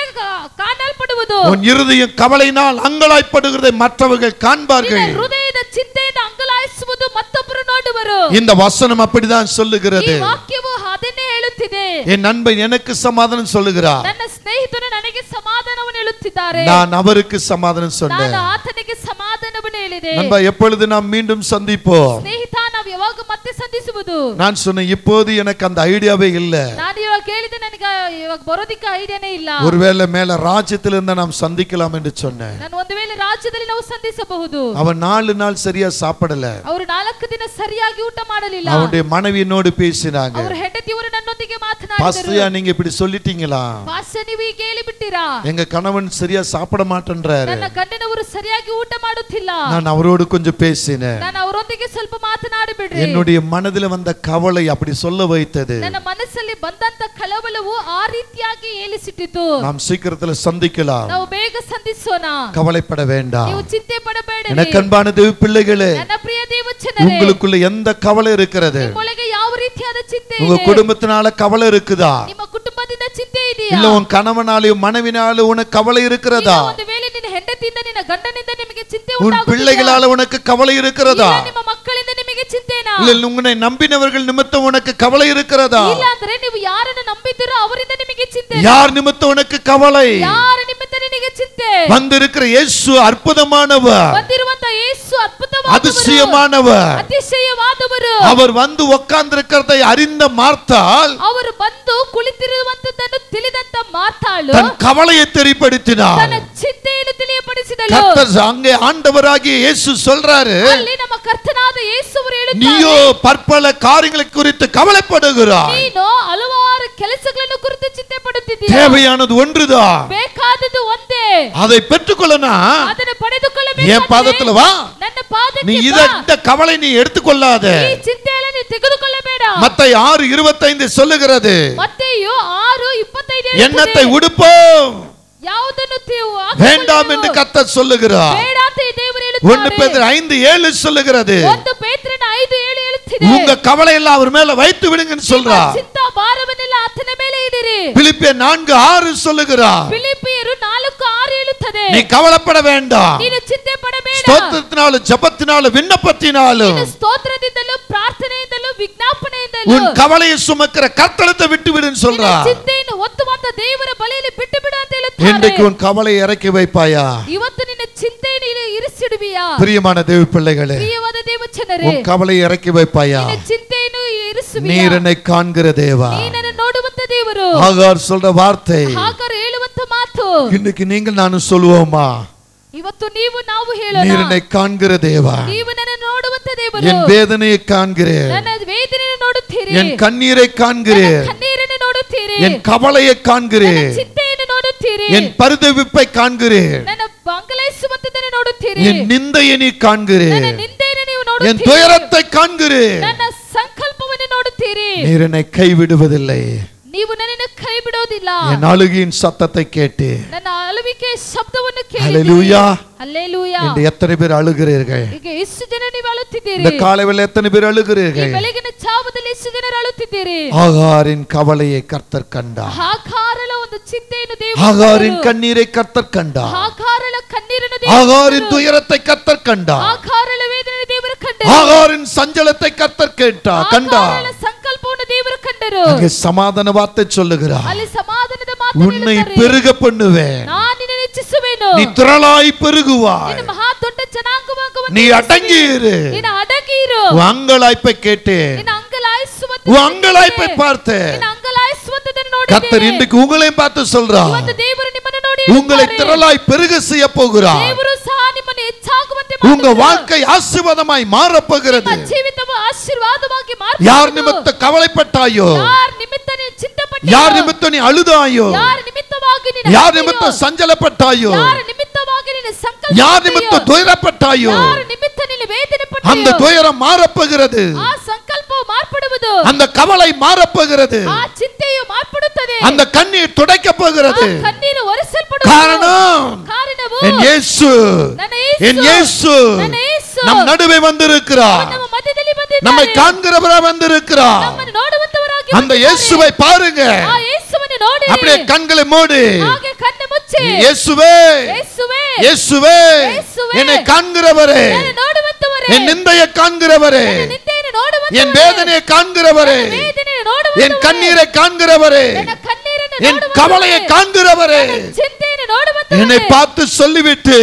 ಕಾಣಲ್ಪಡುವುದು. உன் இருதயம் கவலையினால் அங்கலாய்ப்படுகிறதை மற்றவர்கள் காண்பார்கள். ಹೃದಯದ ಚಿಂತೆಯಿಂದ ಅಂಗಲಾಯಿಸುವುದು ಮತ್ತೊಬ್ಬರು ನೋಡುವರು. இந்த வசனம் அப்படிதான் சொல்லுகிறது. ಈ ವಾಕ್ಯವು ಅದನ್ನೇ ಹೇಳುತ್ತಿದೆ. என் நண்பன் எனக்கு சமாதானம் சொல்லுகிறார், ನನ್ನ ಸ್ನೇಹಿತನು ನನಗೆ ಸಮಾಧಾನವನ್ನು ಹೇಳುತ್ತಿದ್ದಾರೆ, நான் அவருக்கு சமாதானம் சொன்னேன். ನಾನು ಆತನಿಗೆ ಸಮಾಧಾನವನ್ನು ಹೇಳಿದೆ. நண்பா, எப்பொழுது நாம் மீண்டும் சந்திப்போம்? ಸ್ನೇಹಿತ, ನಾವು ಯಾವಾಗ ಮತ್ತೆ ಸಂಧಿಸುವುದು? நான் சொன்னேன், இப்போது எனக்கு அந்த ஐடியாவே இல்ல. ನಾನು ಇವಾಗ ಹೇಳಿದೆ, ನನಗೆ ಇವಾಗ ಬರೋದಿಕ್ಕೆ ಐಡಿಯಾನೇ ಇಲ್ಲ. ஒருவேளை மேல ராஜ்யத்தில் இருந்தா நாம் சந்திக்கலாம் என்று சொன்னேன். ನಾನು ಒಂದು ವೇಳೆ ರಾಜ್ಯದಲ್ಲಿ ನಾವು ಸಂಧಿಸಬಹುದು. அவன் 4 நாள் சரியா சாப்பிடல. ಅವರು 4 ದಿನ ಸರಿಯಾಗಿ ಊಟ ಮಾಡಲಿಲ್ಲ. அவனுடைய மனைவியோடு பேசினாங்க. ಅವರ ಹೆಂಡತಿಯವರು ನನ್ನೊಂದಿಗೆ ಮಾತನಾಡಿದರು. பாஸ்டர்யா, நீங்க இப்படி சொல்லிட்டீங்களா? ಪಾಸ್ಟರ್, ನೀವು ಹೀಗೆ ಹೇಳಿಬಿಟ್ಟಿರಾ? எங்க கணவன் சரியா சாப்பிட மாட்டேன்றாரு. ನನ್ನ ಗಂಡನವರು ಸರಿಯಾಗಿ ಊಟ ಮಾಡುತ್ತಿಲ್ಲ. நான் அவரோடு கொஞ்சம் பேசினேன். ನಾನು ಅವರೊಂದಿಗೆ ಸ್ವಲ್ಪ ಮಾತನಾಡಿಬಿಡ್ರಿ. என்னுடைய மனதில் வந்த கவலை அப்படி சொல்ல வைத்தது. ನನ್ನ ಮನಸ್ಸಲ್ಲಿ ಬಂದಂತ ಕಳವಳವು ಆ ರೀತಿಯಾಗಿ ಏಳಿಸಿಟ್ಟಿತು. நாம் சீக்கிரத்துல சந்திக்கலாம், ನಾವು ಬೇಗ ಸಂಧಿಸೋಣ, கவலைப்பட வேண்டாம். ನೀವು ಚಿಂತೆ ಪಡಬೇಡಿರಿ. எனக்கு அன்பான தேவ பிள்ளைகளே, ನನ್ನ ಪ್ರಿಯ ದೇವಜನರೇ, உங்களுக்குள்ள எந்த கவலை இருக்கிறது? ನಿಮ್ಮೊಳಗೆ ಯಾವ ರೀತಿಯಾದ ಚಿಂತೆ உங்க ಇದೆ? குடும்பத்தினால கவலை இருக்குதா? ನಿಮ್ಮ ಕುಟುಂಬದಿಂದ ಚಿಂತೆ ಇದೆಯಾ? இல்ல உன் கணவனாலும் மனைவினாலும் உனக்கு கவலை இருக்கிறதா? ಇಲ್ಲ ಒಂದು ವೇಳೆ ನಿನ್ನ ಹೆಂಡತಿಯಿಂದ ನಿನ್ನ ಗಂಡನಿಂದ ನಿಮಗೆ ಚಿಂತೆ உன் ಉಂಟಾಗುತ್ತಿದೆಯಾ? பிள்ளைகளால உனக்கு கவலை இருக்கிறதா? ಇಲ್ಲ ನಿಮ್ಮ ಮಕ್ಕಳಿಂದ ನಿಮಗೆ ಚಿಂತೆನಾ? இல்ல உன்னை நம்பினவர்கள் நிமித்தம் உனக்கு கவலை இருக்கிறதா? ಇಲ್ಲ ಅಂದ್ರೆ ನೀವು ಯಾರನ್ನು ನಂಬಿದ್ದೀರೋ ಅವರಿಂದ ನಿಮಗೆ ಚಿಂತೆ. யார் நிமித்தம் உனக்கு கவலை? ಯಾರ ನಿಮಿತ್ತ ನಿನಗೆ ಚಿಂತೆ? வந்திருக்கிற இயேசு அற்புதமானவர், ಬಂದಿರುವಂತ ಯೇಸು ಅದ್ಭುತವಾದವರು, அதிசயமானவர். ಅತಿಶಯವಾದವರು. அவர் வந்து உட்கார்ந்திருக்கிறதை அறிந்த மார்த்தாள் ಅವರು ಬಂದು ಕುಳಿತಿರುವಂತದ್ದನ್ನು ತಿಳಿದಂತ ಮಾರ್ತಾಳು தன் கவலையை தெரிப்படுத்தினார். ತನ್ನ ಚಿಂತೆಯನ್ನು ತಿಳಿಯಪಡಿಸಿದಳು. கர்த்தர் அங்கே ஆண்டவராகிய இயேசு சொல்றாரு, ಅಲ್ಲಿ ನಮ್ಮ ಕರ್ತನಾದ ಯೇಸುವರು நீயோ ಹೇಳುತ್ತಾರೆ, பற்பல காரியங்களை குறித்து கவலைப்படுகிறாய். ನೀನು ಹಲವಾರು ಕೆಲಸಗಳನ್ನು ಕುರಿತು ಚಿಂತೆ ಪಡುತ್ತಿದ್ದೀಯ. தேவையானது ஒன்றுதான், ಬೇಕಾದದ್ದು ಒಂದೇ, அதை பெற்றுக்கொள்ளனா ಅದನ್ನು ಪಡೆದುಕೊಳ್ಳಬೇಕು. என் பாதத்துல வா. ನನ್ನ ಪಾದಕ್ಕೆ நீ ಬಾ. இந்த கவலை நீ எடுத்துக்கொள்ளாத. ಈ ಚಿಂತೆಯನ್ನು ನೀನು ತೆಗೆದುಕೊಳ್ಳಬೇಡ. மத்தேயு 6:25 சொல்லுகிறது, ಮತ್ತೆಯು 6:25 எண்ணத்தை உடுப்போம் ಯಾವುದನ್ನು வேண்டாம் என்று கர்த்தர் சொல்லுகிறார். ಬೇಡ ಅಂತ ದೇವರು 1 ಹೇಳುತ್ತಾರೆ. பேதுரு 5:7 சொல்லுகிறது, 1 ಪೇತ್ರನ 5:7 ಹೇಳುತ್ತಿದೆ, உங்க கவலை எல்லாம் அவர் மேல வைத்து விடுங்கன்னு சொல்றார். ಚಿಂತಾ ಭಾರವನ್ನೆಲ್ಲ ಆತನ ಮೇಲೆ ಇಡಿರಿ. பிலிப்பியர் 4:6 சொல்லுகிறார், ಫಿಲಿಪ್ಪಿಯರು 4:6 ಹೇಳುತ್ತದೆ, நீ கவலைப்பட வேண்டாம், ನೀನು ಚಿಂತೆ ಪಡಬೇಡ. ஸ்தோத்திரத்தினாலும் ஜெபத்தினாலும் விண்ணப்பத்தினாலும் ನೀನು ಸ್ತೋತ್ರದಿಂದಲೂ ಪ್ರಾರ್ಥನೆಯಿಂದಲೂ ವಿಜ್ಞಾಪನೆಯಿಂದಲೂ உன் கவலையை சுமக்கிற கர்த்தரத்தை விட்டு விடுன்னு ನಿನ್ನ சொல்றார். ಚಿಂತೆಯನ್ನು ಹೊತ್ತುವಂತ ದೇವರ ಬಳಿಯಲ್ಲಿ ಬಿಟ್ಟು ಬಿಡು ಅಂತ ಹೇಳುತ್ತಾರೆ. இன்றைக்கு உன் கவலையை இறக்கி வைப்பாயா? ಇವತ್ತು ನಿನ್ನ ಚಿಂತೆಯನ್ನು ಇರಿಸಿಡುವಿಯಾ? பிரியமான தேவ பிள்ளைகளே, ಪ್ರಿಯವಾದ ದೇವಜನರೇ, உன் கவலையை இறக்கி வைப்பாயா? ನಿನ್ನ ಚಿಂತೆಯನ್ನು ಇರಿಸುವಿಯಾ? நீர் என்னை காண்கிற தேவா. ನೀನನ್ನು ನೋಡುವಂತ ದೇವರು. ஆகார் சொல்ற வார்த்தை ಹಾಗಾರ್ ಹೇಳುವಂತ ಮಾತು இன்னைக்கு நீங்கள் நானும் சொல்லுவோமா? ಇವತ್ತು ನೀವು ನಾವು ಹೇಳೋಣ, நீர் என்னை காண்கிற தேவா, ನೀವು ನನ್ನ ನೋಡುವಂತ ದೇವರು. என் வேதனையை காண்கிறேன், ನನ್ನ ವೇದನೆಯನ್ನು ನೋಡುತ್ತೀರಿ, என் கண்ணீரை காண்கிறேன், ಕಣ್ಣೀರನ್ನು ನೋಡುತ್ತೀರಿ, என் கவலையை காண்கிறேன், ಚಿಂತೆಯನ್ನು ನೋಡುತ್ತೀರಿ, என் பரிதவிப்பை காண்கிறேன், ನನ್ನ ಅಂಗಲಾಯಿಸುವಂತದನ್ನು ನೋಡುತ್ತೀರಿ, என் நிந்தையை நீ ನನ್ನ காண்கிறேன், ನಿಂದೆಯನ್ನು ನೀವು என் ನೋಡುತ್ತೀರಿ, துயரத்தை காண்கிறேன். ನನ್ನ ಸಂಕಲ್ಪವನ್ನು ನೋಡುತ್ತೀರಿ. நீர் என்னை கைவிடுவதில்லை. ನೀವು ನನ್ನನ್ನು ಕೈ ಬಿಡೋದಿಲ್ಲ. என் அழுகையின் சத்தத்தை கேட்டு ನನ್ನ ಅಳುವಿಕೆ ಶಬ್ದವನ್ನು ಕೇಳಿ. ஹல்லேலூயா. ಹಲ್ಲೆಲೂಯಾ. இன்று எத்தனை பேர் அழுகிறீர்கள்? ಈಗ ಎಷ್ಟು ಜನ ನೀವು ಅಳುತ್ತಿದ್ದೀರಿ? இந்த காலையில் எத்தனை பேர் ಈ அழுகிறீர்கள்? ಬೆಳಗಿನ ಗ್ರಾಮದಲ್ಲಿ ಎಷ್ಟು ಜನರು ಅಳುತ್ತಿದ್ದೀರಿ? ஆகாரின் கவலையை கர்த்தர் கண்டார். ಹಾಗಾರಳ ಒಂದು ಚಿಂತೆಯನ್ನು ದೇವರು ஆகாரின் கண்ணீரை கர்த்தர் கண்டார். ಹಾಗಾರಳ ಕಣ್ಣೀರನ್ನು ದೇವರು ஆகாரின் துயரத்தை கர்த்தர் கண்டார். ಹಾಗಾರಳ ವೇದನೆ ದೇವರು ಕಂಡರು. ஆகாரின் சஞ்சலத்தை கர்த்தர் கண்டார். ಹಾಗಾರಳ ಸಂಕಲ್ಪವನ್ನು ದೇವರು ಕಂಡರು. அங்கே சமாதான வார்த்தை சொல்லுகிறார். ಅಲ್ಲಿ ಸಮಾಧಾನದ ಮಾತು உன்னை பெருக பண்ணுவேன், ನಾನು ನಿನ್ನನ್ನು ಹೆಚ್ಚಿಸುವೆನು, நீ திரளாய் பெருகுவாய், ನೀನು ಮಹಾ ದೊಡ್ಡ ಜನಾಂಗವಾಗುವಂತೆ நீ அடங்கி இரு, ನೀನು ಅಡಗಿ ಇರು. உன் அங்கலாய்ப்பை கேட்டேன், ನಿನ್ನ ಅಂಗಲಾಯಿಸುವಂತ உன் அங்கலாய்ப்பை பார்த்தேன். ನಿನ್ನ ಅಂಗಲಾಯಿಸುವಂತದನ್ನು ನೋಡಿದ್ದೇನೆ. கர்த்தர் இன்றைக்கு உங்களையும் பார்த்து சொல்றார், ಇವತ್ತು ದೇವರು ನಿಮ್ಮನ್ನು ನೋಡಿ உங்களை திரளாய் பெருக செய்ய போகிறார். ದೇವರು ಸಹ ನಿಮ್ಮನ್ನು ಹೆಚ್ಚಾಗುವಂತೆ உங்க வாழ்க்கை ஆசீர்வாதமாய் மாறப் போகிறது. ನಿಮ್ಮ ಜೀವಿತವು ಆಶೀರ್ವಾದವಾಗಿ ಮಾರ್ಪಡುವುದು. யார் நிமித்த கவலைப்பட்டாயோ, ಯಾರ್ ನಿಮಿತ್ತ ನೀನು ಚಿಂತೆಪಟ್ಟೆಯೋ, யார் நிமித்த நீ அழுதாயோ, ಯಾರ್ ನಿಮಿತ್ತವಾಗಿ ನೀನು யார் நிமித்த சஞ்சலப்பட்டாயோ, ಯಾರ್ ನಿಮಿತ್ತವಾಗಿ ನೀನು ಸಂಕಲ್ಪ யார் நிமித்த துயரப்பட்டாயோ, ಯಾರ್ ನಿಮಿತ್ತ ನೀನು ವೇದನೆ அந்த ಪಟ್ಟೆಯೋ, துயரம் மாறப்போகிறது, ಆ ಸಂಕಲ್ಪವು ಮಾರ್ಪಡುವುದು, அந்த கவலை மாறப்போகிறது, ಆ ಚಿಂತೆಯು ಮಾರ್ಪಡುತ್ತದೆ, அந்த கண்ணீர் துடைக்கப் போகிறது. ಆ ಕಣ್ಣೀರು ಒರೆಸಲ್ಪಡುವುದು. காரணம் என் இயேசு, ನನ್ನ ಯೇಸು, என் இயேசு ನನ್ನ ಯೇಸು நம் நடுவே வந்திருக்கிறார், ನಮ್ಮ ಮಧ್ಯದಲ್ಲಿ ಬಂದಿದ್ದಾನೆ, நம்மை காண்கிறவராய் வந்திருக்கிறார். ನಮ್ಮನ್ನು ನೋಡುವಂತವರಾಗಿ அந்த இயேசுவை பாருங்க, ಆ ಯೇಸುವನ್ನು ನೋಡಿ அப்படியே கண்களை மூடி, ಹಾಗೆ ಕಣ್ಣು ಮುಚ್ಚಿ இயேசுவே, ಯೇಸುவே, இயேசுவே, இயேசுவே, என்னை காண்கிறவரே, ನನ್ನನ್ನು ನೋಡುವಂತವರೇ, என் நிந்தையை காண்கிறவரே, ನನ್ನ ನಿಂದೆಯನ್ನು ನೋಡುವಂತವರೇ, என் வேதனையை காண்கிறவரே, ವೇದನೆಯನ್ನು ನೋಡುವಂತವರೇ, என் கண்ணீரை காண்கிறவரே, ನನ್ನ ಕಣ್ಣೀರನ್ನು என் ನೋಡುವಂತವರೇ, கவலையை காண்கிறவரே, ನನ್ನ ಚಿಂತೆಯನ್ನು ನೋಡುವಂತವರೇ, என்னை பார்த்து சொல்லிவிட்டு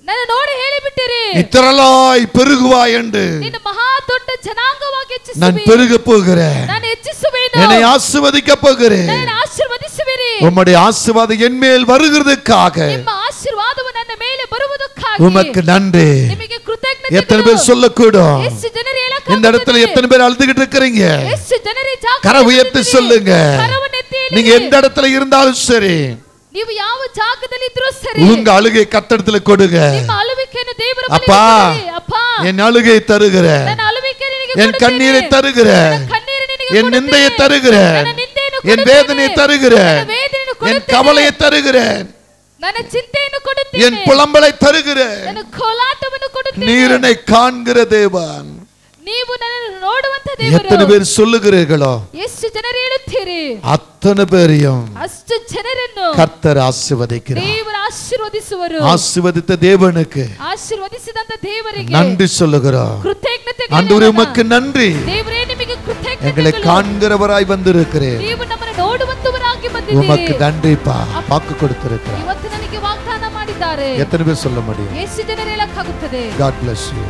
ನನ್ನ ನೋಡಿ ಹೇಳಿಬಿಟ್ಟಿರಿ, இத்திரளாய் பெருகுவாய் என்று ನೀನು ಮಹಾ ದೊಡ್ಡ ಜನಾಂಗವಾಗಿ நான் ಹೆಚ್ಚಿಸುವಿ, பெருக போகிறேன், ನಾನು ಹೆಚ್ಚಿಸುವೆನು, என்னை ஆசீர்வதிக்க போகிறேன். ನನ್ನನ್ನು ಆಶೀರ್ವದಿಸುವಿರಿ, உம்முடைய ஆசீர்வாதம் என் மேல் வருகிறதுக்காக ನಿಮ್ಮ ಆಶೀರ್ವಾದವು ನನ್ನ ಮೇಲೆ ಬರುವುದಕ್ಕಾಗಿ உமக்கு நன்றி. ನಿಮಗೆ ಕೃತಜ್ಞತೆ. எத்தனை பேர் சொல்லக்கூடும்? ಎಷ್ಟು ಜನರು இந்த இடத்துல எத்தனை பேர் அழுதுகிட்டு இருக்கிறீங்க? ಎಷ್ಟು ಜನರು கரை உயர்த்தி சொல்லுங்க. ಕರವನ್ನು ಎತ್ತಿ ಹೇಳಿ. நீங்க எந்த இடத்துல இருந்தாலும் சரி, ನೀವು ಯಾವ ಜಾಗದಲ್ಲಿ ಇದ್ರೂ ಸರಿ, உங்க அழுகை கர்த்தரிடத்துல கொடுங்க. ನಿಮ್ಮ ಅಳುವಿಕೆಯನ್ನು ದೇವರ ಬಳಿಗೆ அப்பா, ಕೊಡಿ. ಅಪ್ಪಾ, என் அழுகை தருகிறேன், ನನ್ನ ಅಳುವಿಕೆ ನಿನಗೆ என் ಕೊಡುತ್ತೇನೆ, கண்ணீரை தருகிறேன், ನನ್ನ ಕಣ್ಣೀರು ನಿನಗೆ என் ಕೊಡುತ್ತೇನೆ, நிந்தையை தருகிறேன், ನನ್ನ ನಿಂದೆಯನ್ನು என் ಕೊಡುತ್ತೇನೆ, வேதனையை தருகிறேன், ನನ್ನ ವೇದನೆಯನ್ನು என் ಕೊಡುತ್ತೇನೆ, கவலையை தருகிறேன், ನನ್ನ ಚಿಂತೆಯನ್ನು ಕೊಡುತ್ತೇನೆ, என் புலம்பலை தருகிறேன். ನನ್ನ ಕೋಲಾಟವನ್ನು ಕೊಡುತ್ತೇನೆ. நீர் என்னை காண்கிற தேவன். ನೀವು ನನ್ನನ್ನು ನೋಡುವಂತ எத்தனை ದೇವರು. பேர் சொல்லுகிறீர்களோ ಎಷ್ಟು ಜನರು ಹೇಳುತ್ತೀರಿ, அத்தனை பேரையும் ಅಷ್ಟು ಜನರನ್ನು கர்த்தர் ஆசீர்வதிக்கிறார். ದೇವರು ಆಶೀರ್ವದಿಸುವರು. ஆசீர்வதித்த தேவனுக்கு ಆಶೀರ್ವದಿಸಿದಂತ ದೇವರಿಗೆ நன்றி சொல்லுகிறோம். ಕೃತಜ್ಞತೆಗಳನ್ನು ஆண்டவரே ಹೇಳೋಣ. உமக்கு நன்றி, ದೇವರೇ ನಿಮಗೆ எங்களை ಕೃತಜ್ಞತೆಗಳು. காண்கிறவராய் வந்திருக்கிறேன். ನೀವು ನಮ್ಮನ್ನು ನೋಡುವಂತವರಾಗಿ உமக்கு ಬಂದಿದ್ದೀರಿ. நன்றிப்பா, வாக்கு கொடுத்திருக்கிறார். ಇವತ್ತು ನನಗೆ ವಾಗ್ದಾನ ಮಾಡಿದ್ದಾರೆ. எத்தனை பேர் சொல்ல முடியும்? ಎಷ್ಟು ಜನರು ಹೇಳಕ್ಕಾಗುತ್ತದೆ? God bless you.